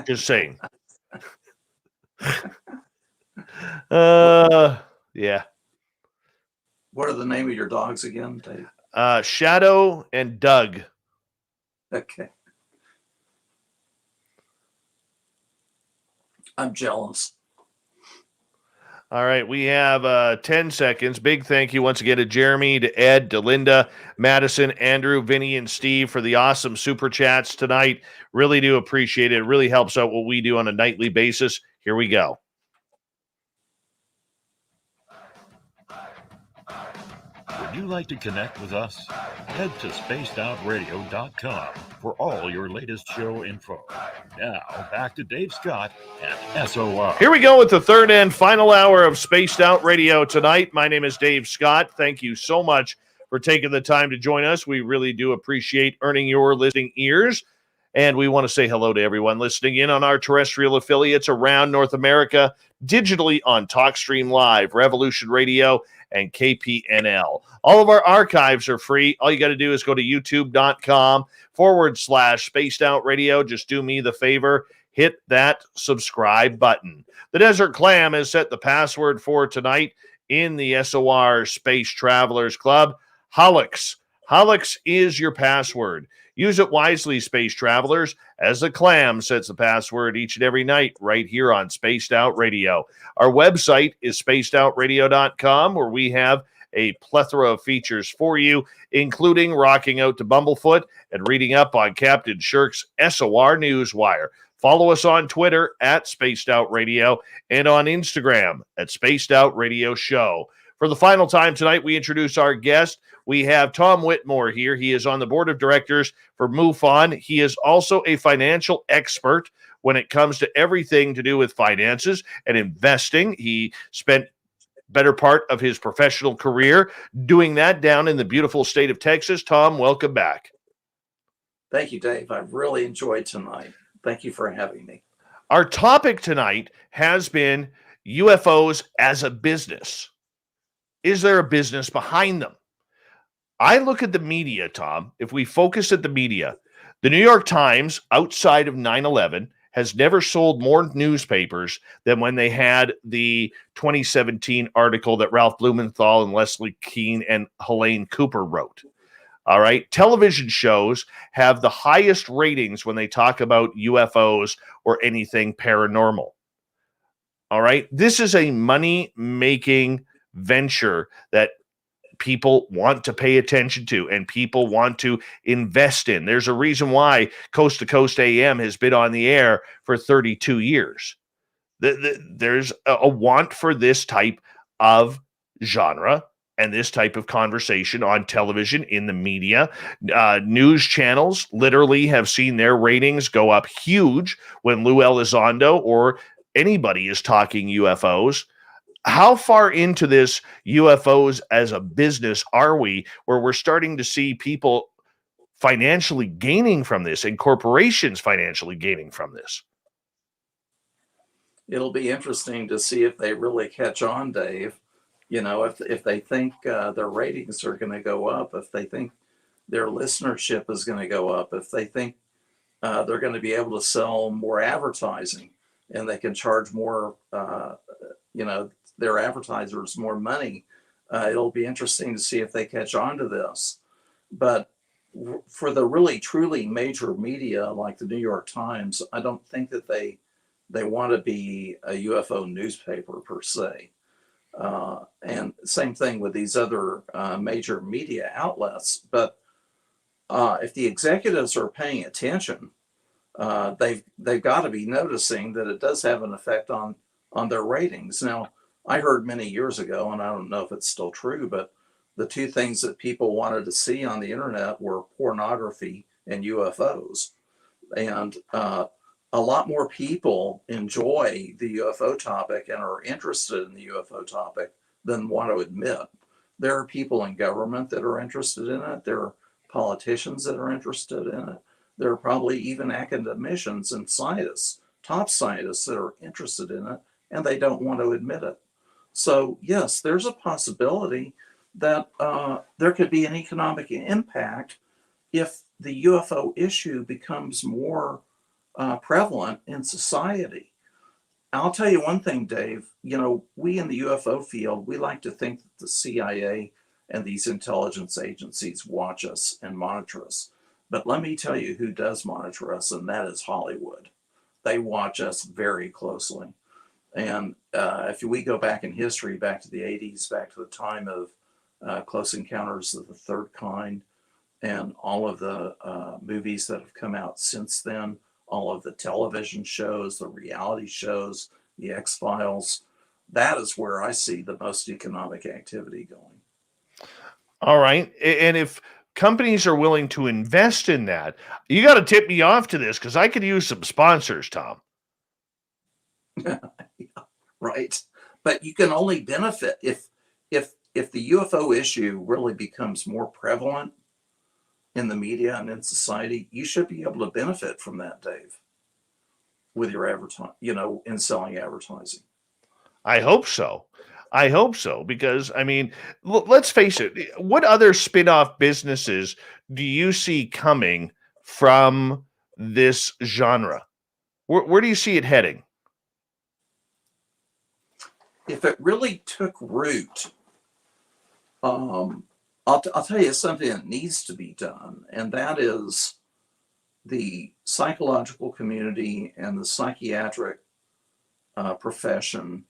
Just saying. Yeah. What are the name of your dogs again, Dave? Shadow and Doug. Okay. I'm jealous. All right, we have 10 seconds. Big thank you once again to Jeremy, to Ed, to Linda, Madison, Andrew, Vinny, and Steve for the awesome super chats tonight. Really do appreciate it. It really helps out what we do on a nightly basis. Here we go. Would you like to connect with us? Head to spacedoutradio.com for all your latest show info. Now, back to Dave Scott and SOR. Here we go with the third and final hour of Spaced Out Radio tonight. My name is Dave Scott. Thank you so much for taking the time to join us. We really do appreciate earning your listening ears. And we want to say hello to everyone listening in on our terrestrial affiliates around North America, digitally on TalkStream Live, Revolution Radio, and KPNL. All of our archives are free. All you got to do is go to youtube.com/Spaced Out Radio. Just do me the favor, hit that subscribe button. The Desert Clam has set the password for tonight in the SOR Space Travelers Club. Holix. Holix is your password. Use it wisely, space travelers, as the Clam sets the password each and every night right here on Spaced Out Radio. Our website is spacedoutradio.com, where we have a plethora of features for you, including rocking out to Bumblefoot and reading up on Captain Shirk's SOR Newswire. Follow us on Twitter at Spaced Out Radio and on Instagram at Spaced Out Radio Show. For the final time tonight, we introduce our guest. We have Tom Whitmore here. He is on the board of directors for MUFON. He is also a financial expert when it comes to everything to do with finances and investing. He spent better part of his professional career doing that down in the beautiful state of Texas. Tom, welcome back. Thank you, Dave. I've really enjoyed tonight. Thank you for having me. Our topic tonight has been UFOs as a business. Is there a business behind them? I look at the media, Tom. If we focus at the media, the New York Times, outside of 9/11, has never sold more newspapers than when they had the 2017 article that Ralph Blumenthal and Leslie Kean and Helene Cooper wrote. All right. Television shows have the highest ratings when they talk about UFOs or anything paranormal. All right. This is a money-making venture that people want to pay attention to and people want to invest in. There's a reason why Coast to Coast AM has been on the air for 32 years. There's a want for this type of genre and this type of conversation on television, in the media. News channels literally have seen their ratings go up huge when Lou Elizondo or anybody is talking UFOs. How far into this UFOs as a business are we, where we're starting to see people financially gaining from this and corporations financially gaining from this? It'll be interesting to see if they really catch on, Dave. If they think their ratings are going to go up, if they think their listenership is going to go up, if they think they're going to be able to sell more advertising and they can charge more, their advertisers more money. It'll be interesting to see if they catch on to this. But for the really truly major media like the New York Times, I don't think that they want to be a UFO newspaper per se. And same thing with these other major media outlets. But if the executives are paying attention, they've got to be noticing that it does have an effect on their ratings. Now, I heard many years ago, and I don't know if it's still true, but the two things that people wanted to see on the internet were pornography and UFOs. And a lot more people enjoy the UFO topic and are interested in the UFO topic than want to admit. There are people in government that are interested in it. There are politicians that are interested in it. There are probably even academicians and scientists, top scientists, that are interested in it, and they don't want to admit it. So yes, there's a possibility that there could be an economic impact if the UFO issue becomes more prevalent in society. I'll tell you one thing, Dave. We in the UFO field, we like to think that the CIA and these intelligence agencies watch us and monitor us. But let me tell you who does monitor us, and that is Hollywood. They watch us very closely. And if we go back in history, back to the 80s, back to the time of Close Encounters of the Third Kind, and all of the movies that have come out since then, all of the television shows, the reality shows, the X-Files, that is where I see the most economic activity going. All right. And if companies are willing to invest in that, you got to tip me off to this, because I could use some sponsors, Tom. Yeah, right. But you can only benefit if the UFO issue really becomes more prevalent in the media and in society. You should be able to benefit from that, Dave, with your advertising, in selling advertising. I hope so. Because, I mean, let's face it. What other spin-off businesses do you see coming from this genre? Where do you see it heading? If it really took root, I'll tell you something that needs to be done, and that is the psychological community and the psychiatric profession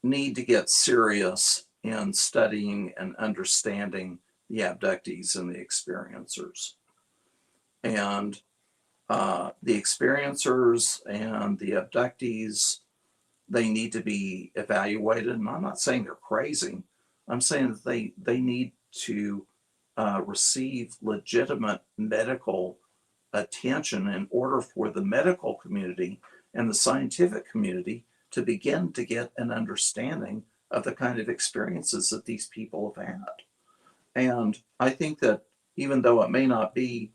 need to get serious in studying and understanding the abductees and the experiencers. And the experiencers and the abductees, they need to be evaluated. And I'm not saying they're crazy. I'm saying that they need to receive legitimate medical attention in order for the medical community and the scientific community to begin to get an understanding of the kind of experiences that these people have had. And I think that even though it may not be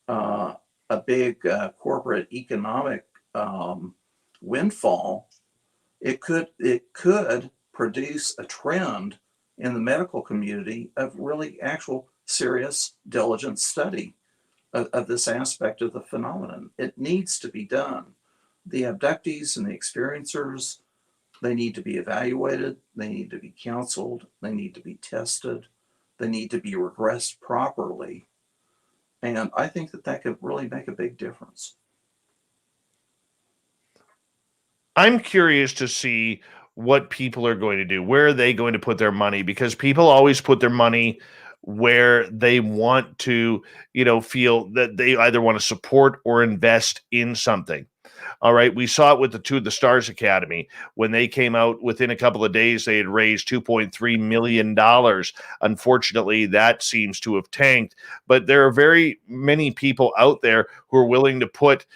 a big corporate economic windfall, it could produce a trend in the medical community of really actual serious, diligent study of this aspect of the phenomenon. It needs to be done. The abductees and the experiencers, they need to be evaluated, they need to be counseled, they need to be tested, they need to be regressed properly. And I think that could really make a big difference. I'm curious to see what people are going to do. Where are they going to put their money? Because people always put their money where they want to, feel that they either want to support or invest in something. All right. We saw it with the Stars Academy when they came out within a couple of days, they had raised $2.3 million. Unfortunately, that seems to have tanked. But there are very many people out there who are willing to put,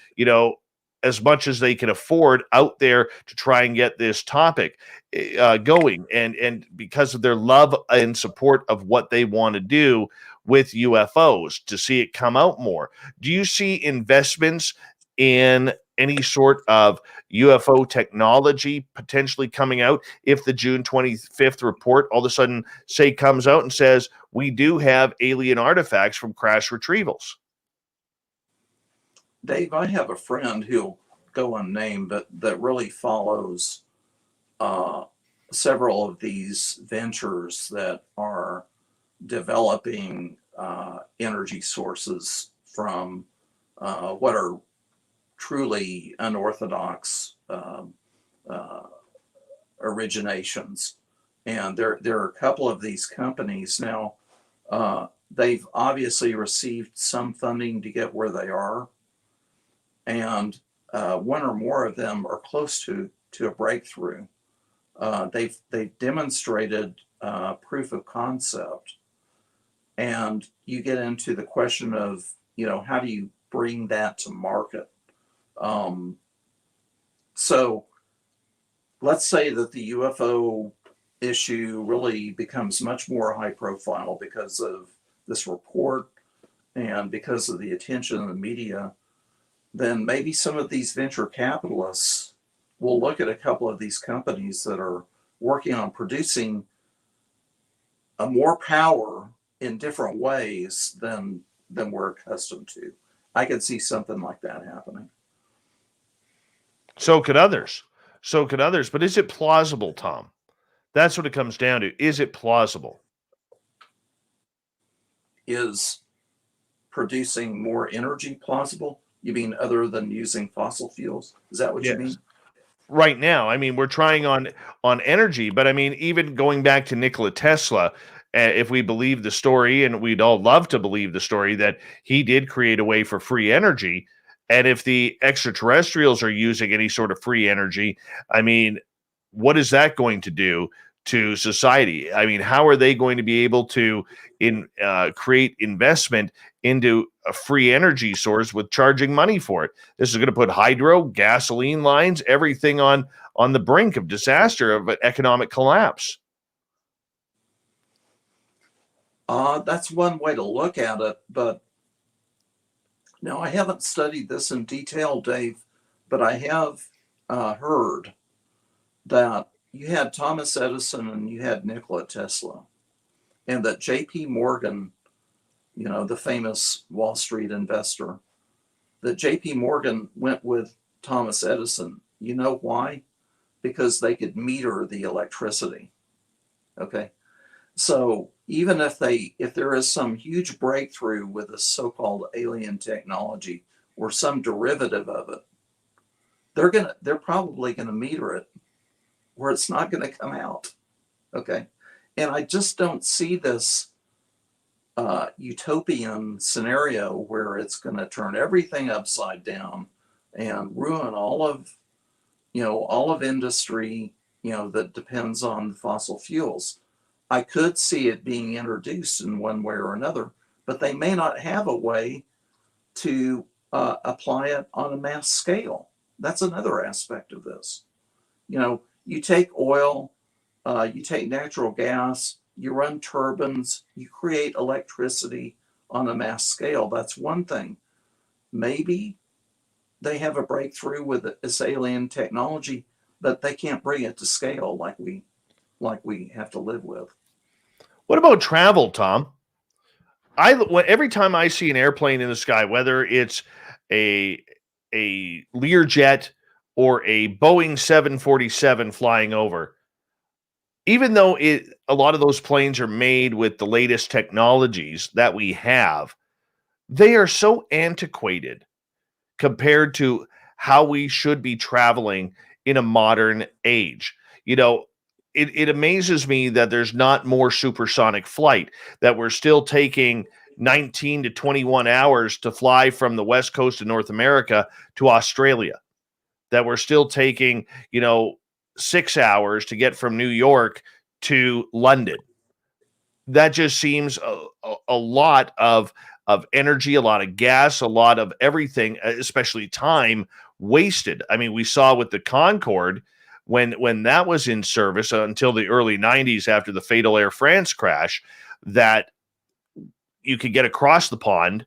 as much as they can afford out there to try and get this topic going. And because of their love and support of what they want to do with UFOs to see it come out more. Do you see investments in any sort of UFO technology potentially coming out if the June 25th report all of a sudden, say, comes out and says, we do have alien artifacts from crash retrievals? Dave, I have a friend who'll go unnamed, but that really follows several of these ventures that are developing energy sources from what are truly unorthodox originations. And there are a couple of these companies now. They've obviously received some funding to get where they are. And one or more of them are close to a breakthrough. They've demonstrated proof of concept. And you get into the question of, how do you bring that to market? So let's say that the UFO issue really becomes much more high profile because of this report and because of the attention of the media. Then maybe some of these venture capitalists will look at a couple of these companies that are working on producing more power in different ways than we're accustomed to. I could see something like that happening. So could others. But is it plausible, Tom? That's what it comes down to. Is it plausible? Is producing more energy plausible? You mean other than using fossil fuels? Is that what you mean? Right now, we're trying on energy, but even going back to Nikola Tesla, if we believe the story, and we'd all love to believe the story, that he did create a way for free energy. And if the extraterrestrials are using any sort of free energy, what is that going to do to society? How are they going to be able to create investment into a free energy source with charging money for it? This is going to put hydro, gasoline lines, everything on the brink of disaster, of an economic collapse. That's one way to look at it, but now I haven't studied this in detail, Dave, but I have heard that you had Thomas Edison and you had Nikola Tesla, and that J.P. Morgan, the famous Wall Street investor, that J.P. Morgan went with Thomas Edison. You know why? Because they could meter the electricity. Okay. So even if there is some huge breakthrough with a so-called alien technology or some derivative of it, they're probably gonna meter it where it's not gonna come out. Okay. And I just don't see this utopian scenario where it's going to turn everything upside down and ruin all of industry, that depends on fossil fuels. I could see it being introduced in one way or another, but they may not have a way to apply it on a mass scale. That's another aspect of this. You take oil, you take natural gas, you run turbines, you create electricity on a mass scale. That's one thing. Maybe they have a breakthrough with this alien technology, but they can't bring it to scale like we have to live with. What about travel, Tom? Every time I see an airplane in the sky, whether it's a Learjet or a Boeing 747 flying over, even though a lot of those planes are made with the latest technologies that we have, they are so antiquated compared to how we should be traveling in a modern age. it amazes me that there's not more supersonic flight, that we're still taking 19 to 21 hours to fly from the west coast of North America to Australia, that we're still taking, 6 hours to get from New York to London. That just seems a lot of energy, a lot of gas, a lot of everything, especially time wasted. I mean, we saw with the Concorde when that was in service until the early 90s after the fatal Air France crash, that you could get across the pond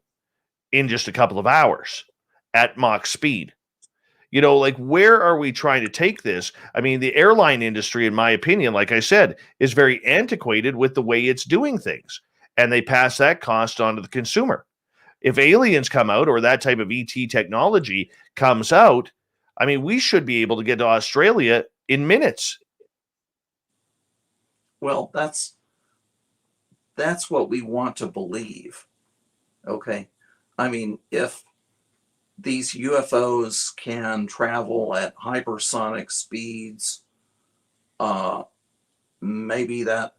in just a couple of hours at Mach speed. Like, where are we trying to take this? I mean, the airline industry, in my opinion, like I said, is very antiquated with the way it's doing things, and they pass that cost on to the consumer. If aliens come out, or that type of ET technology comes out, I mean, we should be able to get to Australia in minutes. Well, that's what we want to believe. Okay. I mean, if these UFOs can travel at hypersonic speeds, maybe that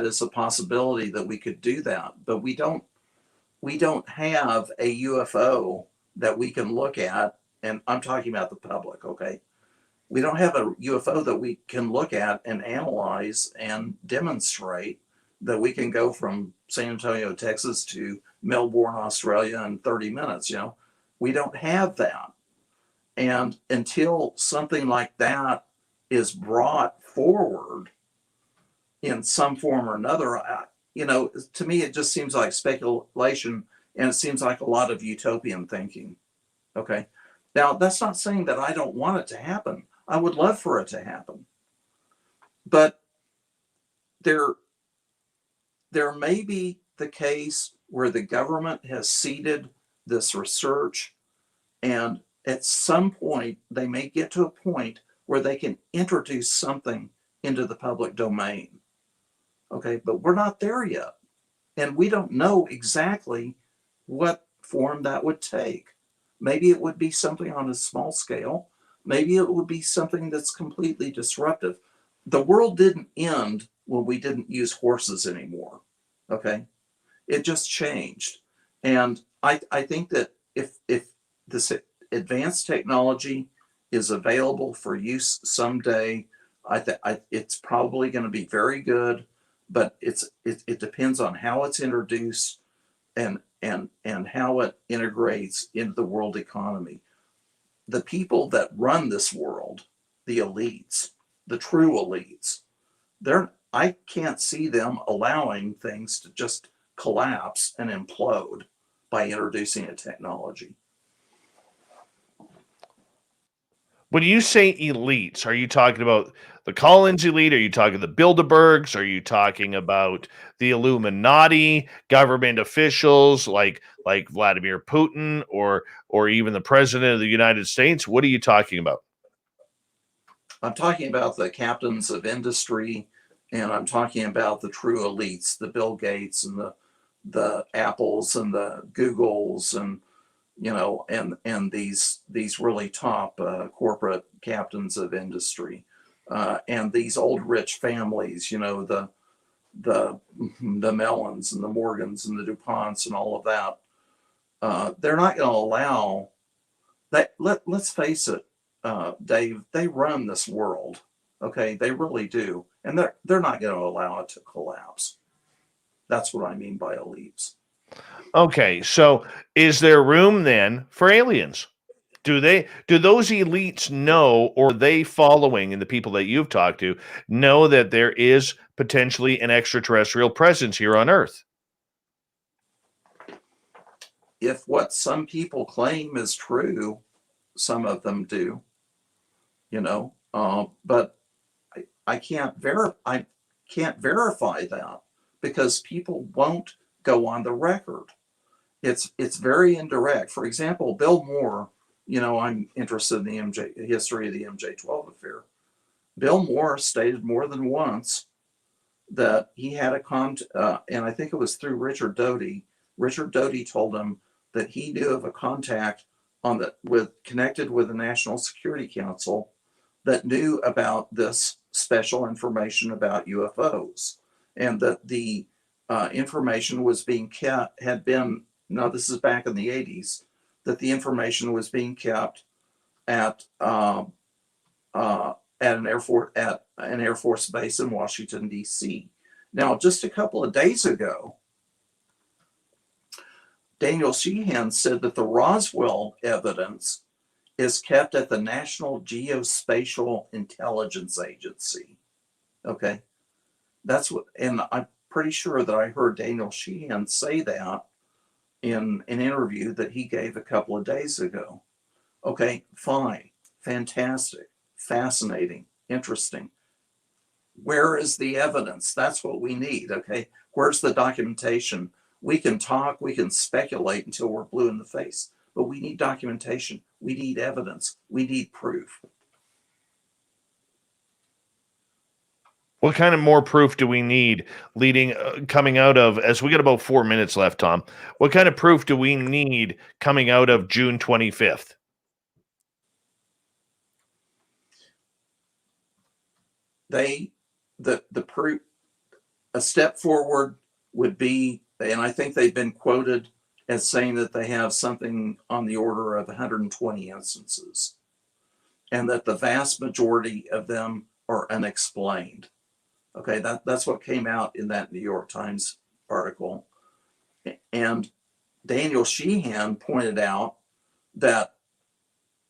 is a possibility that we could do that. But we don't have a UFO that we can look at, and I'm talking about the public, okay? We don't have a UFO that we can look at and analyze and demonstrate that we can go from San Antonio, Texas to Melbourne, Australia in 30 minutes, We don't have that. And until something like that is brought forward in some form or another, to me, it just seems like speculation, and it seems like a lot of utopian thinking. Okay. Now, that's not saying that I don't want it to happen. I would love for it to happen. But there may be the case where the government has seeded this research, and at some point they may get to a point where they can introduce something into the public domain. Okay, but we're not there yet, and we don't know exactly what form that would take. Maybe it would be something on a small scale. Maybe it would be something that's completely disruptive. The world didn't end when we didn't use horses anymore. Okay, it just changed. And I think that if this advanced technology is available for use someday, it's probably going to be very good, but it depends on how it's introduced and how it integrates into the world economy. The people that run this world, the elites, the true elites, I can't see them allowing things to just collapse and implode by introducing a technology. When you say elites, are you talking about the Collins elite? Are you talking the Bilderbergs? Are you talking about the Illuminati, government officials like Vladimir Putin, or even the president of the United States? What are you talking about? I'm talking about the captains of industry, and I'm talking about the true elites, the Bill Gates and the Apples and the Googles, and and these really top corporate captains of industry, and these old rich families, the Mellons and the Morgans and the DuPonts and all of that. They're not going to allow that. Let's face it, Dave. They run this world. Okay, they really do, and they're not going to allow it to collapse. That's what I mean by elites. Okay, so is there room then for aliens? Do those elites know, or they following, and the people that you've talked to know, that there is potentially an extraterrestrial presence here on Earth? If what some people claim is true, some of them do, but I can't verify that, because people won't go on the record. It's very indirect. For example, Bill Moore, I'm interested in the history of the MJ-12 affair. Bill Moore stated more than once that he had and I think it was through Richard Doty. Richard Doty told him that he knew of a contact connected with the National Security Council that knew about this special information about UFOs, and that the information was being kept, now this is back in the 80s, that the information was being kept at an Air Force base in Washington, D.C. Now, just a couple of days ago, Daniel Sheehan said that the Roeswell evidence is kept at the National Geospatial Intelligence Agency. Okay, that's what, and I'm pretty sure that I heard Daniel Sheehan say that in an interview that he gave a couple of days ago. Okay, fine, fantastic, fascinating, interesting. Where is the evidence? That's what we need. Okay, where's the documentation? We can talk, we can speculate until we're blue in the face, but we need documentation. We need evidence. We need proof. What kind of more proof do we need coming out of, as we got about 4 minutes left, Tom, what kind of proof do we need coming out of June 25th? The proof, a step forward would be, and I think they've been quoted as saying that they have something on the order of 120 instances, and that the vast majority of them are unexplained. Okay, that's what came out in that New York Times article. And Daniel Sheehan pointed out that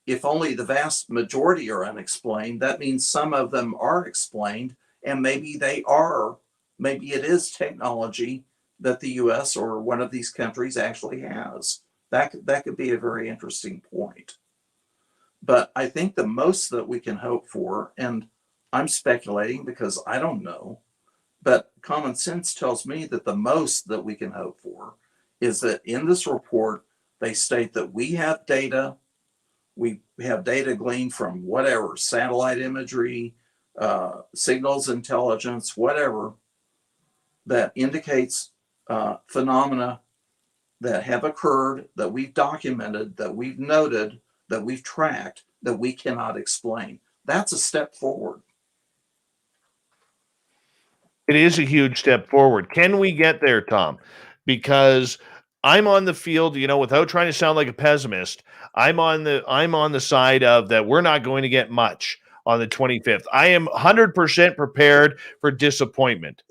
if only the vast majority are unexplained, that means some of them are explained, and maybe it is technology that the US or one of these countries actually has. That could be a very interesting point. But I think the most that we can hope for, and I'm speculating because I don't know, but common sense tells me that the most that we can hope for is that in this report, they state that we have data gleaned from whatever, satellite imagery, signals intelligence, whatever, that indicates phenomena that have occurred, that we've documented, that we've noted, that we've tracked, that we cannot explain. That's a step forward. It is a huge step forward. Can we get there, Tom? Because I'm on the field, without trying to sound like a pessimist, I'm on the side of that we're not going to get much on the 25th. I am 100% prepared for disappointment.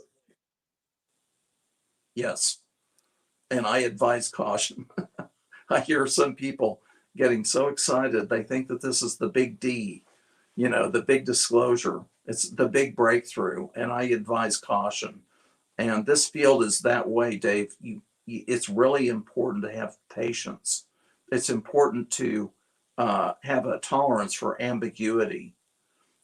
Yes. And I advise caution. I hear some people getting so excited. They think that this is the big D, the big disclosure. It's the big breakthrough. And I advise caution. And this field is that way, Dave. It's really important to have patience. It's important to have a tolerance for ambiguity.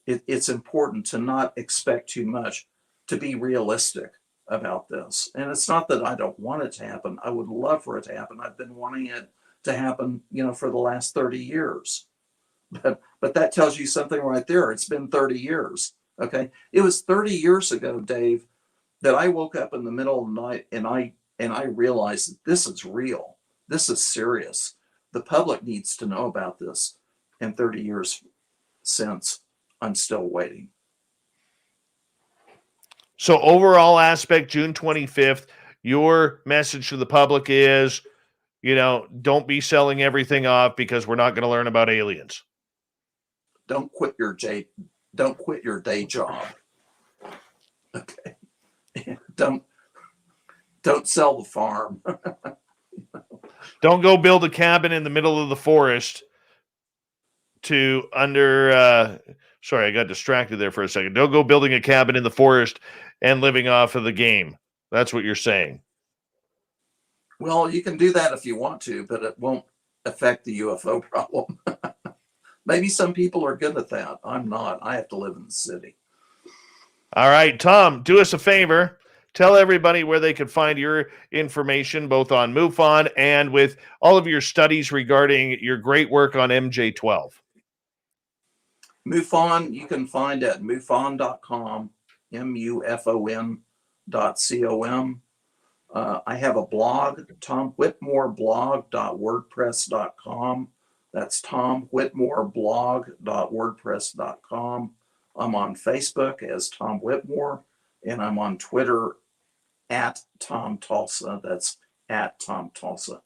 It's important to not expect too much, to be realistic about this. And it's not that I don't want it to happen. I would love for it to happen. I've been wanting it to happen, for the last 30 years. But that tells you something right there. It's been 30 years. Okay. It was 30 years ago, Dave, that I woke up in the middle of the night and I realized that this is real. This is serious. The public needs to know about this. And 30 years since, I'm still waiting. So overall aspect, June 25th, your message to the public is, don't be selling everything off because we're not going to learn about aliens. Don't quit your day job. Okay. Don't sell the farm. Don't go build a cabin in the middle of the forest sorry, I got distracted there for a second. Don't go building a cabin in the forest and living off of the game. That's what you're saying. Well, you can do that if you want to, but it won't affect the UFO problem. Maybe some people are good at that. I'm not. I have to live in the city. All right, Tom, do us a favor. Tell everybody where they could find your information, both on MUFON and with all of your studies regarding your great work on MJ12. MUFON, you can find at MUFON.com, MUFON.com. I have a blog, TomWhitmoreblog.wordpress.com. That's TomWhitmoreblog.wordpress.com. I'm on Facebook as Tom Whitmore, and I'm on Twitter at Tom Tulsa. That's at Tom Tulsa.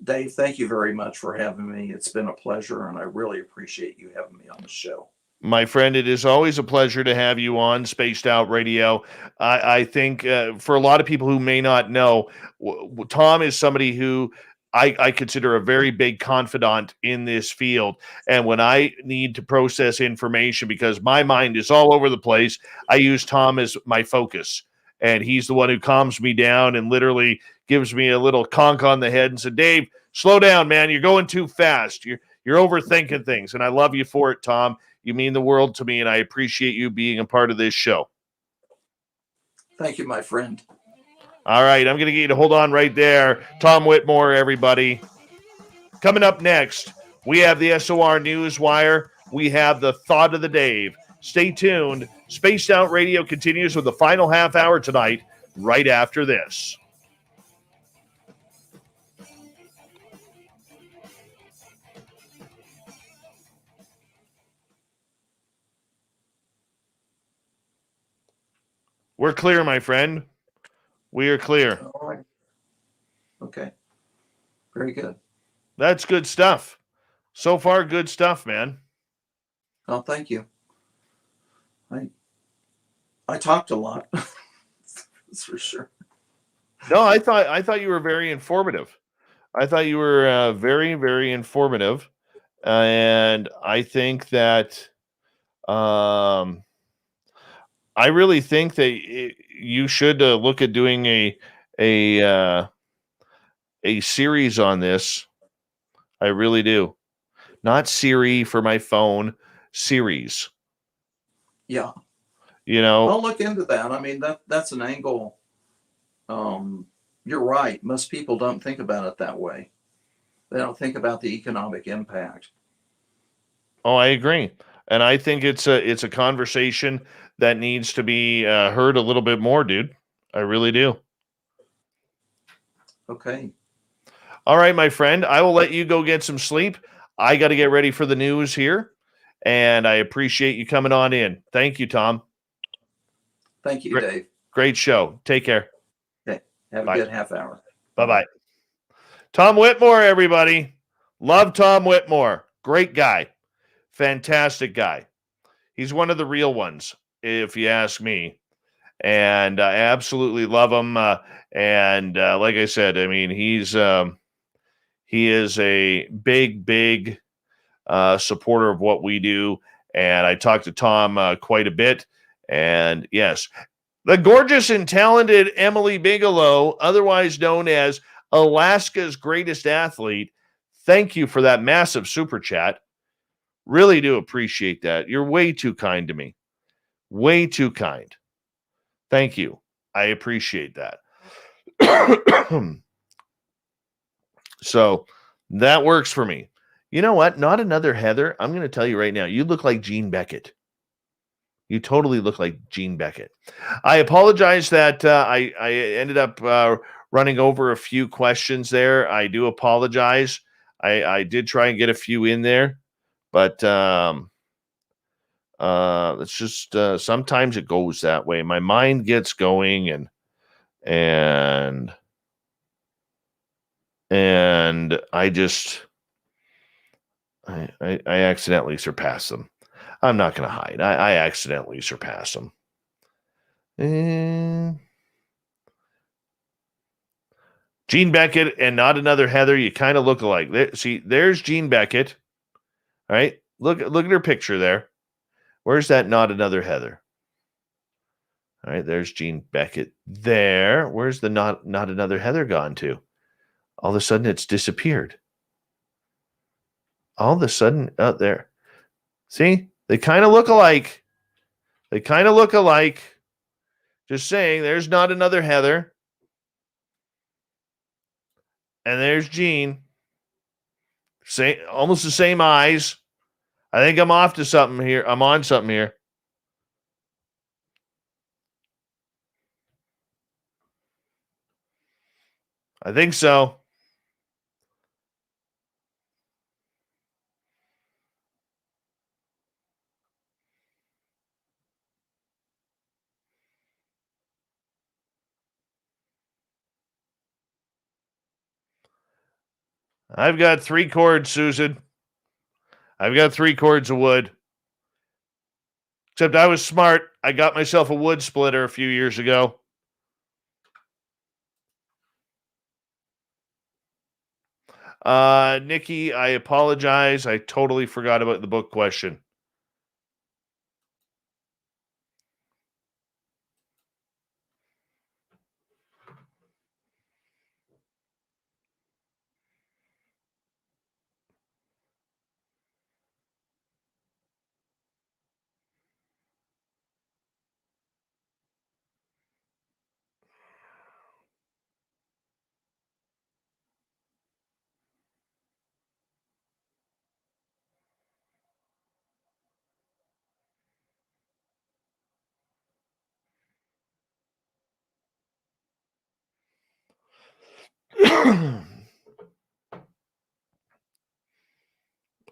Dave, thank you very much for having me. It's been a pleasure, and I really appreciate you having me on the show. My friend, it is always a pleasure to have you on Spaced Out Radio. I think for a lot of people who may not know, Tom is somebody who I consider a very big confidant in this field. And when I need to process information, because my mind is all over the place, I use Tom as my focus. And he's the one who calms me down and literally gives me a little conk on the head and said, Dave, slow down, man. You're going too fast. You're overthinking things. And I love you for it, Tom. You mean the world to me, and I appreciate you being a part of this show. Thank you, my friend. All right, I'm going to get you to hold on right there. Tom Whitmore, everybody. Coming up next, we have the SOR Newswire. We have the Thought of the Dave. Stay tuned. Spaced Out Radio continues with the final half hour tonight, right after this. We're clear, my friend. We are clear. All right. Okay. Very good. That's good stuff. So far, good stuff, man. Oh, thank you. I talked a lot. That's for sure. No, I thought you were very informative. I thought you were very, very informative. And I think that I really think that you should look at doing a series on this. I really do. Not Siri for my phone, series. Yeah. You know, I'll look into that. I mean, that's an angle. You're right. Most people don't think about it that way. They don't think about the economic impact. oh, I agree. And I think it's a conversation that needs to be heard a little bit more, dude. I really do. Okay. All right, my friend. I will let you go get some sleep. I got to get ready for the news here. And I appreciate you coming on in. Thank you, Tom. Thank you, Great, Dave. great show. Take care. Okay. Have Bye. a good half hour. Bye-bye. Tom Whitmore, everybody. Love Tom Whitmore. Great guy. Fantastic guy. He's one of the real ones, if you ask me. And I absolutely love him. And like I said, I mean, he is a big supporter of what we do. And I talked to Tom quite a bit. And yes, the gorgeous and talented Emily Bigelow, otherwise known as Alaska's greatest athlete. Thank you for that massive super chat. Really do appreciate that. You're way too kind to me. Way too kind. Thank you. I appreciate that. So that works for me. You know what? Not another Heather. I'm going to tell you right now, you look like Jean Beckett. You totally look like Jean Beckett. I apologize that I ended up running over a few questions there. I do apologize. I did try and get a few in there, but it's just sometimes it goes that way. My mind gets going and I just I accidentally surpass them. I'm not going to hide. I accidentally surpass them. Jean Beckett and not another Heather. You kind of look alike. There's Jean Beckett. All right. Look at her picture there. Where's that not another Heather? All right. There's Jean Beckett there. Where's the not another Heather gone to? All of a sudden it's disappeared. All of a sudden out there. See? They kind of look alike. Just saying, there's not another Heather. And there's Jean. Almost the same eyes. I think I'm off to something here. I'm on something here. I think so. I've got 3 cords, Susan. I've got 3 cords of wood. Except I was smart. I got myself a wood splitter a few years ago. Nikki, I apologize. I totally forgot about the book question.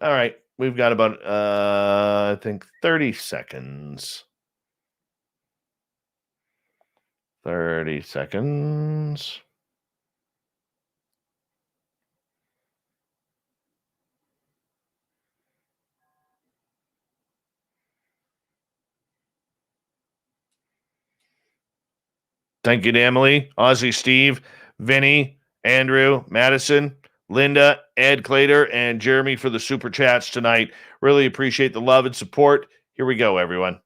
All right. We've got about, I think, 30 seconds. 30 seconds. Thank you to Emily, Ozzy, Steve, Vinny, Andrew, Madison, Linda, Ed Clater, and Jeremy for the super chats tonight. Really appreciate the love and support. Here we go, everyone.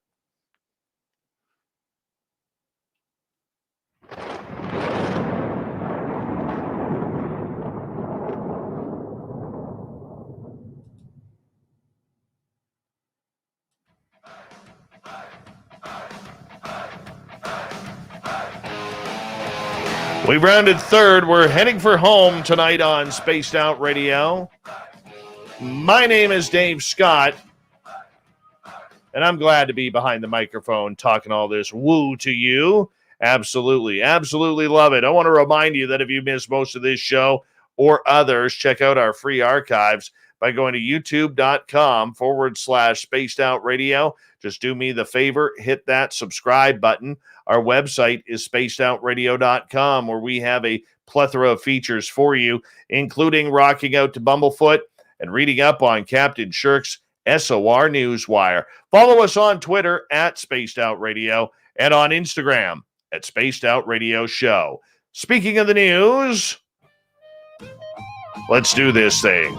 We rounded third. We're heading for home tonight on Spaced Out Radio. My name is Dave Scott, and I'm glad to be behind the microphone talking all this woo to you. Absolutely, absolutely love it. I want to remind you that if you missed most of this show or others, check out our free archives by going to youtube.com/Spaced Out Radio. Just do me the favor, hit that subscribe button. Our website is spacedoutradio.com, where we have a plethora of features for you, including rocking out to Bumblefoot and reading up on Captain Shirk's SOR Newswire. Follow us on Twitter at Spaced Out Radio and on Instagram at Spaced Out Radio Show. Speaking of the news, let's do this thing.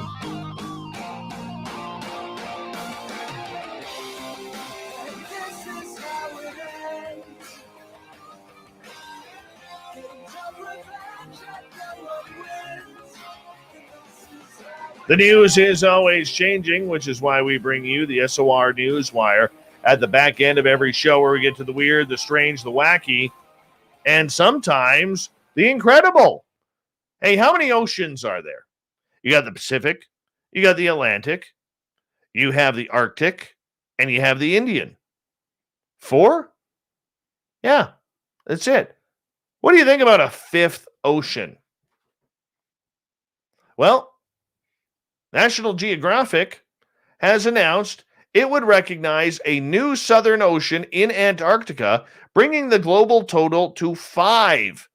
The news is always changing, which is why we bring you the SOR Newswire at the back end of every show, where we get to the weird, the strange, the wacky, and sometimes the incredible. Hey, how many oceans are there? You got the Pacific, you got the Atlantic, you have the Arctic, and you have the Indian. 4? Yeah, that's it. What do you think about a 5th ocean? Well, National Geographic has announced it would recognize a new southern ocean in Antarctica, bringing the global total to 5.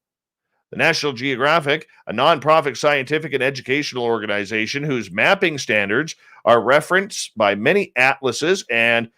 The National Geographic, a nonprofit scientific and educational organization whose mapping standards are referenced by many atlases and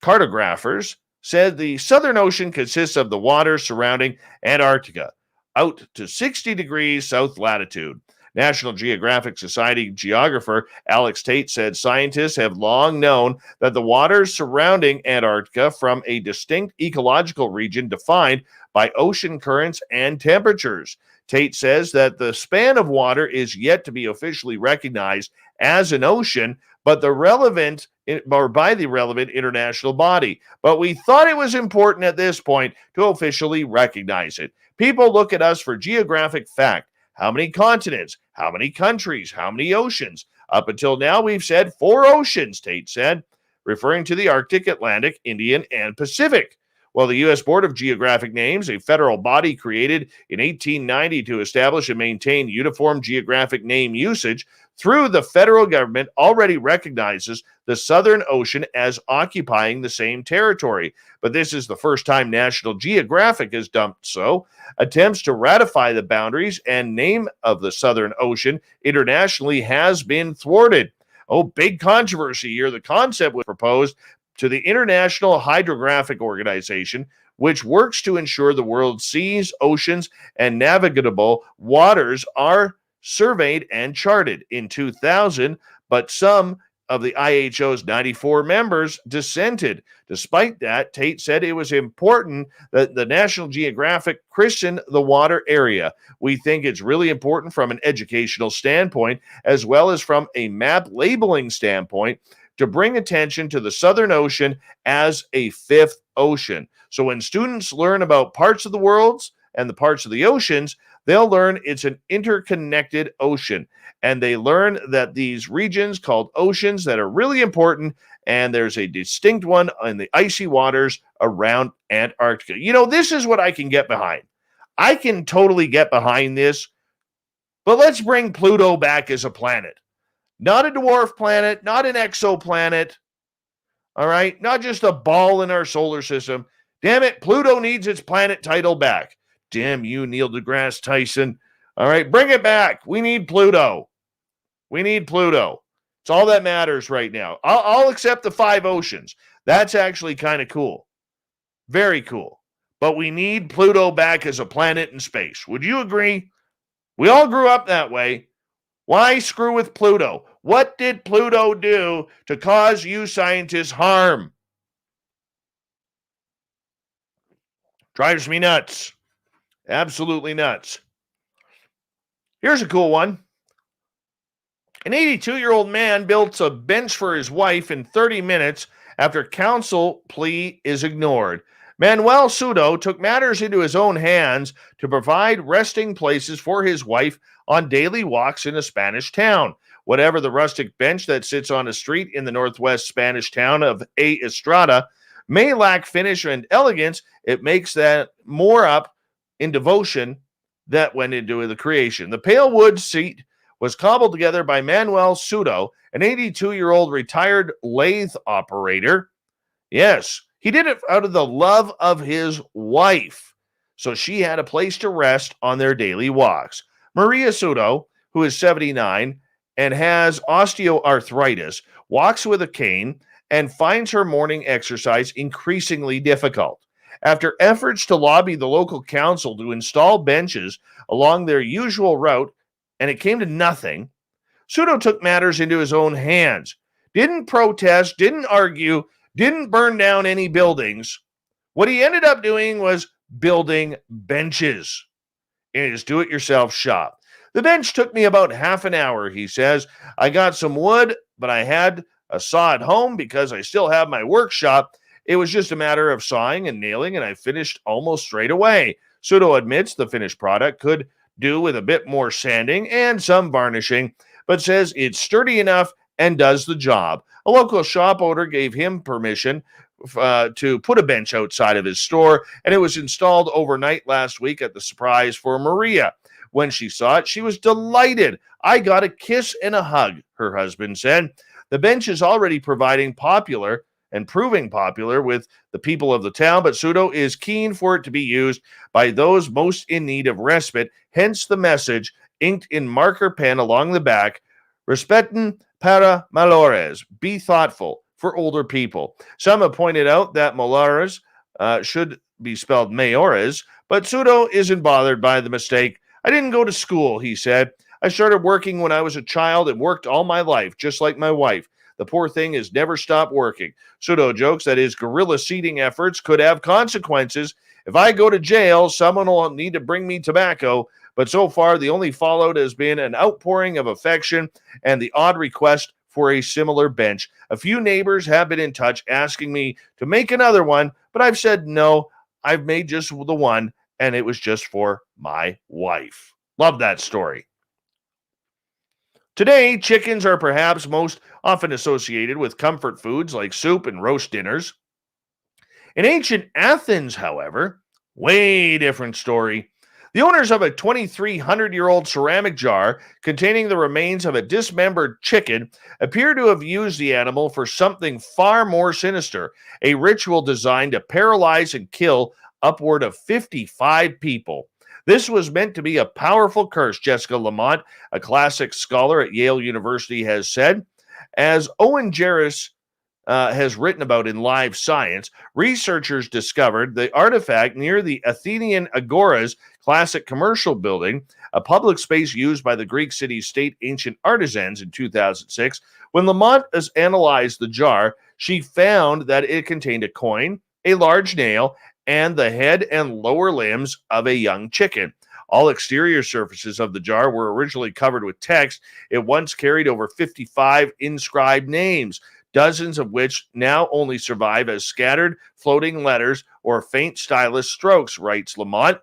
cartographers, said the Southern Ocean consists of the water surrounding Antarctica out to 60 degrees south latitude. National Geographic Society geographer Alex Tate said scientists have long known that the waters surrounding Antarctica from a distinct ecological region defined by ocean currents and temperatures. Tate says that the span of water is yet to be officially recognized as an ocean, but by the relevant international body. But we thought it was important at this point to officially recognize it. People look at us for geographic fact. How many continents? How many countries? How many oceans? Up until now, we've said 4 oceans, Tate said, referring to the Arctic, Atlantic, Indian, and Pacific. Well, the U.S. Board of Geographic Names, a federal body created in 1890 to establish and maintain uniform geographic name usage, through the federal government already recognizes the Southern Ocean as occupying the same territory. But this is the first time National Geographic has dumped so. Attempts to ratify the boundaries and name of the Southern Ocean internationally has been thwarted. Oh, big controversy here. The concept was proposed to the International Hydrographic Organization, which works to ensure the world's seas, oceans, and navigable waters are surveyed and charted in 2000, but some of the IHO's 94 members dissented. Despite that, Tate said it was important that the National Geographic christen the water area. We think it's really important from an educational standpoint, as well as from a map labeling standpoint, to bring attention to the Southern Ocean as a fifth ocean. So when students learn about parts of the worlds and the parts of the oceans, they'll learn it's an interconnected ocean. And they learn that these regions called oceans that are really important, and there's a distinct one in the icy waters around Antarctica. You know, this is what I can get behind. I can totally get behind this. But let's bring Pluto back as a planet. Not a dwarf planet, not an exoplanet. All right, not just a ball in our solar system. Damn it, Pluto needs its planet title back. Damn you, Neil deGrasse Tyson. All right, bring it back. We need Pluto. We need Pluto. It's all that matters right now. I'll accept the 5 oceans. That's actually kind of cool. Very cool. But we need Pluto back as a planet in space. Would you agree? We all grew up that way. Why screw with Pluto? What did Pluto do to cause you scientists harm? Drives me nuts. Absolutely nuts. Here's a cool one. An 82-year-old man built a bench for his wife in 30 minutes after counsel plea is ignored. Manuel Sudo took matters into his own hands to provide resting places for his wife on daily walks in a Spanish town. Whatever the rustic bench that sits on a street in the northwest Spanish town of A Estrada may lack finish and elegance, it makes that more up in devotion that went into the creation. The pale wood seat was cobbled together by Manuel Sudo, an 82-year-old retired lathe operator. Yes, he did it out of the love of his wife, so she had a place to rest on their daily walks. Maria Sudo, who is 79 and has osteoarthritis, walks with a cane and finds her morning exercise increasingly difficult. After efforts to lobby the local council to install benches along their usual route, and it came to nothing, Sudo took matters into his own hands. Didn't protest, didn't argue, didn't burn down any buildings. What he ended up doing was building benches in his do-it-yourself shop. The bench took me about half an hour, he says. I got some wood, but I had a saw at home because I still have my workshop. It was just a matter of sawing and nailing, and I finished almost straight away. Sudo admits the finished product could do with a bit more sanding and some varnishing, but says it's sturdy enough and does the job. A local shop owner gave him permission to put a bench outside of his store, and it was installed overnight last week at the surprise for Maria. When she saw it, she was delighted. I got a kiss and a hug, her husband said. The bench is already proving popular with the people of the town, but Sudo is keen for it to be used by those most in need of respite, hence the message inked in marker pen along the back, Respeten para mayores, be thoughtful for older people. Some have pointed out that mayores should be spelled mayores, but Sudo isn't bothered by the mistake. I didn't go to school, he said. I started working when I was a child and worked all my life, just like my wife. The poor thing has never stopped working. Sudo jokes that his guerrilla seeding efforts could have consequences. If I go to jail, someone will need to bring me tobacco. But so far, the only fallout has been an outpouring of affection and the odd request for a similar bench. A few neighbors have been in touch asking me to make another one, but I've said no. I've made just the one, and it was just for my wife. Love that story. Today, chickens are perhaps most often associated with comfort foods like soup and roast dinners. In ancient Athens, however, way different story. The owners of a 2,300-year-old ceramic jar containing the remains of a dismembered chicken appear to have used the animal for something far more sinister, a ritual designed to paralyze and kill upward of 55 people. This was meant to be a powerful curse, Jessica Lamont, a classic scholar at Yale University, has said. As Owen Jarris has written about in Live Science, researchers discovered the artifact near the Athenian Agora's classic commercial building, a public space used by the Greek city-state ancient artisans in 2006. When Lamont has analyzed the jar, she found that it contained a coin, a large nail, and the head and lower limbs of a young chicken. All exterior surfaces of the jar were originally covered with text. It once carried over 55 inscribed names, dozens of which now only survive as scattered floating letters or faint stylus strokes, writes Lamont.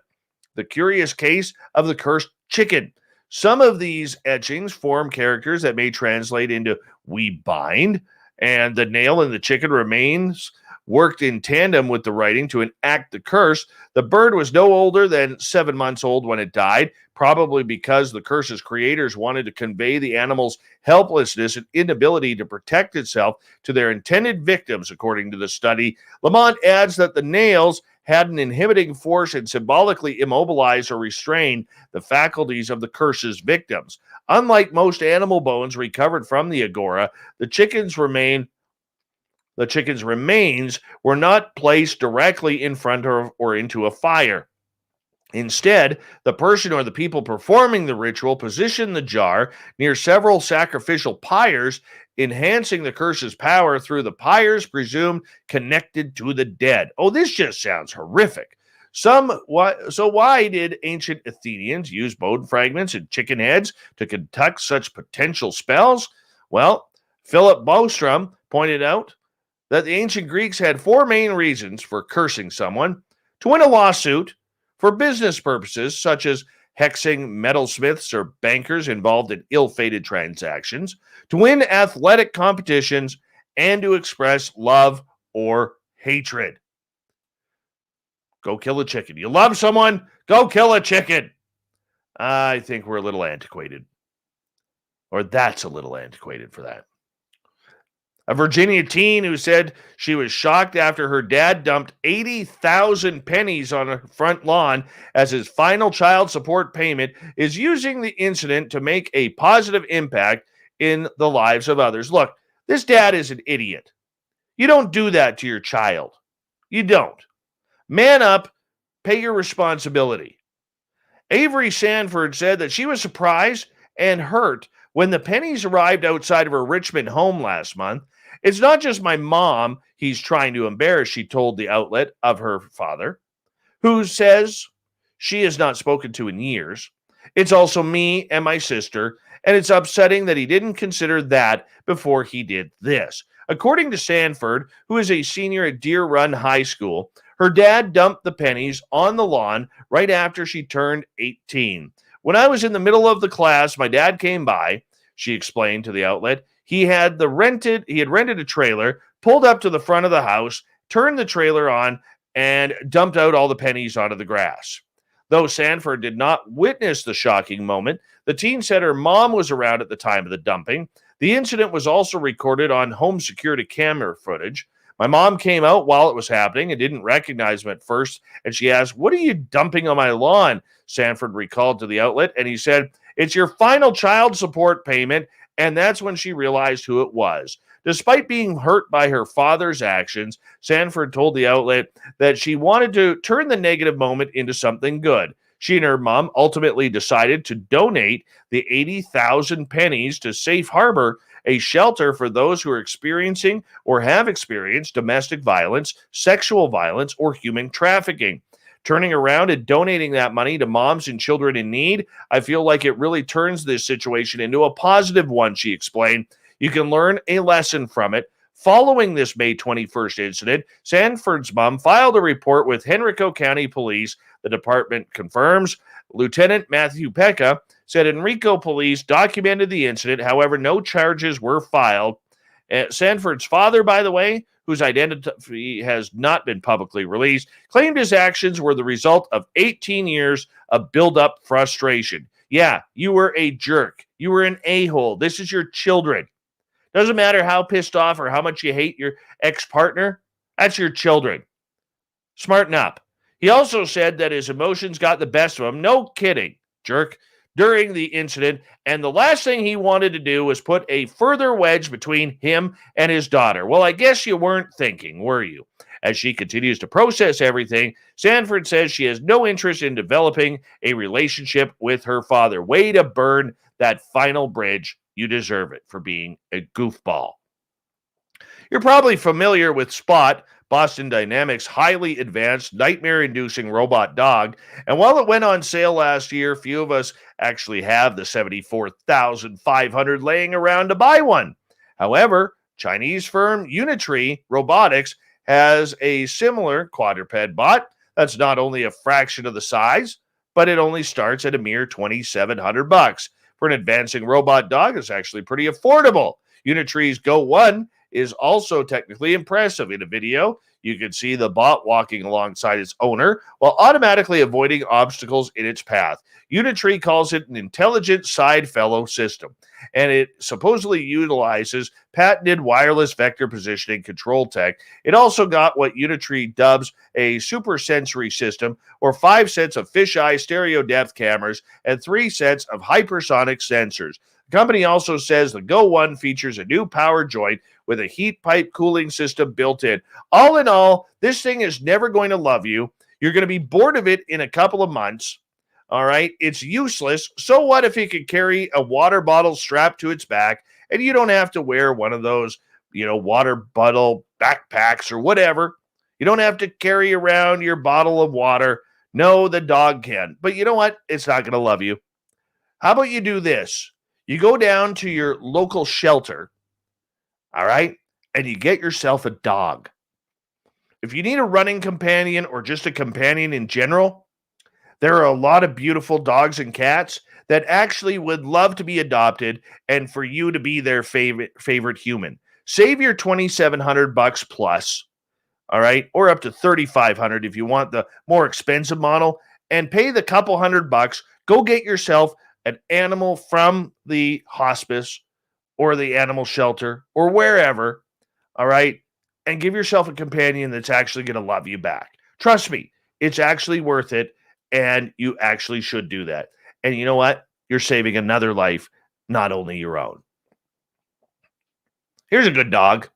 The curious case of the cursed chicken. Some of these etchings form characters that may translate into "we bind," and the nail in the chicken remains worked in tandem with the writing to enact the curse. The bird was no older than 7 months old when it died, probably because the curse's creators wanted to convey the animal's helplessness and inability to protect itself to their intended victims, according to the study. Lamont adds that the nails had an inhibiting force and symbolically immobilize or restrain the faculties of the curse's victims. Unlike most animal bones recovered from the agora, the chicken's remains were not placed directly in front of or into a fire. Instead, the person or the people performing the ritual positioned the jar near several sacrificial pyres, enhancing the curse's power through the pyres presumed connected to the dead. Oh, this just sounds horrific. So why did ancient Athenians use bone fragments and chicken heads to conduct such potential spells? Well, Philip Bostrom pointed out that the ancient Greeks had 4 main reasons for cursing someone: to win a lawsuit, for business purposes such as hexing metalsmiths or bankers involved in ill-fated transactions, to win athletic competitions, and to express love or hatred. Go kill a chicken. You love someone? Go kill a chicken. I think we're a little antiquated. Or that's a little antiquated for that. A Virginia teen who said she was shocked after her dad dumped 80,000 pennies on her front lawn as his final child support payment is using the incident to make a positive impact in the lives of others. Look, this dad is an idiot. You don't do that to your child. You don't. Man up, pay your responsibility. Avery Sanford said that she was surprised and hurt when the pennies arrived outside of her Richmond home last month. It's not just my mom he's trying to embarrass, she told the outlet of her father, who says she has not spoken to in years. It's also me and my sister, and it's upsetting that he didn't consider that before he did this. According to Sanford, who is a senior at Deer Run High School, her dad dumped the pennies on the lawn right after she turned 18. When I was in the middle of the class, my dad came by, she explained to the outlet. He had rented a trailer, pulled up to the front of the house, turned the trailer on, and dumped out all the pennies onto the grass. Though Sanford did not witness the shocking moment, the teen said her mom was around at the time of the dumping. The incident was also recorded on home security camera footage. My mom came out while it was happening and didn't recognize him at first, and she asked, "What are you dumping on my lawn?" Sanford recalled to the outlet, and he said, "It's your final child support payment," and that's when she realized who it was. Despite being hurt by her father's actions, Sanford told the outlet that she wanted to turn the negative moment into something good. She and her mom ultimately decided to donate the 80,000 pennies to Safe Harbor, a shelter for those who are experiencing or have experienced domestic violence, sexual violence, or human trafficking. Turning around and donating that money to moms and children in need, I feel like it really turns this situation into a positive one, she explained. You can learn a lesson from it. Following this May 21st incident, Sanford's mom filed a report with Henrico County Police. The department confirms. Lieutenant Matthew Pecca said Henrico Police documented the incident. However, no charges were filed. Sanford's father, by the way, whose identity has not been publicly released, claimed his actions were the result of 18 years of build-up frustration. Yeah, you were a jerk. You were an a-hole. This is your children. Doesn't matter how pissed off or how much you hate your ex-partner. That's your children. Smarten up. He also said that his emotions got the best of him. No kidding, jerk. During the incident, and the last thing he wanted to do was put a further wedge between him and his daughter. Well, I guess you weren't thinking, were you? As she continues to process everything, Sanford says she has no interest in developing a relationship with her father. Way to burn that final bridge. You deserve it for being a goofball. You're probably familiar with Spot, Boston Dynamics' highly advanced, nightmare-inducing robot dog. And while it went on sale last year, few of us actually have the $74,500 laying around to buy one. However, Chinese firm Unitree Robotics has a similar quadruped bot that's not only a fraction of the size, but it only starts at a mere $2,700. For an advancing robot dog, it's actually pretty affordable. Unitree's Go 1 is also technically impressive. In a video, you can see the bot walking alongside its owner while automatically avoiding obstacles in its path. Unitree calls it an intelligent side fellow system, and it supposedly utilizes patented wireless vector positioning control tech. It also got what Unitree dubs a super sensory system, or 5 sets of fisheye stereo depth cameras and 3 sets of hypersonic sensors. The company also says the Go 1 features a new power joint with a heat pipe cooling system built in. All in all, this thing is never going to love you. You're going to be bored of it in a couple of months. All right, it's useless. So what if it could carry a water bottle strapped to its back and you don't have to wear one of those, water bottle backpacks or whatever? You don't have to carry around your bottle of water. No, the dog can. But you know what? It's not going to love you. How about you do this? You go down to your local shelter, all right, and you get yourself a dog. If you need a running companion or just a companion in general, there are a lot of beautiful dogs and cats that actually would love to be adopted and for you to be their favorite human. Save your $2,700 plus, all right, or up to $3,500 if you want the more expensive model, and pay the couple $100. Go get yourself an animal from the hospice or the animal shelter or wherever, all right, and give yourself a companion that's actually going to love you back. Trust me, it's actually worth it, and you actually should do that. And you know what? You're saving another life, not only your own. Here's a good dog.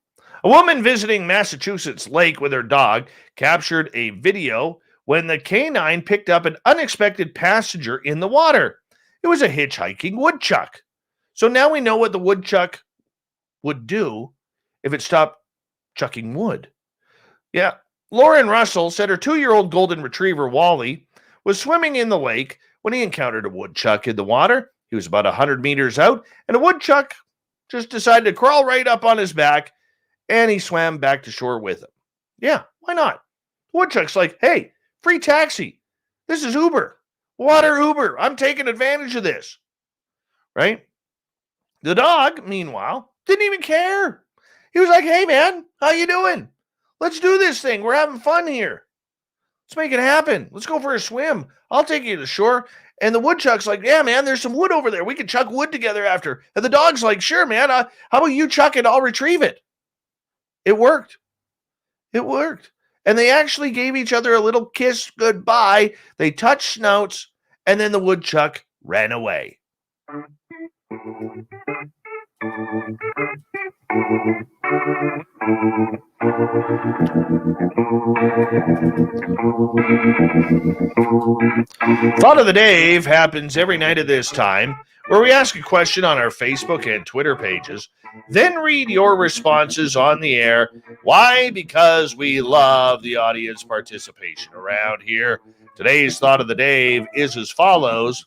A woman visiting Massachusetts Lake with her dog captured a video when the canine picked up an unexpected passenger in the water. It was a hitchhiking woodchuck. So now we know what the woodchuck would do if it stopped chucking wood. Yeah, Lauren Russell said her 2-year-old golden retriever, Wally, was swimming in the lake when he encountered a woodchuck in the water. He was about 100 meters out, and a woodchuck just decided to crawl right up on his back, and he swam back to shore with him. Yeah, why not? The woodchuck's like, hey, free taxi. This is Uber. Water Uber. I'm taking advantage of this. Right? The dog, meanwhile, didn't even care. He was like, hey, man, how you doing? Let's do this thing. We're having fun here. Let's make it happen. Let's go for a swim. I'll take you to the shore. And the woodchuck's like, yeah, man, there's some wood over there. We can chuck wood together after. And the dog's like, sure, man. How about you chuck it? I'll retrieve it. It worked. It worked. And they actually gave each other a little kiss goodbye. They touched snouts, and then the woodchuck ran away. Thought of the Dave happens every night at this time, where we ask a question on our Facebook and Twitter pages, then read your responses on the air. Why? Because we love the audience participation around here. Today's Thought of the Dave is as follows.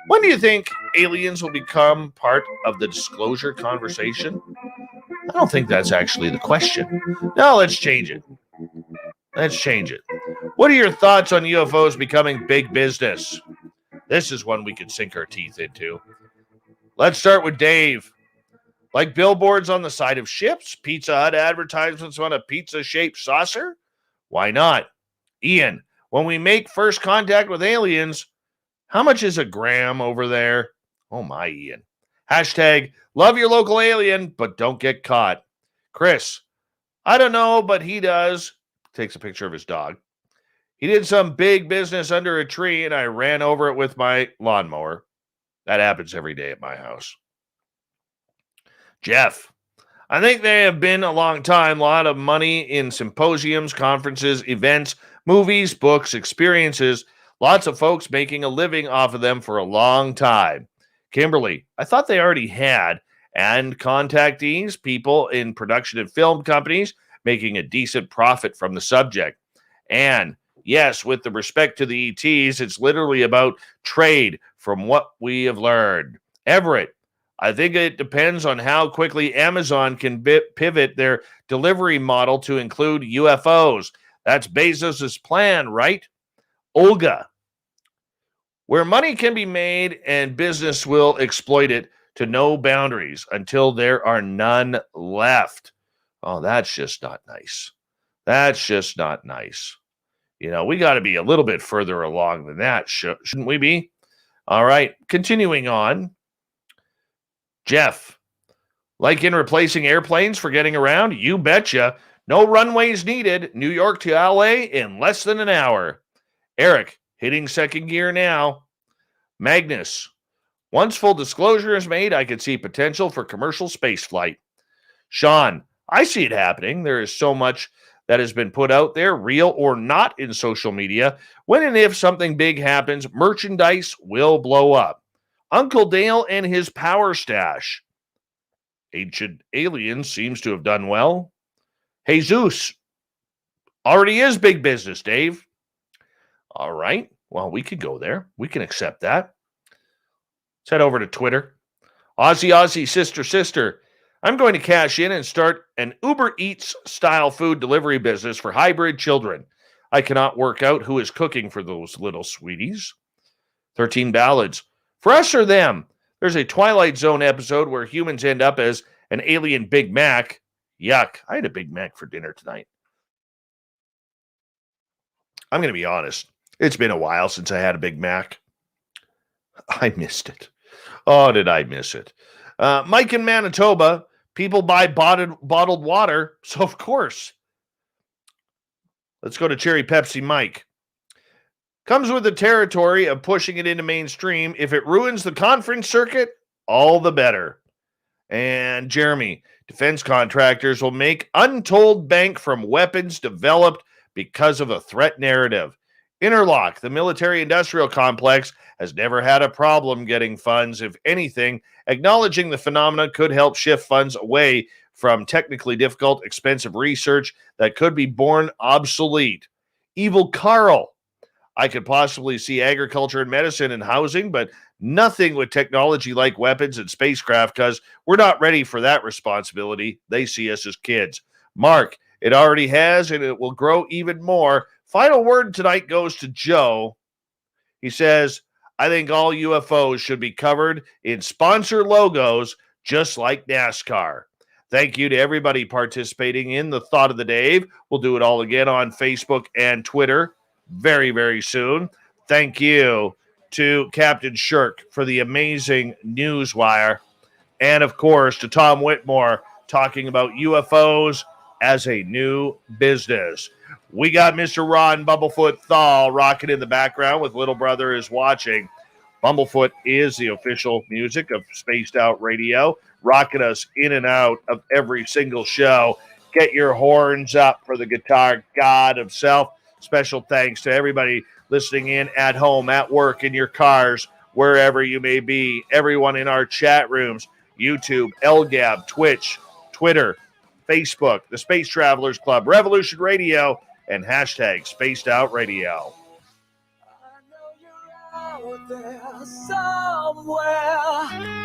When do you think aliens will become part of the disclosure conversation? I don't think that's actually the question. No, let's change it. Let's change it. What are your thoughts on UFOs becoming big business? This is one we could sink our teeth into. Let's start with Dave. Like billboards on the side of ships, Pizza Hut advertisements on a pizza-shaped saucer? Why not? Ian, when we make first contact with aliens, how much is a gram over there? Oh my, Ian. Hashtag, love your local alien, but don't get caught. Chris, I don't know, but he does. Takes a picture of his dog. He did some big business under a tree, and I ran over it with my lawnmower. That happens every day at my house. Jeff, I think they have been a long time. A lot of money in symposiums, conferences, events, movies, books, experiences. Lots of folks making a living off of them for a long time. Kimberly, I thought they already had. And contactees, people in production and film companies, making a decent profit from the subject. And yes, with the respect to the ETs, it's literally about trade from what we have learned. Everett, I think it depends on how quickly Amazon can pivot their delivery model to include UFOs. That's Bezos' plan, right? Olga, where money can be made and business will exploit it to no boundaries until there are none left. Oh, that's just not nice. That's just not nice. You know, we got to be a little bit further along than that, shouldn't we be? All right, continuing on. Jeff, like in replacing airplanes for getting around? You betcha. No runways needed. New York to LA in less than an hour. Eric, hitting second gear now. Magnus, once full disclosure is made, I could see potential for commercial space flight. Sean, I see it happening. There is so much that has been put out there, real or not, in social media. When and if something big happens, merchandise will blow up. Uncle Dale and his power stash. Ancient Aliens seems to have done well. Jesus already is big business, Dave. All right. Well, we could go there. We can accept that. Let's head over to Twitter. Aussie, sister. I'm going to cash in and start an Uber Eats style food delivery business for hybrid children. I cannot work out who is cooking for those little sweeties. 13 ballads. For us or them, there's a Twilight Zone episode where humans end up as an alien Big Mac. Yuck. I had a Big Mac for dinner tonight. I'm going to be honest. It's been a while since I had a Big Mac. I missed it. Oh, did I miss it? Mike in Manitoba, people buy bottled water, so of course. Let's go to Cherry Pepsi Mike. Comes with the territory of pushing it into mainstream. If it ruins the conference circuit, all the better. And Jeremy, defense contractors will make untold bank from weapons developed because of a threat narrative. Interlock, the military-industrial complex, has never had a problem getting funds. If anything, acknowledging the phenomena could help shift funds away from technically difficult, expensive research that could be born obsolete. Evil Carl, I could possibly see agriculture and medicine and housing, but nothing with technology like weapons and spacecraft because we're not ready for that responsibility. They see us as kids. Mark, it already has, and it will grow even more. Final word tonight goes to Joe. He says, I think all UFOs should be covered in sponsor logos, just like NASCAR. Thank you to everybody participating in the Thought of the Dave. We'll do it all again on Facebook and Twitter very, very soon. Thank you to Captain Shirk for the amazing Newswire. And, of course, to Tom Whitmore talking about UFOs as a new business. We got Mr. Ron Bumblefoot Thal rocking in the background with Little Brother is Watching. Bumblefoot is the official music of Spaced Out Radio, rocking us in and out of every single show. Get your horns up for the guitar god himself. Special thanks to everybody listening in at home, at work, in your cars, wherever you may be. Everyone in our chat rooms, YouTube, LGAB, Twitch, Twitter, Facebook, the Space Travelers Club, Revolution Radio, and hashtag Spaced Out Radio.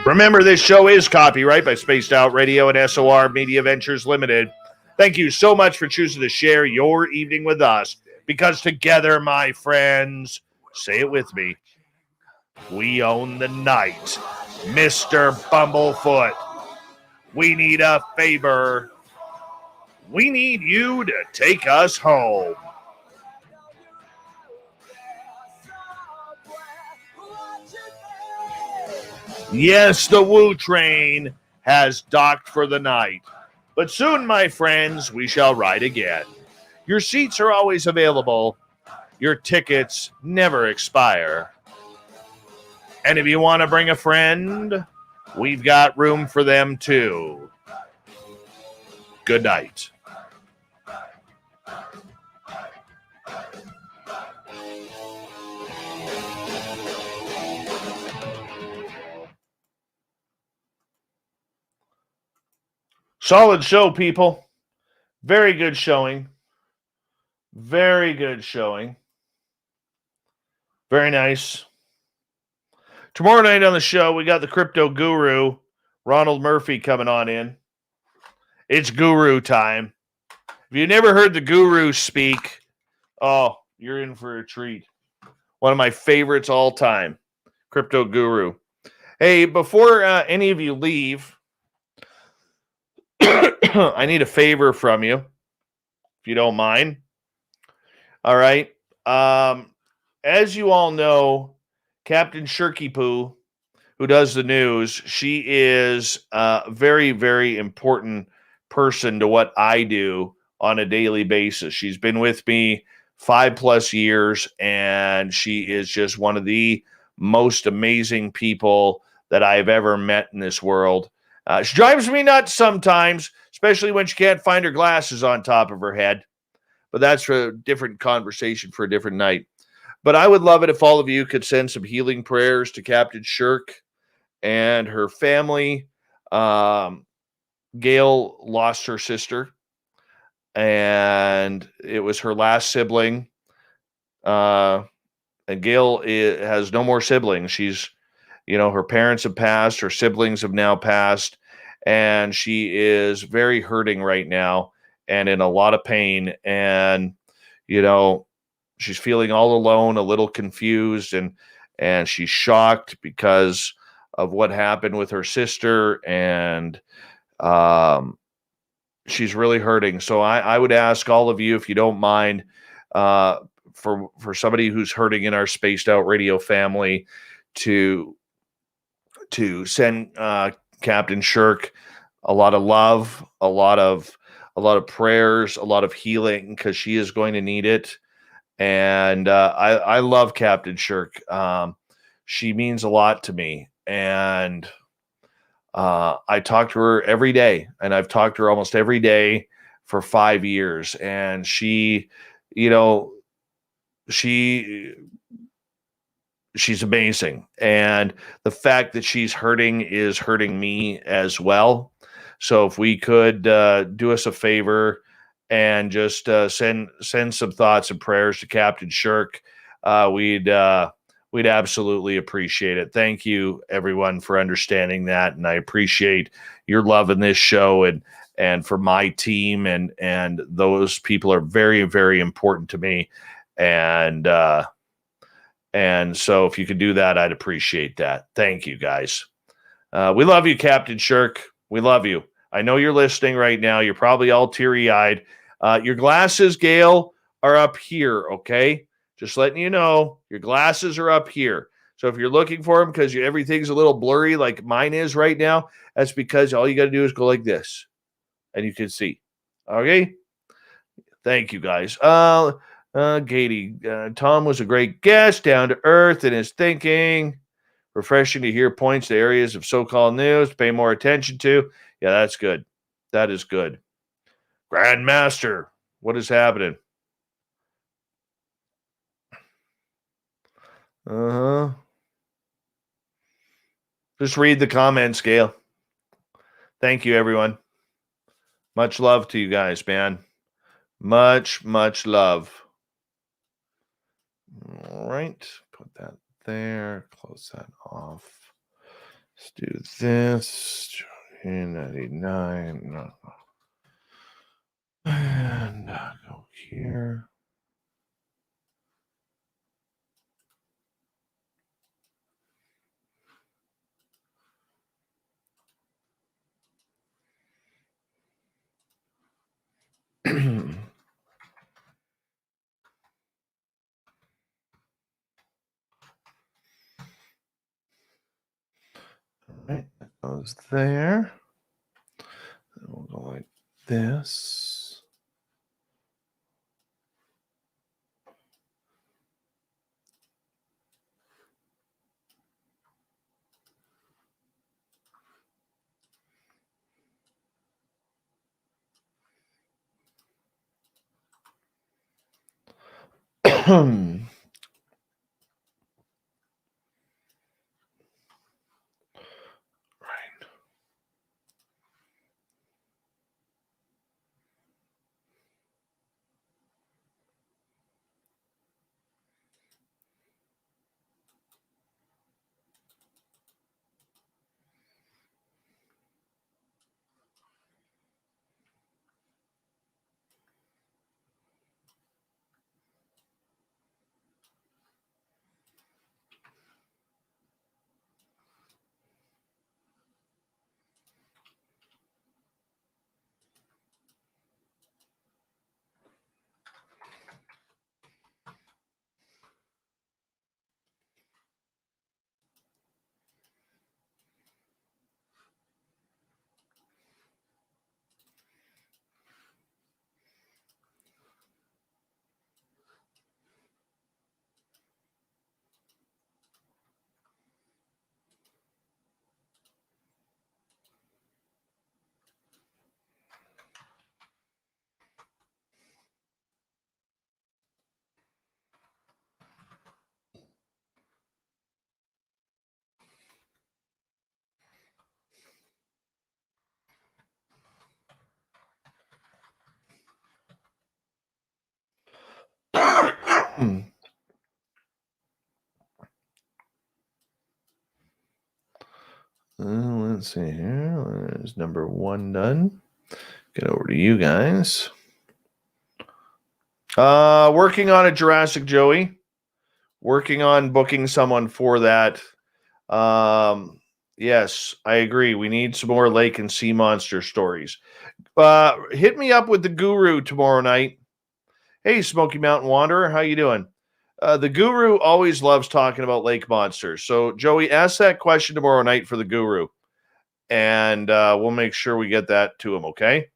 Remember, this show is copyright by Spaced Out Radio and SOR Media Ventures Limited. Thank you so much for choosing to share your evening with us, because together, my friends, say it with me, we own the night. Mr. Bumblefoot. We need a favor. We need you to take us home. Yes, the Woo train has docked for the night. But soon, my friends, we shall ride again. Your seats are always available. Your tickets never expire. And if you want to bring a friend, we've got room for them too. Good night. Solid show, people. Very good showing. Very good showing. Very nice. Tomorrow night on the show, we got the crypto guru, Ronald Murphy, coming on in. It's guru time. If you never heard the guru speak, oh, you're in for a treat. One of my favorites all time, crypto guru. Hey, before any of you leave, I need a favor from you, if you don't mind. All right. As you all know, Captain Shirky Poo, who does the news, she is a very, very important person to what I do on a daily basis. She's been with me 5+ years, and she is just one of the most amazing people that I've ever met in this world. She drives me nuts sometimes, especially when she can't find her glasses on top of her head. But that's for a different conversation for a different night. But I would love it if all of you could send some healing prayers to Captain Shirk and her family. Gail lost her sister, and it was her last sibling. And Gail has no more siblings. She's, her parents have passed, her siblings have now passed, and she is very hurting right now and in a lot of pain. And, she's feeling all alone, a little confused, and she's shocked because of what happened with her sister, and she's really hurting. So I would ask all of you, if you don't mind, for somebody who's hurting in our Spaced Out Radio family, to send Captain Shirk a lot of love, a lot of prayers, a lot of healing, because she is going to need it. And I love Captain Shirk. She means a lot to me, and I talk to her every day, and I've talked to her almost every day for 5 years. And she's amazing. And the fact that she's hurting is hurting me as well. So if we could do us a favor and just send some thoughts and prayers to Captain Shirk, we'd absolutely appreciate it. Thank you, everyone, for understanding that, and I appreciate your love in this show, and for my team, and those people are very, very important to me, and so if you could do that, I'd appreciate that. Thank you, guys. We love you, Captain Shirk. We love you. I know you're listening right now. You're probably all teary-eyed. Your glasses, Gail, are up here, okay? Just letting you know, your glasses are up here. So if you're looking for them because everything's a little blurry like mine is right now, that's because all you got to do is go like this, and you can see. Okay? Thank you, guys. Katie, Tom was a great guest, down to earth in his thinking. Refreshing to hear points to areas of so-called news to pay more attention to. Yeah, that's good. That is good. Grandmaster, what is happening? Just read the comments, Gail. Thank you, everyone. Much love to you guys, man. Much, much love. All right. Put that there. Close that off. Let's do this. 99. No. And go here. right, that goes there. Then we'll go like this. Let's see here. There's number 1 done. Get over to you guys. Working on a Jurassic Joey. Working on booking someone for that. Yes, I agree. We need some more lake and sea monster stories. Hit me up with the Guru tomorrow night. Hey, Smoky Mountain Wanderer, how you doing? The Guru always loves talking about lake monsters. So, Joey, ask that question tomorrow night for the Guru, and we'll make sure we get that to him, okay?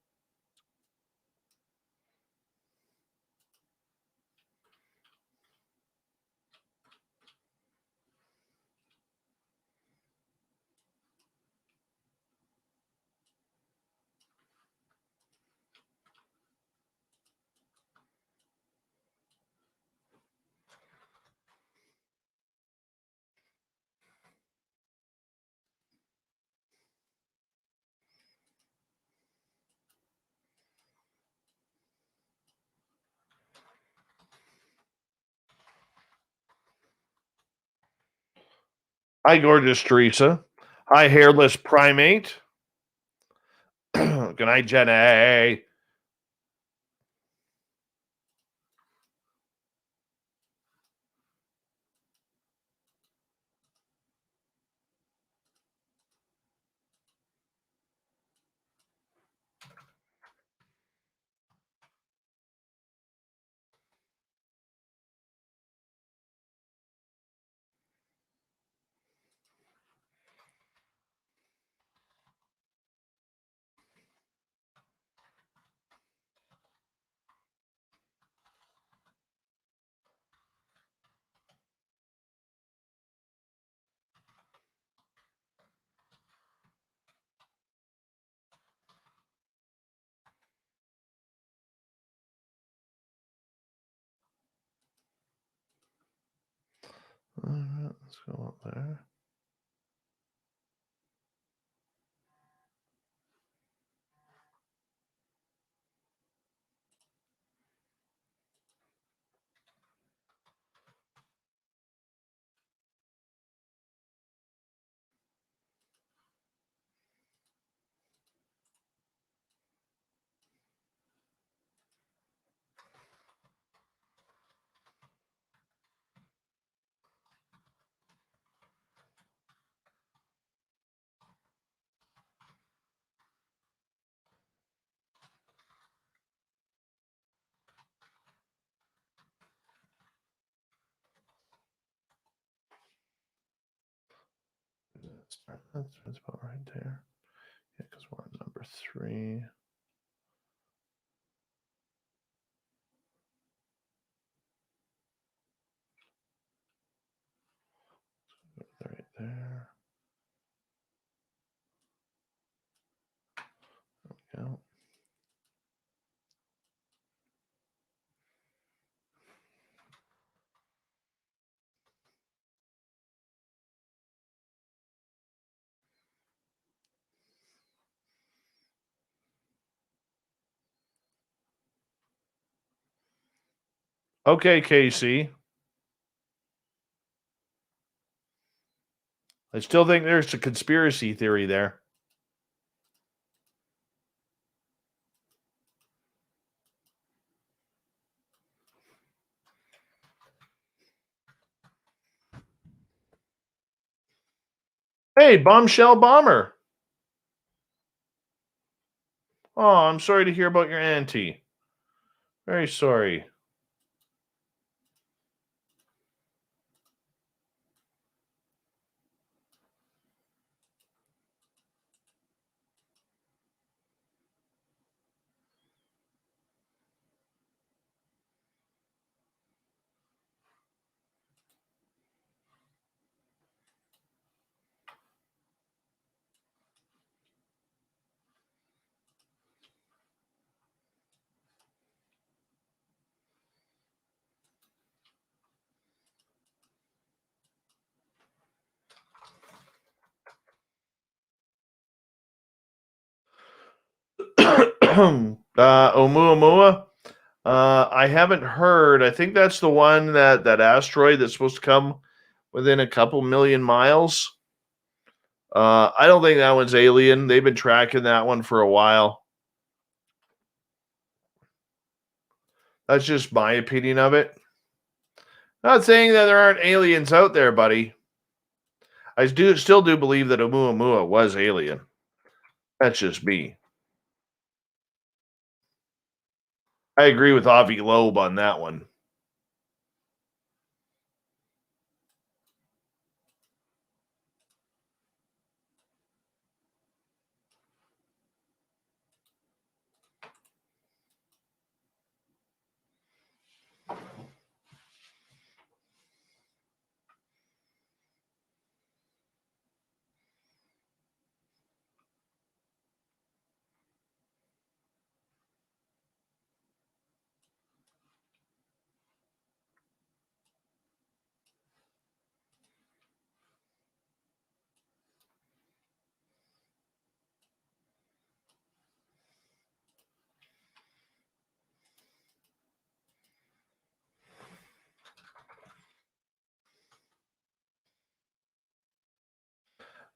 Hi, gorgeous Teresa. Hi, hairless primate. Good night, Jenny. All right, let's go up there. That's about right there. Yeah, because we're on number 3. Right there. There we go. Okay, Casey. I still think there's a conspiracy theory there. Hey, bombshell bomber. Oh, I'm sorry to hear about your auntie. Very sorry. Oumuamua. I haven't heard. I think that's the one that asteroid that's supposed to come within a couple million miles. I don't think that one's alien. They've been tracking that one for a while. That's just my opinion of it. Not saying that there aren't aliens out there, buddy. I still do believe that Oumuamua was alien. That's just me. I agree with Avi Loeb on that one.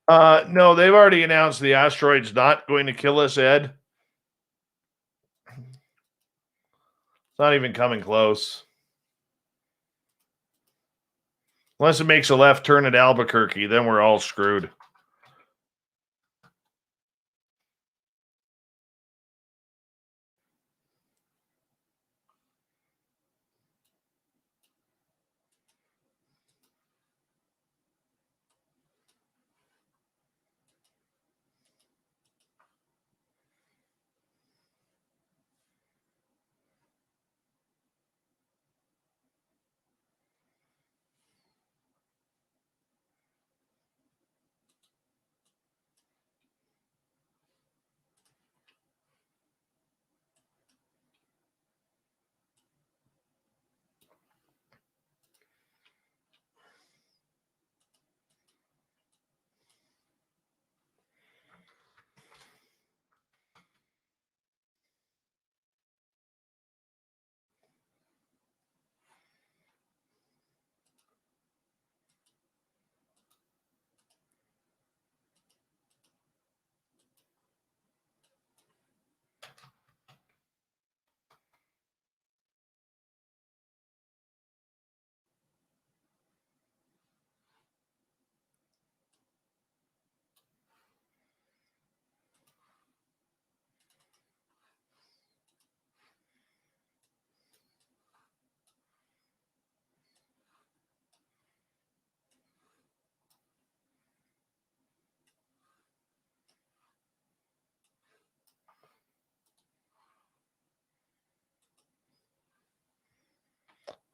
No, they've already announced the asteroid's not going to kill us, Ed. It's not even coming close. Unless it makes a left turn at Albuquerque, then we're all screwed.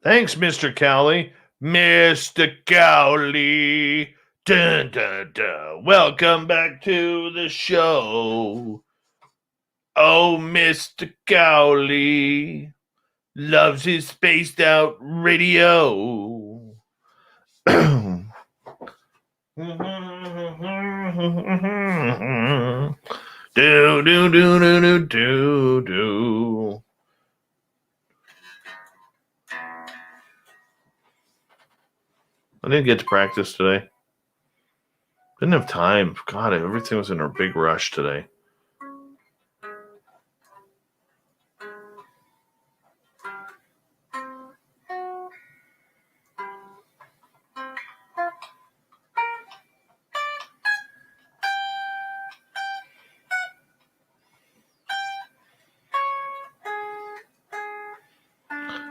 Thanks, Mr. Cowley. Mr. Cowley. Dun, dun, dun. Welcome back to the show. Oh, Mr. Cowley loves his spaced out radio. do, do, do, do, do, do. I didn't get to practice today. Didn't have time. God, everything was in a big rush today.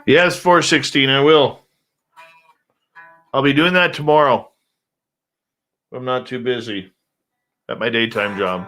Yes, 416, I will. I'll be doing that tomorrow. I'm not too busy at my daytime job.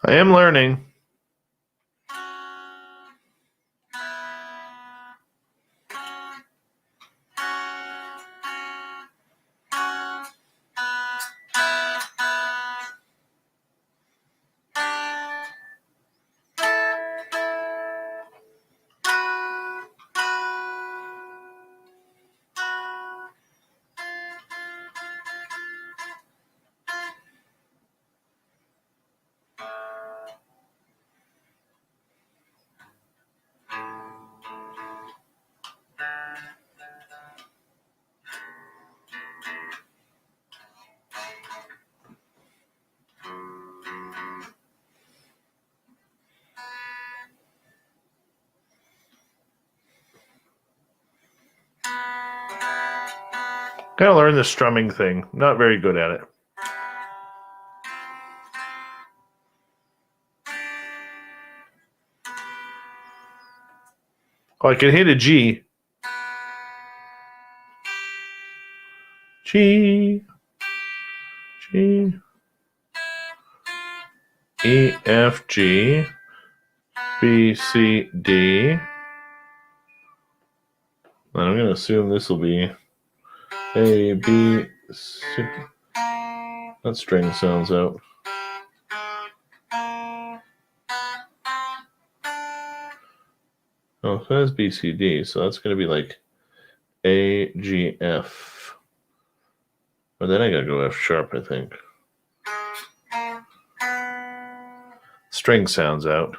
I am learning. Gotta learn the strumming thing. Not very good at it. Oh, I can hit a G. G. G. E, F, G. B, C, D. And I'm going to assume this will be A, B, C. That string sounds out. Oh, so that's B, C, D. So that's going to be like A, G, F. Or then I gotta go F sharp, I think. String sounds out.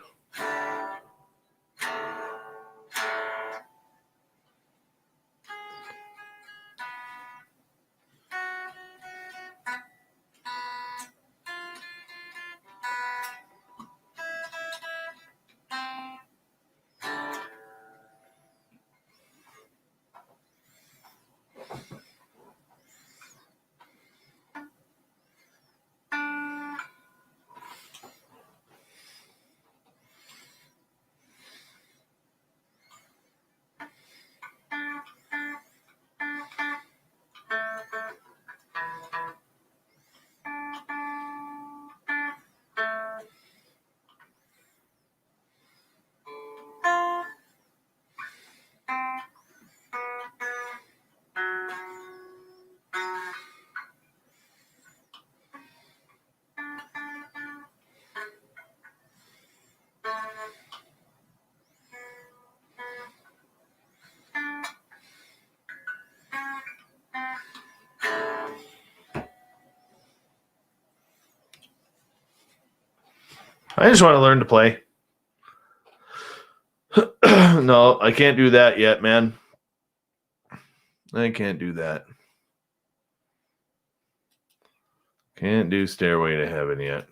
I just want to learn to play. No, I can't do that yet, man. I can't do that. Can't do Stairway to Heaven yet.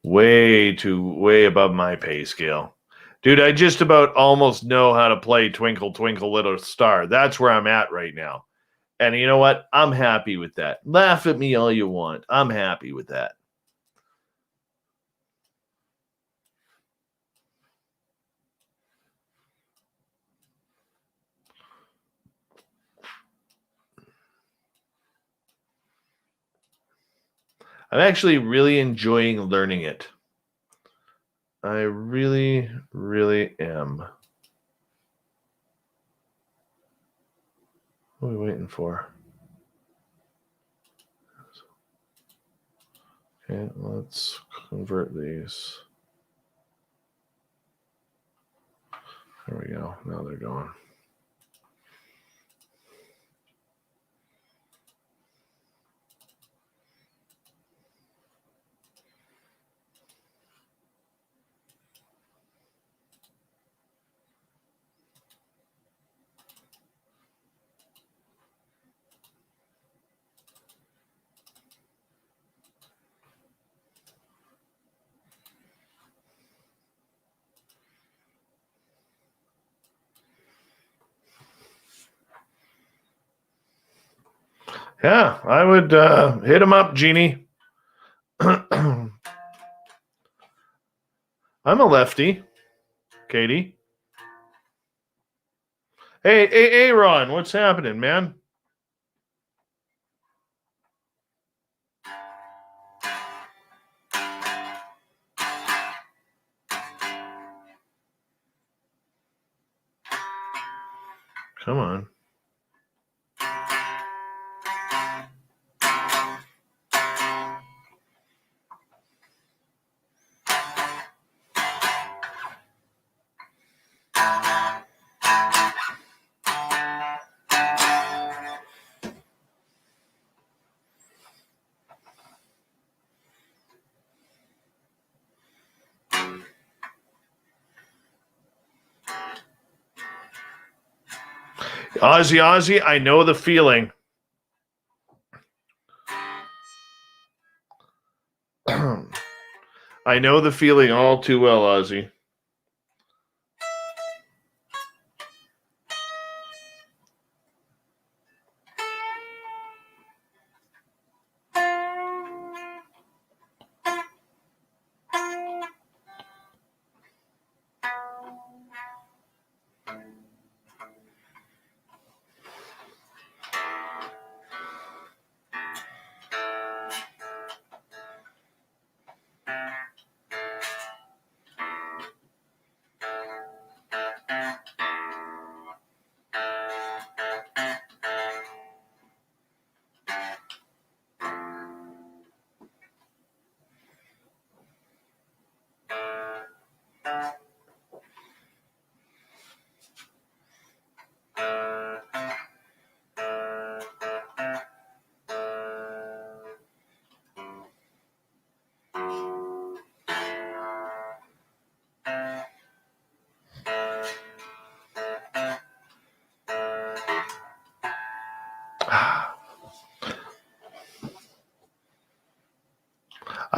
Way above my pay scale. Dude, I just about almost know how to play Twinkle, Twinkle, Little Star. That's where I'm at right now. And you know what? I'm happy with that. Laugh at me all you want. I'm happy with that. I'm actually really enjoying learning it. I really, really am. What are we waiting for? Okay, let's convert these. There we go. Now they're going. Yeah, I would hit him up, Jeannie. I'm a lefty, Katie. Hey, Ron, what's happening, man? Come on. Ozzy, I know the feeling. I know the feeling all too well, Ozzy.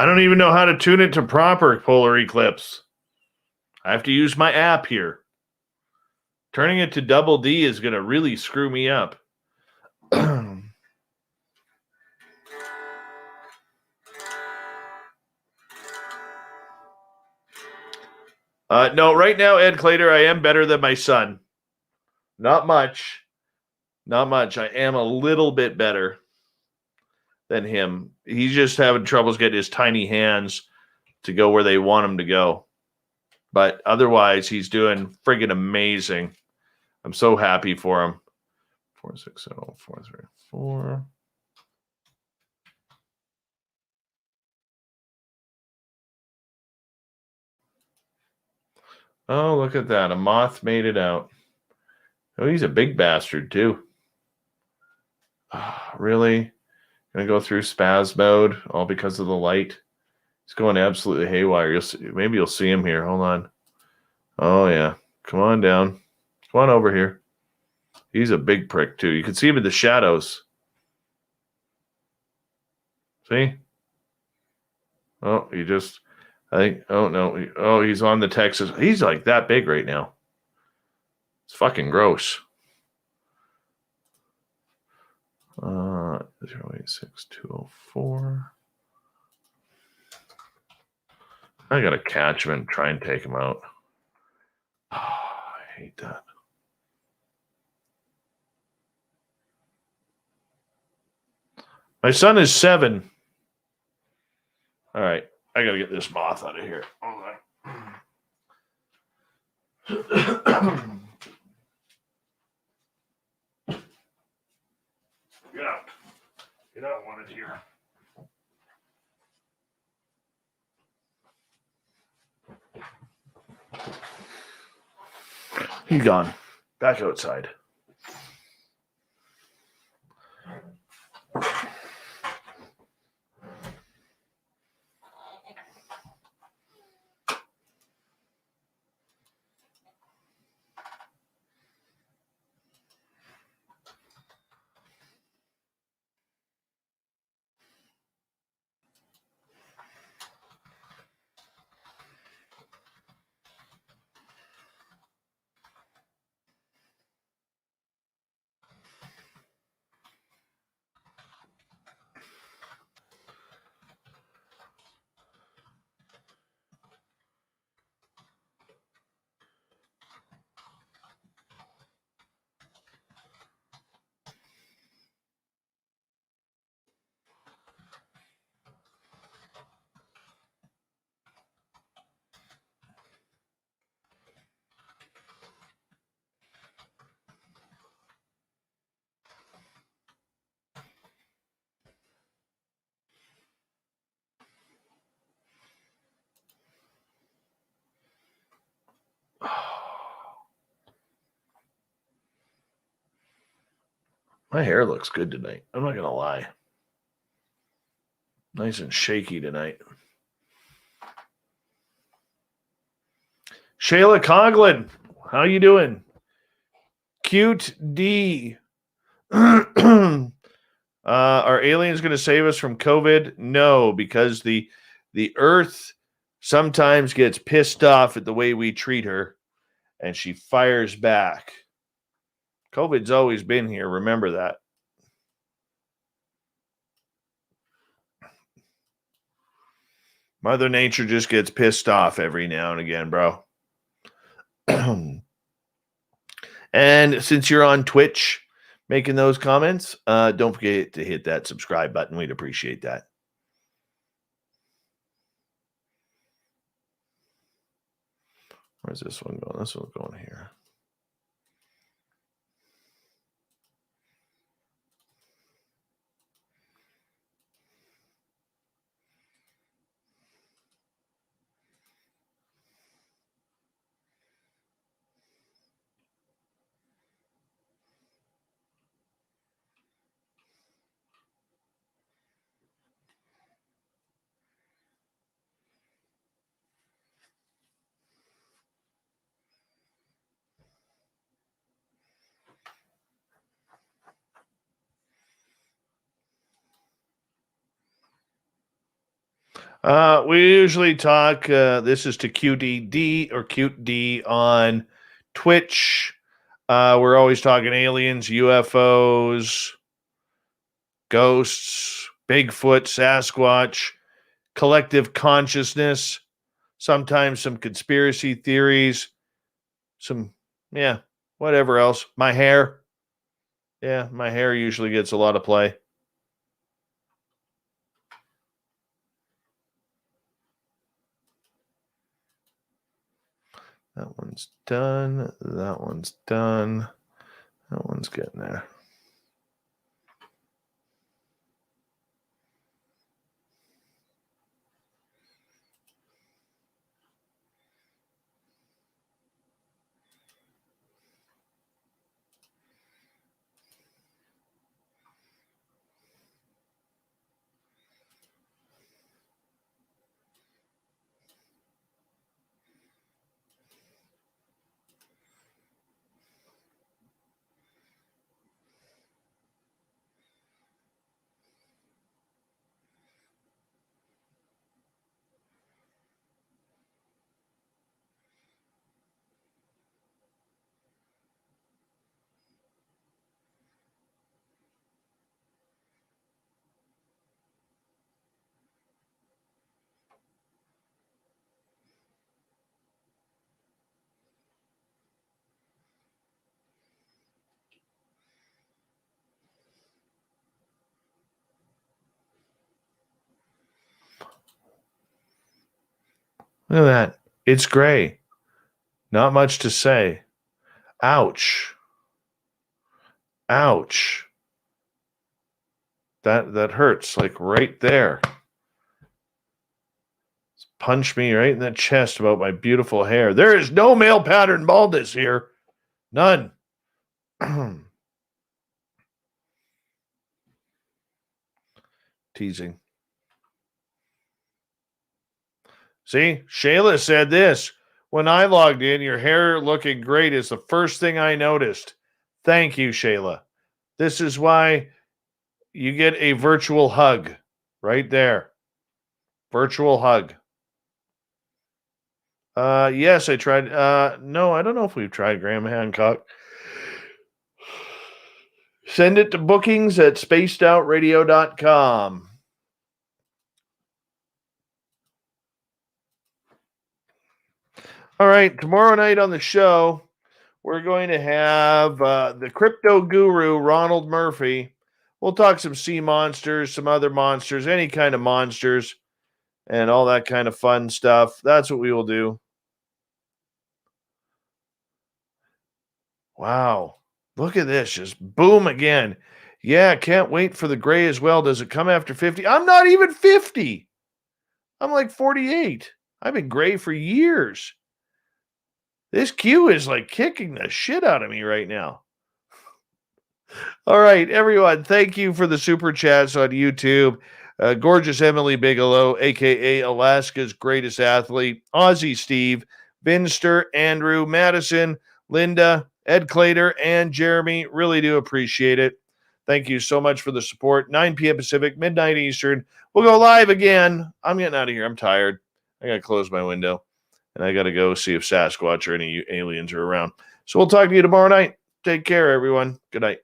I don't even know how to tune it to proper polar eclipse. I have to use my app here. Turning it to double D is going to really screw me up. No, right now, Ed Clater, I am better than my son. Not much. Not much. I am a little bit better than him. He's just having troubles getting his tiny hands to go where they want him to go. But otherwise, he's doing friggin' amazing. I'm so happy for him. 460-434. Oh, look at that. A moth made it out. Oh, he's a big bastard, too. Really? Gonna go through spaz mode all because of the light. He's going absolutely haywire. Maybe you'll see him here. Hold on. Oh, yeah. Come on down. Come on over here. He's a big prick, too. You can see him in the shadows. See? Oh, oh, no. Oh, he's on the Texas. He's like that big right now. It's fucking gross. 086204. I gotta catch him and try and take him out. Oh, I hate that. My son is 7. All right. I got to get this moth out of here. Hold on. Get out. Get out. I want it here. He's gone. Back outside. My hair looks good tonight. I'm not going to lie. Nice and shaky tonight. Shayla Coughlin, how you doing? Cute D. Are aliens going to save us from COVID? No, because the Earth sometimes gets pissed off at the way we treat her, and she fires back. COVID's always been here. Remember that. Mother Nature just gets pissed off every now and again, bro. And since you're on Twitch making those comments, don't forget to hit that subscribe button. We'd appreciate that. Where's this one going? This one's going here. We usually talk, this is to QDD or Cute D on Twitch. We're always talking aliens, UFOs, ghosts, Bigfoot, Sasquatch, collective consciousness, sometimes some conspiracy theories, whatever else. My hair. Yeah, my hair usually gets a lot of play. That one's done. That one's done. That one's getting there. Look at that. It's gray. Not much to say. Ouch. Ouch. That hurts, like right there. Punch me right in the chest about my beautiful hair. There is no male pattern baldness here. None. Teasing. See, Shayla said this. When I logged in, your hair looking great is the first thing I noticed. Thank you, Shayla. This is why you get a virtual hug right there. Virtual hug. Yes, I tried. No, I don't know if we've tried Graham Hancock. Send it to bookings at spacedoutradio.com. All right, tomorrow night on the show, we're going to have the crypto guru, Ronald Murphy. We'll talk some sea monsters, some other monsters, any kind of monsters, and all that kind of fun stuff. That's what we will do. Wow. Look at this. Just boom again. Yeah, can't wait for the gray as well. Does it come after 50? I'm not even 50. I'm like 48. I've been gray for years. This Q is like kicking the shit out of me right now. All right, everyone. Thank you for the super chats on YouTube. Gorgeous Emily Bigelow, a.k.a. Alaska's greatest athlete. Aussie Steve, Vinster, Andrew, Madison, Linda, Ed Clater, and Jeremy. Really do appreciate it. Thank you so much for the support. 9 p.m. Pacific, midnight Eastern. We'll go live again. I'm getting out of here. I'm tired. I got to close my window. And I got to go see if Sasquatch or any aliens are around. So we'll talk to you tomorrow night. Take care, everyone. Good night.